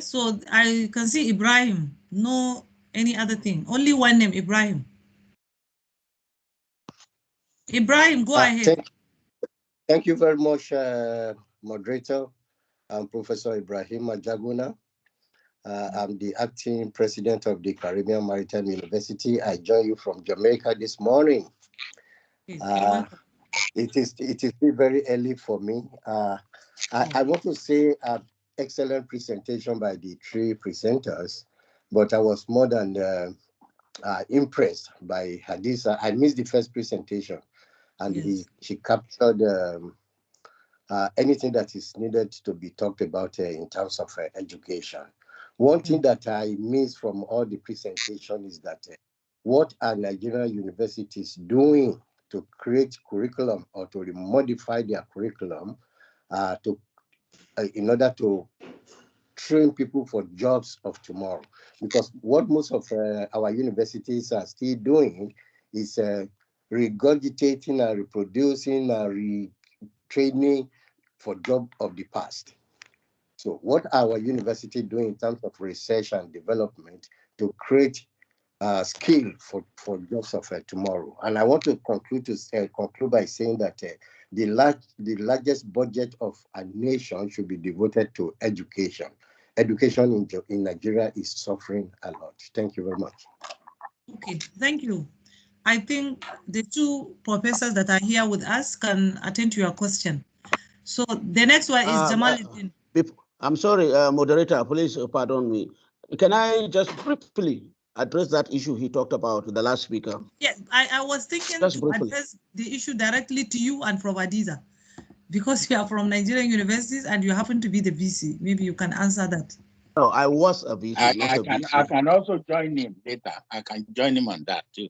so I can see Ibrahim, no any other thing, only one name, Ibrahim. Ibrahim, go ahead. Thank you very much, moderator. I'm Professor Ibrahim Ajaguna. I'm the acting president of the Caribbean Maritime University. I join you from Jamaica this morning. It is still very early for me. I want to say excellent presentation by the three presenters, but I was more than impressed by Hadiza. I missed the first presentation, and she captured anything that is needed to be talked about in terms of education. One thing that I miss from all the presentation is that what are Nigerian universities doing to create curriculum or to modify their curriculum in order to train people for jobs of tomorrow? Because what most of our universities are still doing is regurgitating and reproducing and retraining for job of the past. So what are our university doing in terms of research and development to create skill for jobs of tomorrow? And I want to conclude by saying that the largest budget of a nation should be devoted to education. Education in Nigeria is suffering a lot. Thank you very much. Okay, thank you. I think the two professors that are here with us can attend to your question. So the next one is Jamaluddin. I'm sorry, moderator, please pardon me. Can I just briefly address that issue he talked about, the last speaker? Yes, I was thinking just to address the issue directly to you and Prof. Hadiza, because you are from Nigerian universities and you happen to be the VC. Maybe you can answer that. No, I was a VC, I can also join him later. I can join him on that too.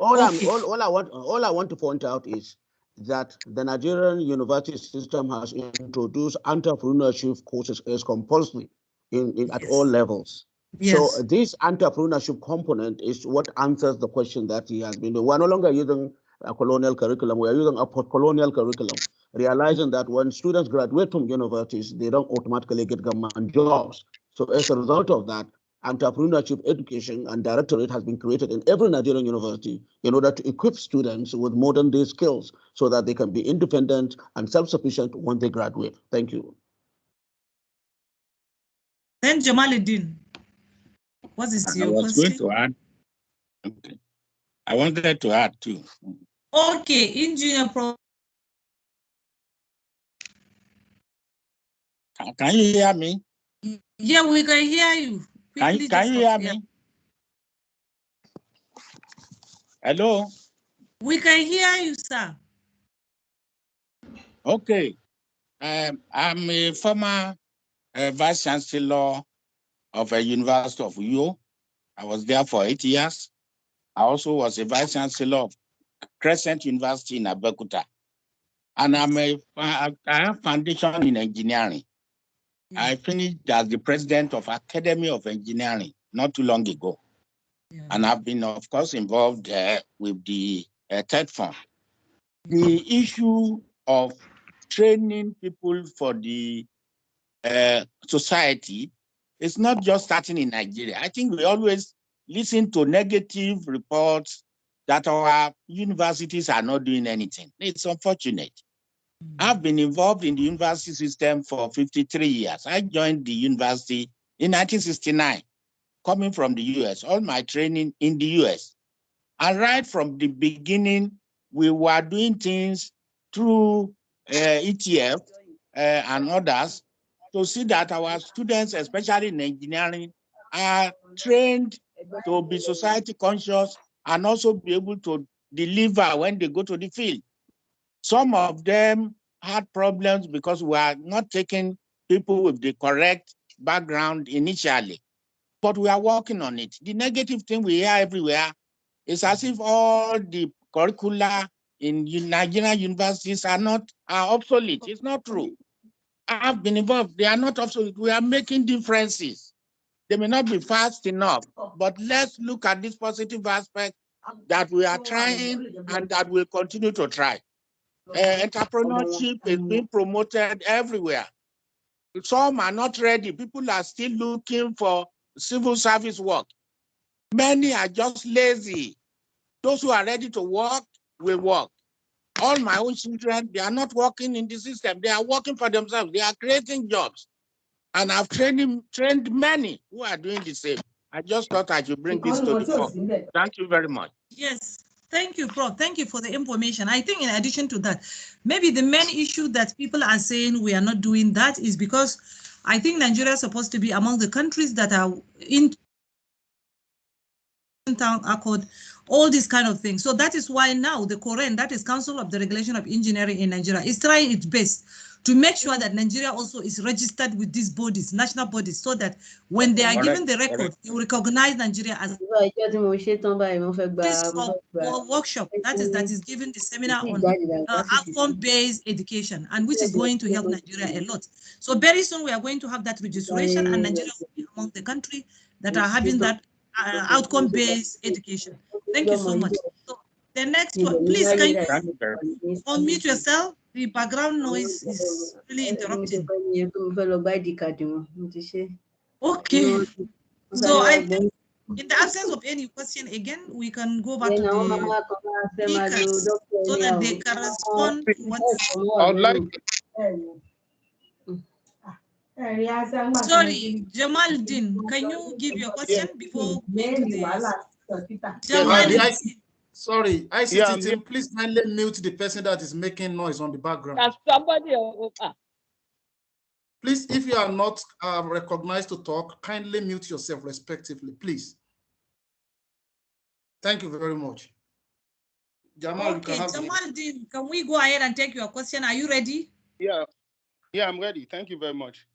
All I want to point out is that the Nigerian university system has introduced entrepreneurship courses as compulsory at all levels. Yes. So this entrepreneurship component is what answers the question that he has been doing. We're no longer using a colonial curriculum, we're using a post-colonial curriculum, realizing that when students graduate from universities, they don't automatically get government jobs. So as a result of that, entrepreneurship education and directorate has been created in every Nigerian university in order to equip students with modern day skills so that they can be independent and self-sufficient when they graduate. Thank you. Then Jamaluddin, what is your question? I was going to add. Okay. I wanted to add too. Okay, Engineer Pro. Can you hear me? Yeah, we can hear you. Can you hear me? Hello? We can hear you, sir. Okay. I'm a former Vice Chancellor of a University of Uyo. I was there for 8 years. I also was a Vice Chancellor of Crescent University in Abeokuta. And I have foundation in engineering. I finished as the president of Academy of Engineering not too long ago. And I've been, of course, involved with the TED Fund. The issue of training people for the society is not just starting in Nigeria. I think we always listen to negative reports that our universities are not doing anything. It's unfortunate. I've been involved in the university system for 53 years. I joined the university in 1969, coming from the US, all my training in the US. And right from the beginning, we were doing things through ETF and others to see that our students, especially in engineering, are trained to be society conscious and also be able to deliver when they go to the field. Some of them had problems because we are not taking people with the correct background initially, but we are working on it. The negative thing we hear everywhere is as if all the curricula in Nigerian universities are obsolete. It's not true. I've been involved. They are not obsolete. We are making differences. They may not be fast enough, but let's look at this positive aspect that we are trying and that we'll continue to try. Entrepreneurship is being promoted everywhere. Some are not ready. People are still looking for civil service work. Many are just lazy. Those who are ready to work will work. All my own children, they are not working in the system. They are working for themselves. They are creating jobs. And I've trained many who are doing the same. I just thought I should bring this to the fore. Thank you very much. Yes, thank you, Prof. Thank you for the information. I think in addition to that, maybe the main issue that people are saying we are not doing that is because I think Nigeria is supposed to be among the countries that are in town accord, all these kind of things. So that is why now the COREN, that is Council of the Regulation of Engineering in Nigeria, is trying its best to make sure that Nigeria also is registered with these bodies, national bodies, so that when they are given the record, they will recognize Nigeria as this workshop that is giving the seminar on outcome-based education, and which is going to help Nigeria a lot. So very soon we are going to have that registration, and Nigeria will be among the country that are having that outcome-based education. Thank you so much. So the next one, please, can you unmute yourself? The background noise is really interrupting. Okay. So I think in the absence of any question again, we can go back to the speakers so that they can respond to what. I would like. Sorry, Jamaldin, can you give your question before going to the Jamaldin? Sorry, ICT team, please kindly mute the person that is making noise on the background. That's somebody. Please, if you are not recognized to talk, kindly mute yourself respectively, please. Thank you very much. Jamal, okay, Jamaldin, can we go ahead and take your question? Are you ready? Yeah, I'm ready. Thank you very much.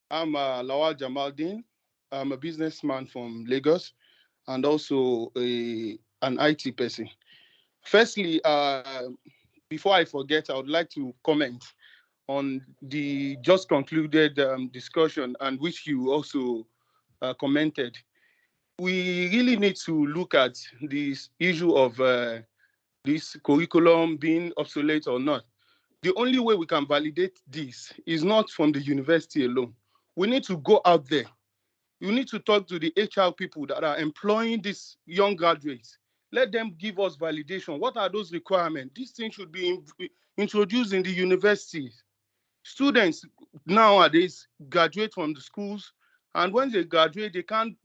I'm Lawal Jamaldin. I'm a businessman from Lagos and also an IT person. Firstly, before I forget, I would like to comment on the just concluded discussion, and which you also commented. We really need to look at this issue of this curriculum being obsolete or not. The only way we can validate this is not from the university alone. We need to go out there. You need to talk to the HR people that are employing these young graduates. Let them give us validation. What are those requirements? These things should be introduced in the universities. Students nowadays graduate from the schools, and when they graduate, they can't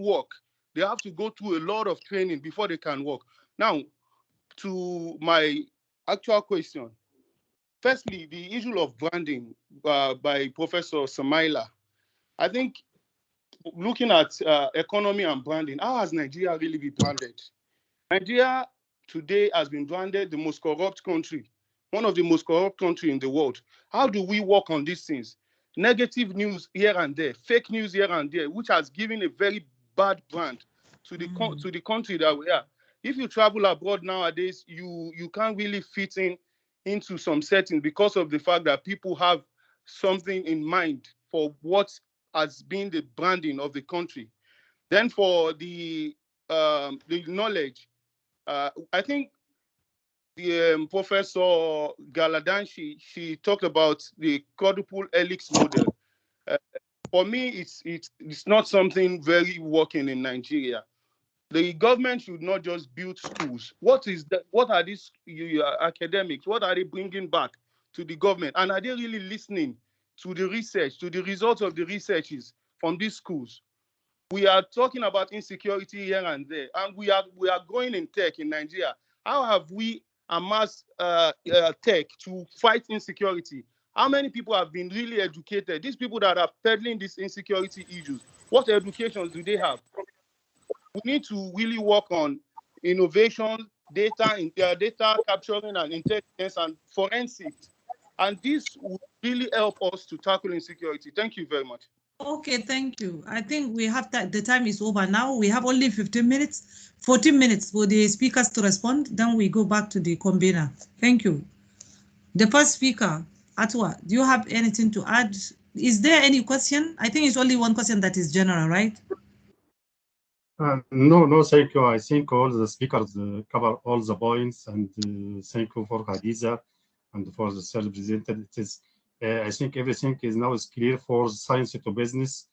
work. They have to go through a lot of training before they can work. Now, to my actual question. Firstly, the issue of branding by Professor Samaila. I think looking at economy and branding, how has Nigeria really been branded? Nigeria today has been branded the most corrupt country, one of the most corrupt countries in the world. How do we work on these things? Negative news here and there, fake news here and there, which has given a very bad brand to the country that we are. If you travel abroad nowadays, you can't really fit into some settings because of the fact that people have something in mind for what has been the branding of the country. Then for the knowledge, I think the Professor Galadanchi, she talked about the quadruple helix model. For me, it's not something very working in Nigeria. The government should not just build schools. What are these academics? What are they bringing back to the government? And are they really listening to the research, to the results of the researches from these schools? We are talking about insecurity here and there, and we are going in tech in Nigeria. How have we amassed tech to fight insecurity? How many people have been really educated? These people that are peddling these insecurity issues, what educations do they have? We need to really work on innovation, data capturing and intelligence and forensics. And this will really help us to tackle insecurity. Thank you very much. Okay, thank you. I think we have that. The time is over now. We have only 15 minutes, 14 minutes for the speakers to respond. Then we go back to the convener. Thank you. The first speaker, Atwa, do you have anything to add? Is there any question? I think it's only one question that is general, right? No, thank you. I think all the speakers cover all the points, and thank you for Hadiza and for the third presenter. It is, I think everything is now clear for science to business,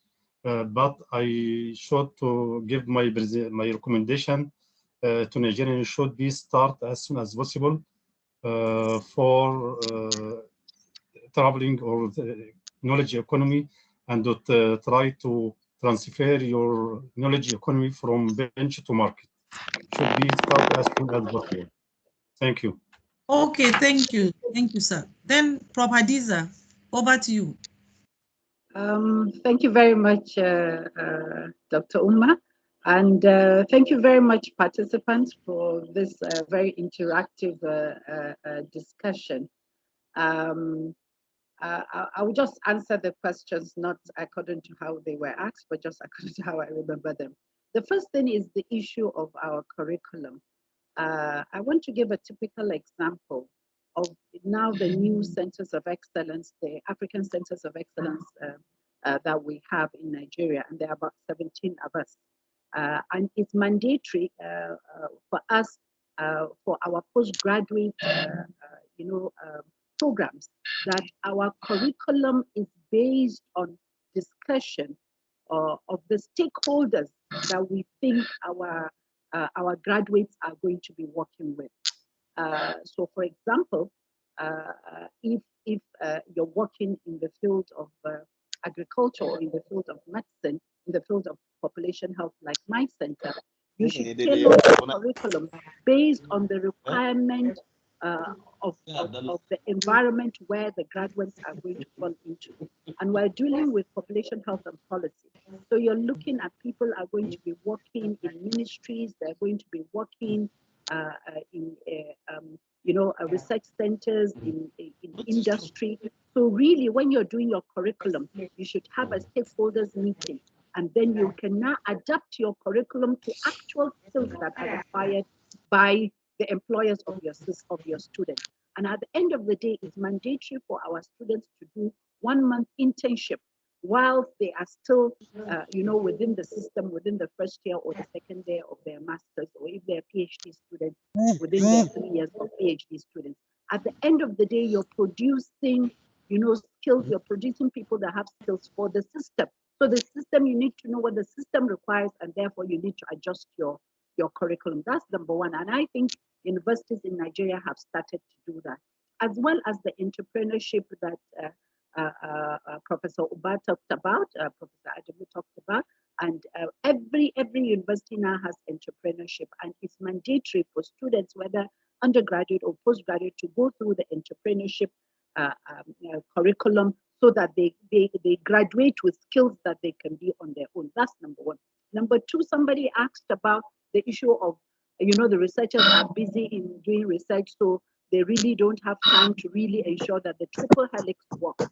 but I should to give my recommendation to Nigerian should be start as soon as possible for traveling or knowledge economy, and try to transfer your knowledge economy from bench to market. Should be start as soon as possible. Thank you. Okay, thank you. Thank you, sir. Then, Prof. Hadiza, over to you. Thank you very much, Dr. Uma. And thank you very much, participants, for this very interactive discussion. I will just answer the questions, not according to how they were asked, but just according to how I remember them. The first thing is the issue of our curriculum. I want to give a typical example of now the new centers of excellence, the African centers of excellence that we have in Nigeria, and there are about 17 of us. And it's mandatory for us, for our postgraduate, programs, that our curriculum is based on discussion of the stakeholders that we think our graduates are going to be working with. So, for example, if you're working in the field of agriculture or in the field of medicine, in the field of population health, like my center, you should tailor the curriculum based on the requirement of the environment where the graduates are going to fall into. And we're dealing with population health and policy. So you're looking at people are going to be working in ministries, they're going to be working in research centers, in industry. So really, when you're doing your curriculum, you should have a stakeholders meeting, and then you can now adapt your curriculum to actual skills that are required by the employers of your students. And at the end of the day, it's mandatory for our students to do 1 month internship while they are still, within the system, within the first year or the second year of their masters, or if they're PhD students, within their 3 years of PhD students. At the end of the day, you're producing, skills. You're producing people that have skills for the system. So the system, you need to know what the system requires, and therefore you need to adjust your curriculum. That's number one. And I think universities in Nigeria have started to do that, as well as the entrepreneurship that Professor Uba talked about, Professor Adamu talked about, and every university now has entrepreneurship, and it's mandatory for students, whether undergraduate or postgraduate, to go through the entrepreneurship curriculum so that they graduate with skills that they can be on their own. That's number one. Number two, somebody asked about the issue of, the researchers are busy in doing research, so they really don't have time to really ensure that the triple helix works.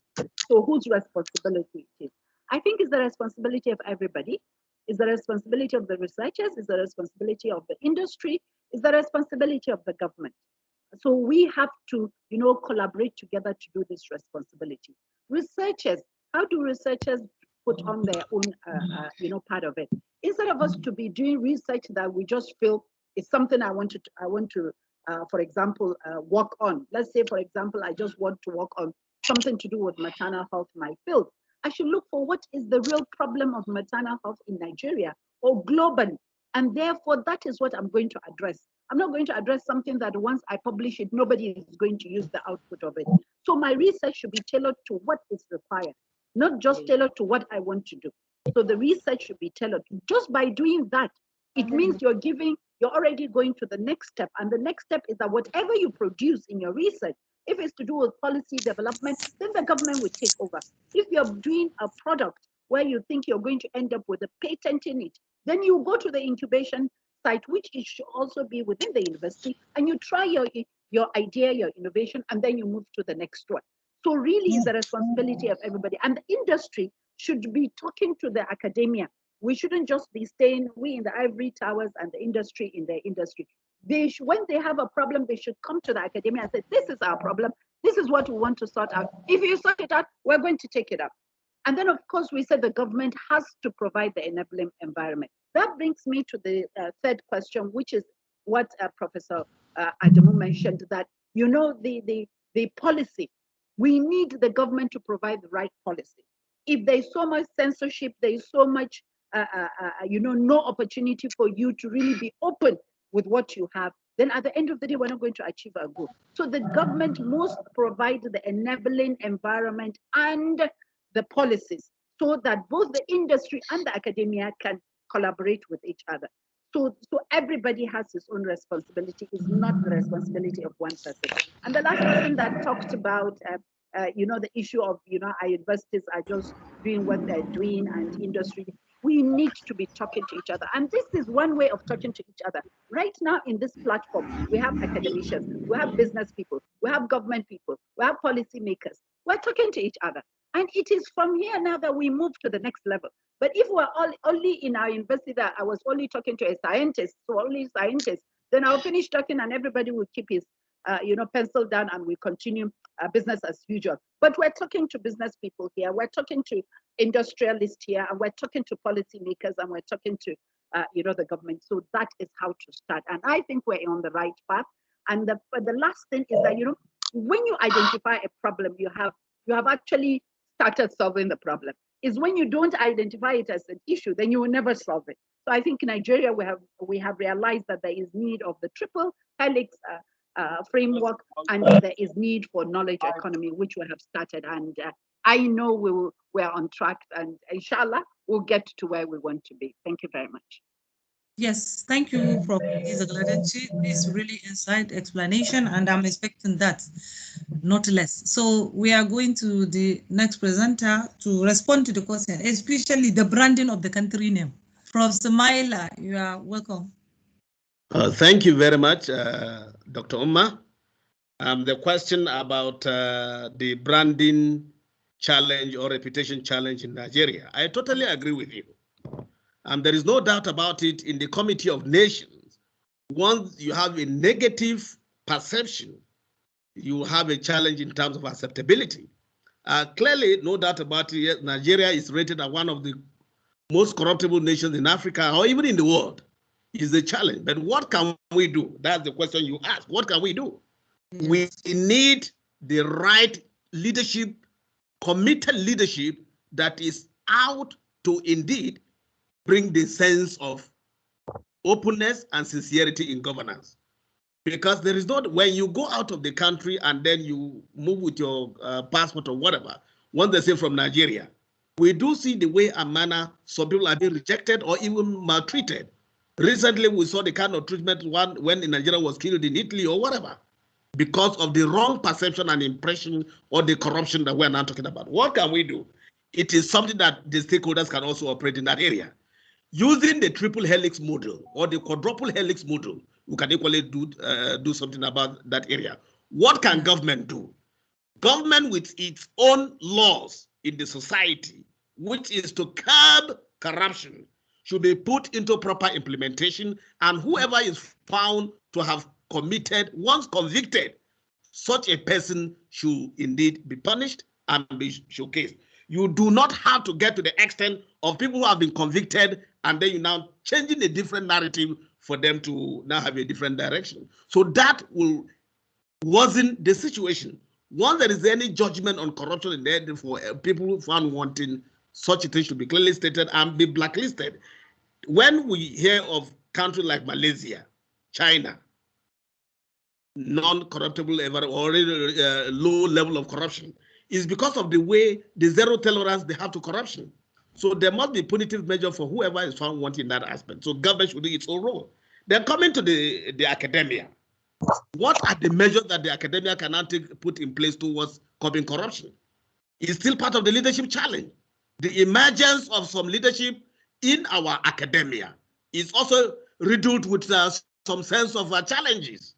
So whose responsibility it is? I think it's the responsibility of everybody. It's the responsibility of the researchers. It's the responsibility of the industry. It's the responsibility of the government. So we have to, collaborate together to do this responsibility. Researchers, how do researchers put on their own, part of it? Instead of us to be doing research that we just feel is something I want to for example, work on. Let's say, for example, I just want to work on something to do with maternal health in my field. I should look for what is the real problem of maternal health in Nigeria or globally. And therefore, that is what I'm going to address. I'm not going to address something that once I publish it, nobody is going to use the output of it. So my research should be tailored to what is required, not just tailored to what I want to do. So the research should be tailored. Just by doing that, it means you're already going to the next step. And the next step is that whatever you produce in your research, if it's to do with policy development, then the government will take over. If you're doing a product where you think you're going to end up with a patent in it, then you go to the incubation site, which it should also be within the university, and you try your idea, your innovation, and then you move to the next one. So really it's the responsibility of everybody. And the industry should be talking to the academia. We shouldn't just be staying, we in the ivory towers and the industry in the industry. When they have a problem, they should come to the academia and say, this is our problem. This is what we want to sort out. If you sort it out, we're going to take it up. And then, of course, we said the government has to provide the enabling environment. That brings me to the third question, which is what Professor Adamu mentioned, that, you know, the policy, we need the government to provide the right policy. If there's so much censorship, there's so much, you know, no opportunity for you to really be open with what you have, then at the end of the day, we're not going to achieve our goal. So the government must provide the enabling environment and the policies so that both the industry and the academia can collaborate with each other. So everybody has his own responsibility. It's not the responsibility of one person. And the last person that talked about, you know, the issue of, you know, our universities are just doing what they're doing and industry. We need to be talking to each other. And this is one way of talking to each other. Right now in this platform, we have academicians, we have business people, we have government people, we have policy makers. We're talking to each other. And it is from here now that we move to the next level. But if we're only in our university that I was only talking to a scientist, so only scientists, then I'll finish talking and everybody will keep his you know, pencil down and we continue business as usual. But we're talking to business people here, we're talking to industrialists here, and we're talking to policymakers, and we're talking to you know, the government. So that is how to start. And I think we're on the right path. And the last thing is that, you know, when you identify a problem, you have actually started solving the problem. Is when you don't identify it as an issue, then you will never solve it. So I think in Nigeria, we have realized that there is need of the triple helix framework, and there is need for knowledge economy, which we have started. And I know we're on track, and inshallah, we'll get to where we want to be. Thank you very much. Yes, thank you, Prof. Izagaladenchi. This really inside explanation, and I'm expecting that, not less. So we are going to the next presenter to respond to the question, especially the branding of the country name. Prof. Samaila, you are welcome. Thank you very much, Dr. Umma. The question about the branding challenge or reputation challenge in Nigeria, I totally agree with you. There is no doubt about it. In the Committee of Nations, once you have a negative perception, you have a challenge in terms of acceptability. Clearly, no doubt about it, Nigeria is rated as one of the most corruptible nations in Africa or even in the world. Is a challenge. But what can we do? That's the question you ask. What can we do? Yes. We need the right leadership, committed leadership that is out to indeed bring the sense of openness and sincerity in governance. Because there is not, when you go out of the country and then you move with your passport or whatever, once they say from Nigeria, we do see the way and manner some people are being rejected or even maltreated. Recently, we saw the kind of treatment when Nigeria was killed in Italy or whatever, because of the wrong perception and impression or the corruption that we're now talking about. What can we do? It is something that the stakeholders can also operate in that area. Using the triple helix model or the quadruple helix model, we can equally do something about that area. What can government do? Government with its own laws in the society, which is to curb corruption, should be put into proper implementation, and whoever is found to have committed, once convicted, such a person should indeed be punished and be showcased. You do not have to get to the extent of people who have been convicted and then you now changing a different narrative for them to now have a different direction. So that wasn't the situation. Once there is any judgment on corruption in there for people found wanting, such a thing should be clearly stated and be blacklisted. When we hear of countries like Malaysia, China, non-corruptible ever or low level of corruption, is because of the way the zero tolerance they have to corruption. So there must be punitive measure for whoever is found wanting that aspect. So government should do its own role. Then coming to the academia, what are the measures that the academia can now put in place towards curbing corruption? It's still part of the leadership challenge. The emergence of some leadership in our academia is also riddled with some sense of challenges.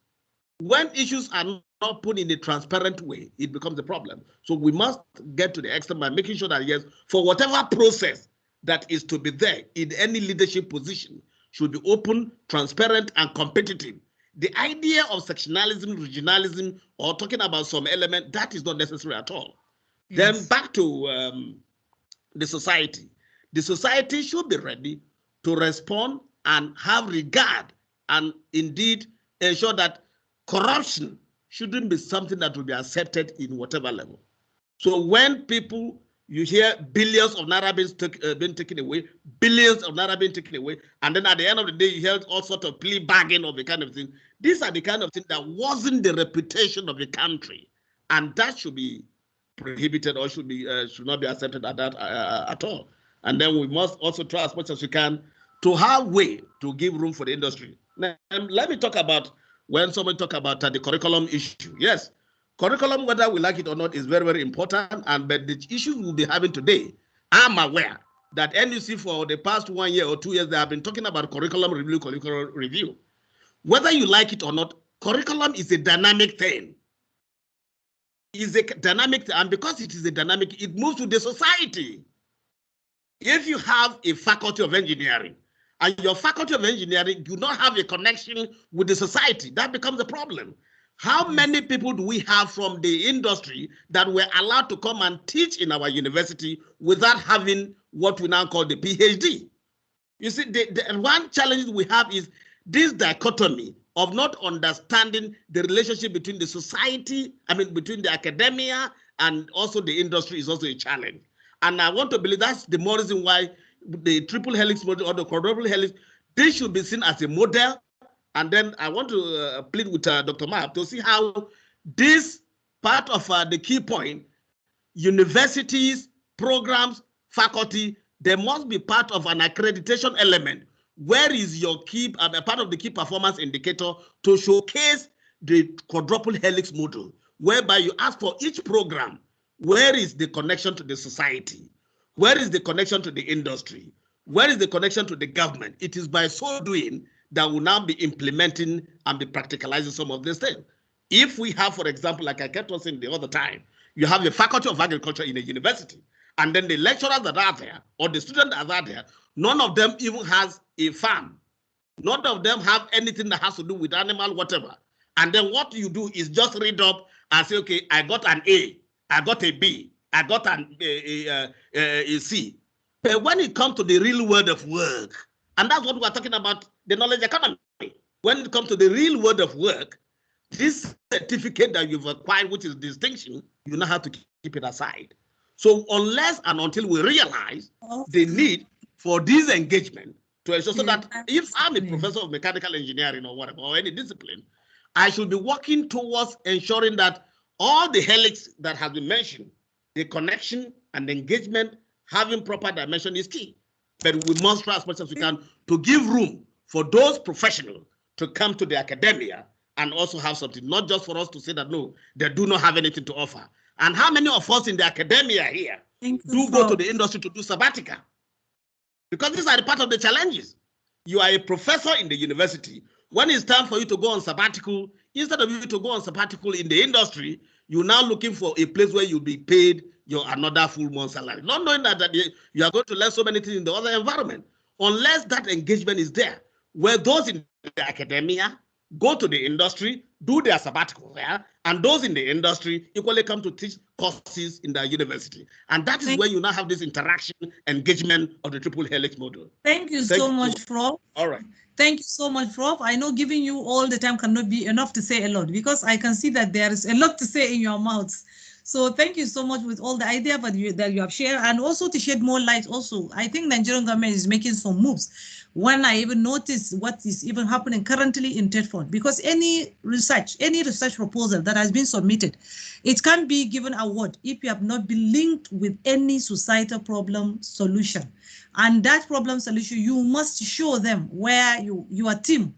When issues are not put in a transparent way, it becomes a problem. So we must get to the extent by making sure that, yes, for whatever process that is to be there in any leadership position, should be open, transparent, and competitive. The idea of sectionalism, regionalism, or talking about some element, that is not necessary at all. Yes. Then back to the society. The society should be ready to respond and have regard and indeed ensure that corruption shouldn't be something that will be accepted in whatever level. So when people, you hear billions of naira being taken away, billions of naira being taken away, and then at the end of the day, you hear all sorts of plea bargain of the kind of thing. These are the kind of things that wasn't the reputation of the country, and that should be prohibited or should not be accepted at all. And then we must also try as much as we can to have way to give room for the industry. Now, let me talk about when someone talk about the curriculum issue. Yes, curriculum, whether we like it or not, is very, very important. But the issues we'll be having today, I'm aware that NUC for the past 1 year or 2 years, they have been talking about curriculum review. Whether you like it or not, curriculum is a dynamic thing. Is a dynamic thing, and because it is a dynamic, it moves with the society. If you have a faculty of engineering, and your faculty of engineering do not have a connection with the society, that becomes a problem. How many people do we have from the industry that were allowed to come and teach in our university without having what we now call the PhD? You see, the one challenge we have is this dichotomy of not understanding the relationship between the society, between the academia and also the industry is also a challenge. And I want to believe that's the more reason why the triple helix model or the quadruple helix, this should be seen as a model. And then I want to plead with Dr. Mab to see how this part of the key point, universities, programs, faculty, there must be part of an accreditation element. Where is your key, part of the key performance indicator to showcase the quadruple helix model, whereby you ask for each program, where is the connection to the society? Where is the connection to the industry? Where is the connection to the government? It is by so doing that will now be implementing and be practicalizing some of these things. If we have, for example, like I kept on saying the other time, you have the Faculty of Agriculture in a university, and then the lecturers that are there or the students that are there, none of them even has a farm. None of them have anything that has to do with animal, whatever. And then what you do is just read up and say, okay, I got an A, I got a B, I got a C. But when it comes to the real world of work, and that's what we're talking about, the knowledge economy. When it comes to the real world of work, this certificate that you've acquired, which is distinction, you now have to keep it aside. So unless and until we realize the need for this engagement to ensure so that if I'm a professor of mechanical engineering or whatever, or any discipline, I should be working towards ensuring that all the helix that has been mentioned, the connection and the engagement, having proper dimension is key. But we must try as much as we can to give room for those professionals to come to the academia and also have something, not just for us to say that, no, they do not have anything to offer. And how many of us in the academia here do go to the industry to do sabbatical? Because these are the part of the challenges. You are a professor in the university. When it's time for you to go on sabbatical, instead of you to go on sabbatical in the industry, you're now looking for a place where you'll be paid your another full month salary. Not knowing that you are going to learn so many things in the other environment. Unless that engagement is there, where those in the academia go to the industry, do their sabbatical there, and those in the industry equally come to teach courses in the university. And that is where you now have this interaction, engagement of the triple helix model. Thank you so much, Prof. All right. Thank you so much, Prof. I know giving you all the time cannot be enough to say a lot, because I can see that there is a lot to say in your mouths. So thank you so much with all the idea that you have shared, and also to shed more light also. I think Nigerian government is making some moves. When I even notice what is even happening currently in TEDFON, because any research proposal that has been submitted, it can be given award if you have not been linked with any societal problem solution. And that problem solution, you must show them where your team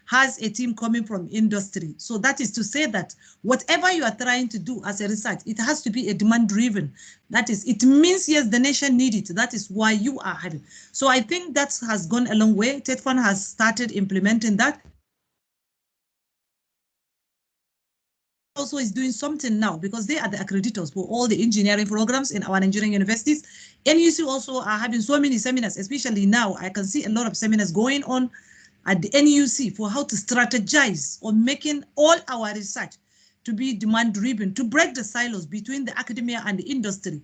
has a team coming from industry. So that is to say that whatever you are trying to do as a research, it has to be a demand driven. That is, it means, yes, the nation needs it. That is why you are having. So I think that has gone a long way. TEDFON has started implementing that. Also is doing something now, because they are the accreditors for all the engineering programs in our Nigerian universities. NUC also are having so many seminars, especially now. I can see a lot of seminars going on at the NUC for how to strategize on making all our research to be demand-driven, to break the silos between the academia and the industry.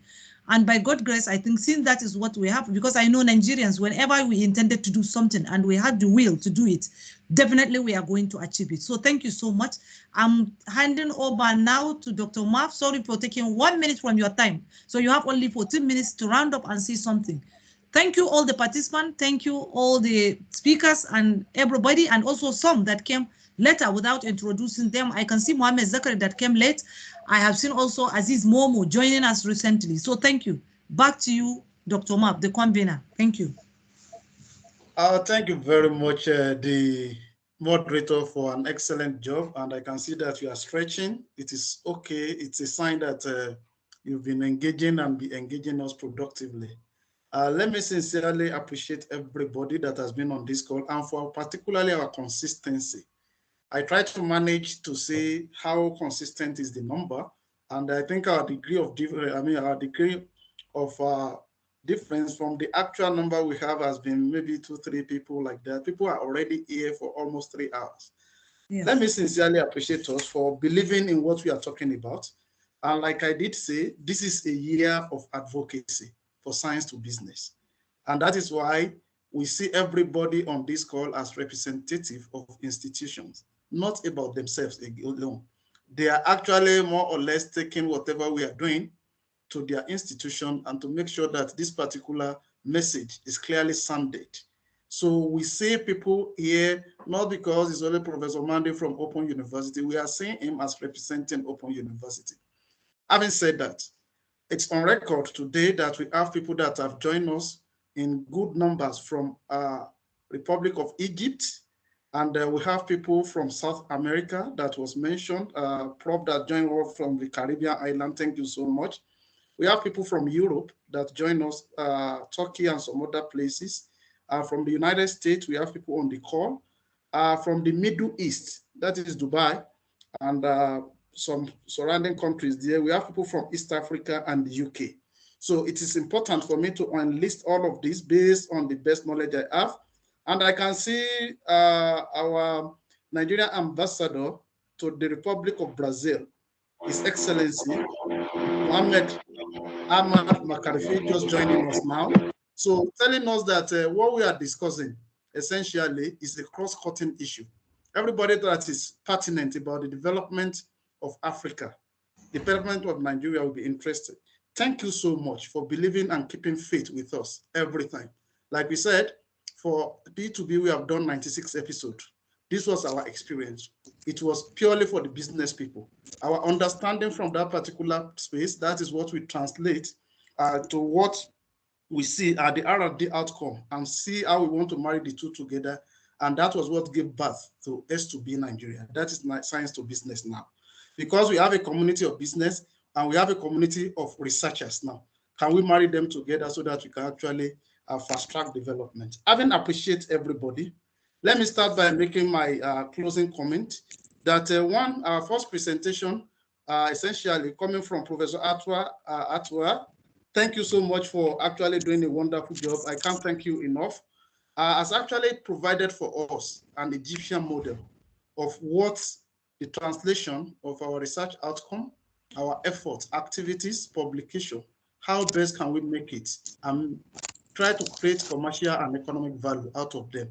And by God's grace, I think since that is what we have, because I know Nigerians, whenever we intended to do something and we had the will to do it, definitely we are going to achieve it. So thank you so much. I'm handing over now to Dr. Marv. Sorry for taking 1 minute from your time. So you have only 14 minutes to round up and say something. Thank you all the participants. Thank you all the speakers and everybody, and also some that came later without introducing them. I can see Mohammed Zakari that came late. I have seen also Aziz Momo joining us recently. So thank you. Back to you, Dr. Mab, the convener. Thank you. Thank you very much, the moderator, for an excellent job. And I can see that you are stretching. It is okay. It's a sign that you've been engaging and be engaging us productively. Let me sincerely appreciate everybody that has been on this call, and for particularly our consistency. I try to manage to see how consistent is the number, and I think our degree of difference from the actual number we have has been maybe 2-3 people like that. People are already here for almost 3 hours. Yes. Let me sincerely appreciate us for believing in what we are talking about. And like I did say, this is a year of advocacy for science to business. And that is why we see everybody on this call as representative of institutions, not about themselves alone. They are actually more or less taking whatever we are doing to their institution and to make sure that this particular message is clearly sounded. So we see people here, not because it's only Professor Mande from Open University, we are seeing him as representing Open University. Having said that, it's on record today that we have people that have joined us in good numbers from Republic of Egypt, and we have people from South America that was mentioned, Prof that joined us from the Caribbean island, thank you so much. We have people from Europe that join us, Turkey and some other places. From the United States, we have people on the call. From the Middle East, that is Dubai, and some surrounding countries there. We have people from East Africa and the UK. So it is important for me to enlist all of this based on the best knowledge I have. And I can see our Nigerian ambassador to the Republic of Brazil, His Excellency, Mohamed Ahmad Makarifi, just joining us now. So telling us that what we are discussing essentially is a cross-cutting issue. Everybody that is pertinent about the development of Africa, the development of Nigeria will be interested. Thank you so much for believing and keeping faith with us every time. Like we said, for B2B, we have done 96 episodes. This was our experience. It was purely for the business people. Our understanding from that particular space, that is what we translate to what we see at the R&D outcome and see how we want to marry the two together. And that was what gave birth to S2B Nigeria. That is science to business now. Because we have a community of business and we have a community of researchers now. Can we marry them together so that we can actually fast track development? Having appreciate everybody, let me start by making my closing comment that our first presentation, essentially coming from Professor Atwa. Thank you so much for actually doing a wonderful job. I can't thank you enough. Has actually provided for us an Egyptian model of what the translation of our research outcome, our efforts, activities, publication, how best can we make it and try to create commercial and economic value out of them.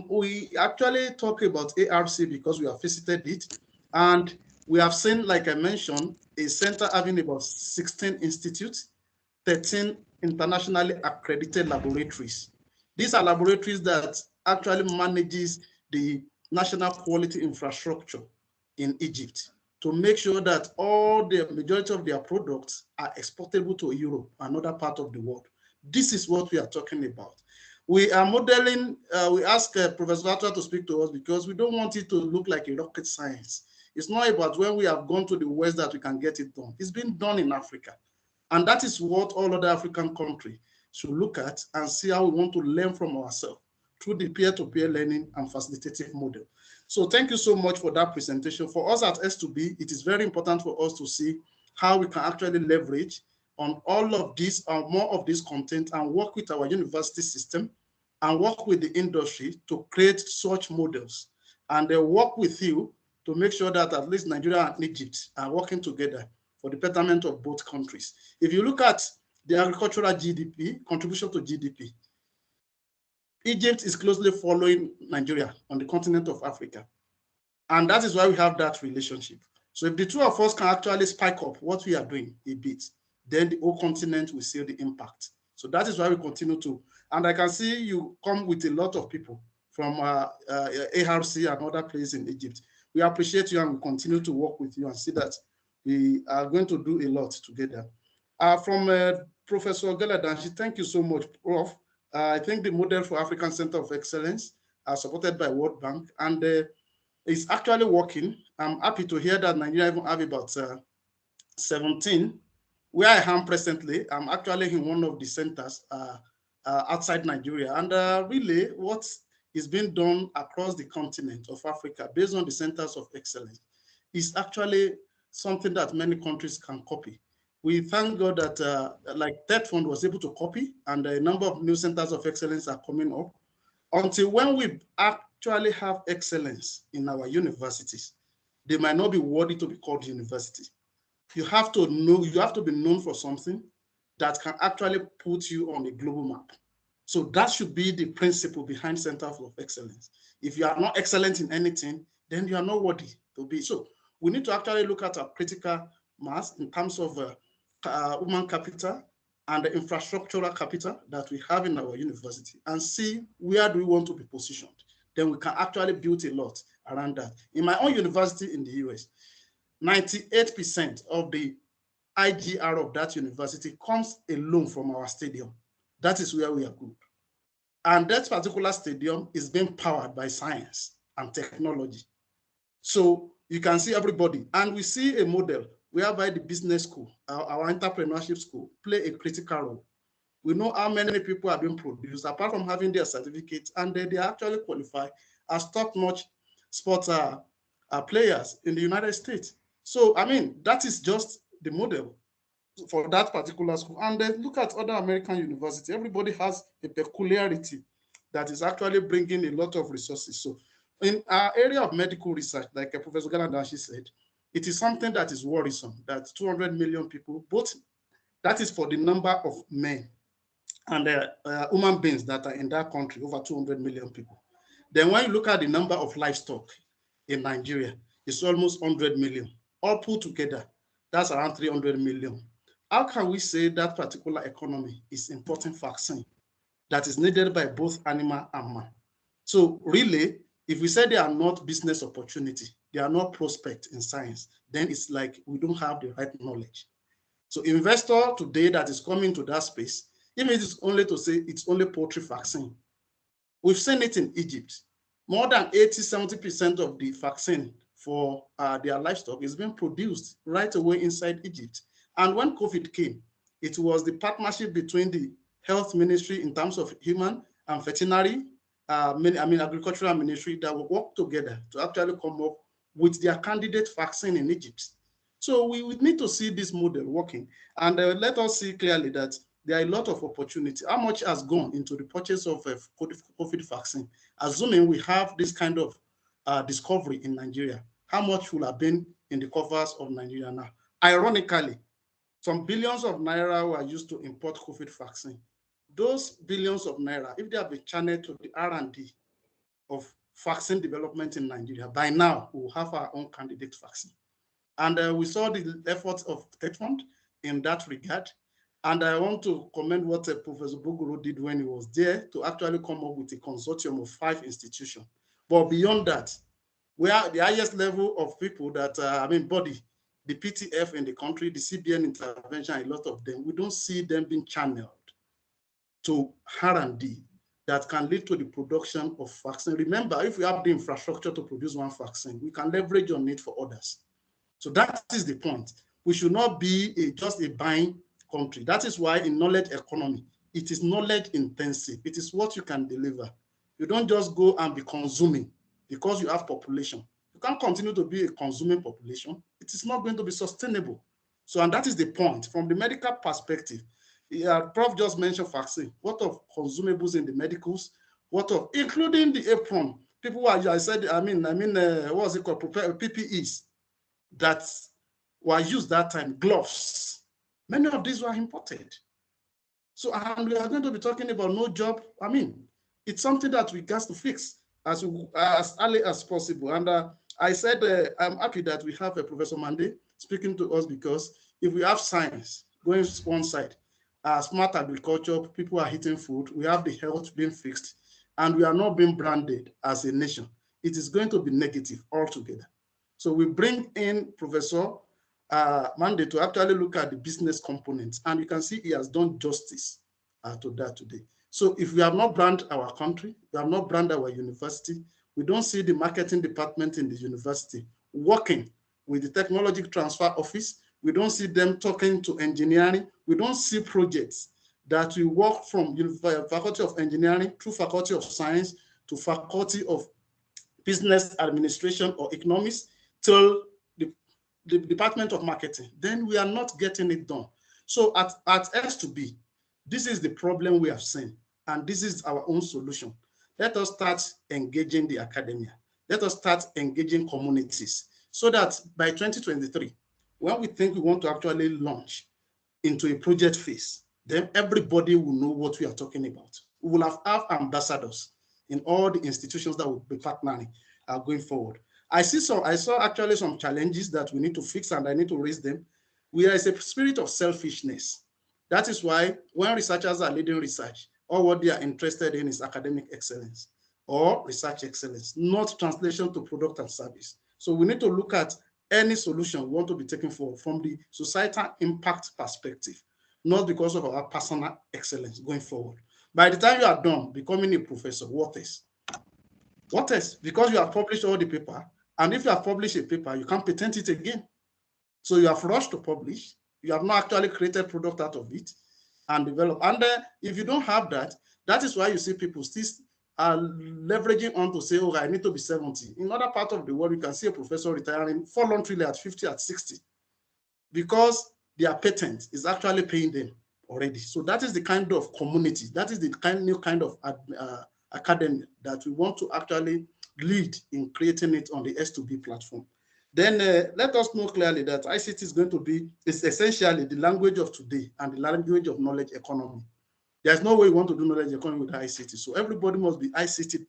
We actually talk about ARC because we have visited it, and we have seen, like I mentioned, a center having about 16 institutes, 13 internationally accredited laboratories. These are laboratories that actually manages the national quality infrastructure in Egypt to make sure that all the majority of their products are exportable to Europe and other part of the world. This is what we are talking about. We are modeling, we ask Professor Vatra to speak to us because we don't want it to look like a rocket science. It's not about when we have gone to the West that we can get it done. It's been done in Africa. And that is what all other African countries should look at and see how we want to learn from ourselves through the peer-to-peer learning and facilitative model. So thank you so much for that presentation. For us at S2B, it is very important for us to see how we can actually leverage on all of this or more of this content and work with our university system and work with the industry to create such models. And they work with you to make sure that at least Nigeria and Egypt are working together for the betterment of both countries. If you look at the agricultural GDP, contribution to GDP, Egypt is closely following Nigeria on the continent of Africa. And that is why we have that relationship. So if the two of us can actually spike up what we are doing a bit, then the whole continent will see the impact. So that is why we continue to, and I can see you come with a lot of people from ARC and other places in Egypt. We appreciate you and we continue to work with you and see that we are going to do a lot together. From Professor Galadanshi, thank you so much, Prof. I think the model for African Center of Excellence are supported by World Bank, and it's actually working. I'm happy to hear that Nigeria even have about 17. Where I am presently, I'm actually in one of the centers outside Nigeria, and really what is being done across the continent of Africa based on the centers of excellence is actually something that many countries can copy. We thank God that like Third Fund was able to copy, and a number of new centers of excellence are coming up. Until when we actually have excellence in our universities, they might not be worthy to be called university. You have to know, you have to be known for something that can actually put you on a global map. So that should be the principle behind Centers of Excellence. If you are not excellent in anything, then you are not worthy to be. So we need to actually look at our critical mass in terms of human capital and the infrastructural capital that we have in our university and see where do we want to be positioned. Then we can actually build a lot around that. In my own university in the US, 98% of the IGR of that university comes alone from our stadium. That is where we are good. And that particular stadium is being powered by science and technology. So you can see everybody. And we see a model whereby the business school, our entrepreneurship school, play a critical role. We know how many people have been produced, apart from having their certificates, and they actually qualify as top-notch sports players in the United States. So, I mean, that is just the model for that particular school. And then look at other American universities. Everybody has a peculiarity that is actually bringing a lot of resources. So in our area of medical research, like Professor Galandashi said, it is something that is worrisome, that 200 million people, both that is for the number of men and human beings that are in that country, over 200 million people. Then when you look at the number of livestock in Nigeria, it's almost 100 million. All put together, that's around 300 million. How can we say that particular economy is importing vaccine that is needed by both animal and man? So really, if we say they are not business opportunity, they are not prospect in science, then it's like we don't have the right knowledge. So investor today that is coming to that space, even if it is only to say it's only poultry vaccine. We've seen it in Egypt. More than 80–70% of the vaccine for their livestock is being produced right away inside Egypt. And when COVID came, it was the partnership between the health ministry in terms of human and veterinary, agricultural ministry that will work together to actually come up with their candidate vaccine in Egypt. So we need to see this model working. And let us see clearly that there are a lot of opportunity. How much has gone into the purchase of a COVID vaccine? Assuming we have this kind of discovery in Nigeria, how much will have been in the covers of Nigeria now? Ironically, some billions of naira were used to import COVID vaccine. Those billions of naira, if they have been channeled to the R&D of vaccine development in Nigeria, by now we will have our own candidate vaccine. And we saw the efforts of TechFund in that regard. And I want to commend what Professor Buguru did when he was there to actually come up with a consortium of 5 institutions. But beyond that, we are the highest level of people that, body, the PTF in the country, the CBN intervention, a lot of them, we don't see them being channeled to R&D that can lead to the production of vaccine. Remember, if we have the infrastructure to produce one vaccine, we can leverage on it for others. So that is the point. We should not be just a buying country. That is why in knowledge economy, it is knowledge intensive. It is what you can deliver. You don't just go and be consuming because you have population. You can't continue to be a consuming population. It is not going to be sustainable. So, and that is the point. From the medical perspective, Prof just mentioned vaccine. What of consumables in the medicals? What of, including the apron? People are, I said, what was it called? PPEs that were used that time, gloves. Many of these were imported. So, and we are going to be talking about no job. It's something that we got to fix as early as possible. And I said, I'm happy that we have a Professor Mande speaking to us, because if we have science going one side, smart agriculture, people are eating food, we have the health being fixed, and we are not being branded as a nation, it is going to be negative altogether. So we bring in Professor Mande to actually look at the business components, and you can see he has done justice to that today. So if we have not branded our country, we have not branded our university, we don't see the marketing department in the university working with the technology transfer office, we don't see them talking to engineering, we don't see projects that will work from Faculty of Engineering through Faculty of Science to Faculty of Business Administration or Economics till the Department of Marketing. Then we are not getting it done. So at S2B, this is the problem we have seen, and this is our own solution. Let us start engaging the academia. Let us start engaging communities so that by 2023, when we think we want to actually launch into a project phase, then everybody will know what we are talking about. We will have ambassadors in all the institutions that will be partnering going forward. I saw actually some challenges that we need to fix, and I need to raise them. We are a spirit of selfishness. That is why when researchers are leading research, all what they are interested in is academic excellence or research excellence, not translation to product and service. So we need to look at any solution we want to be taken forward from the societal impact perspective, not because of our personal excellence going forward. By the time you are done becoming a professor, what is? What is? Because you have published all the paper, and if you have published a paper, you can't patent it again. So you have rushed to publish, you have not actually created product out of it and develop. And if you don't have that, that is why you see people still are leveraging on to say, oh, I need to be 70. In other parts of the world, you can see a professor retiring voluntarily at 50, at 60, because their patent is actually paying them already. So that is the kind of community, that is the new kind of academy that we want to actually lead in creating it on the S2B platform. Then let us know clearly that ICT is going to be, it's essentially the language of today and the language of knowledge economy. There's no way you want to do knowledge economy with ICT. So everybody must be ICT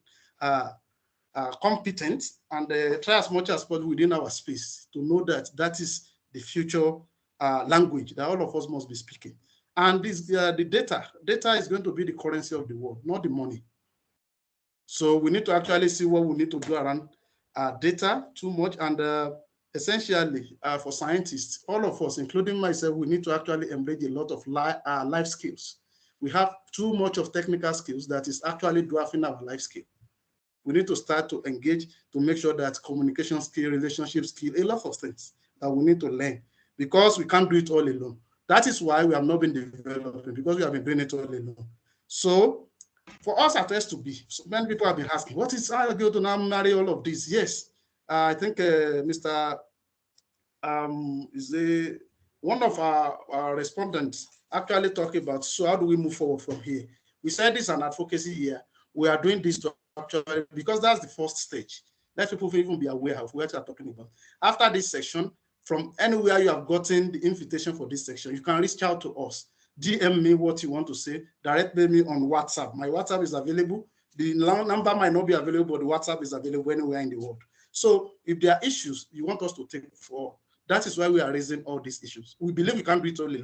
competent, and try as much as possible within our space to know that that is the future language that all of us must be speaking. And this, the data is going to be the currency of the world, not the money. So we need to actually see what we need to do around data too much. And essentially for scientists, all of us, including myself, we need to actually embrace a lot of life skills. We have too much of technical skills that is actually dwarfing our life skill. We need to start to engage to make sure that communication skill, relationship skill, a lot of things that we need to learn, because we can't do it all alone. That is why we have not been developing, because we have been doing it all alone. So for us at S2B, so many people have been asking, what is how I go to now marry all of this? Yes, I think Mr. One of our respondents actually talking about, so how do we move forward from here? We said this is an advocacy year. We are doing this to actually, because that's the first stage. Let people even be aware of what we are talking about. After this section, from anywhere you have gotten the invitation for this section, you can reach out to us. DM me what you want to say, direct me on WhatsApp. My WhatsApp is available. The number might not be available, but the WhatsApp is available anywhere in the world. So if there are issues you want us to take for, that is why we are raising all these issues. We believe we can't do it only.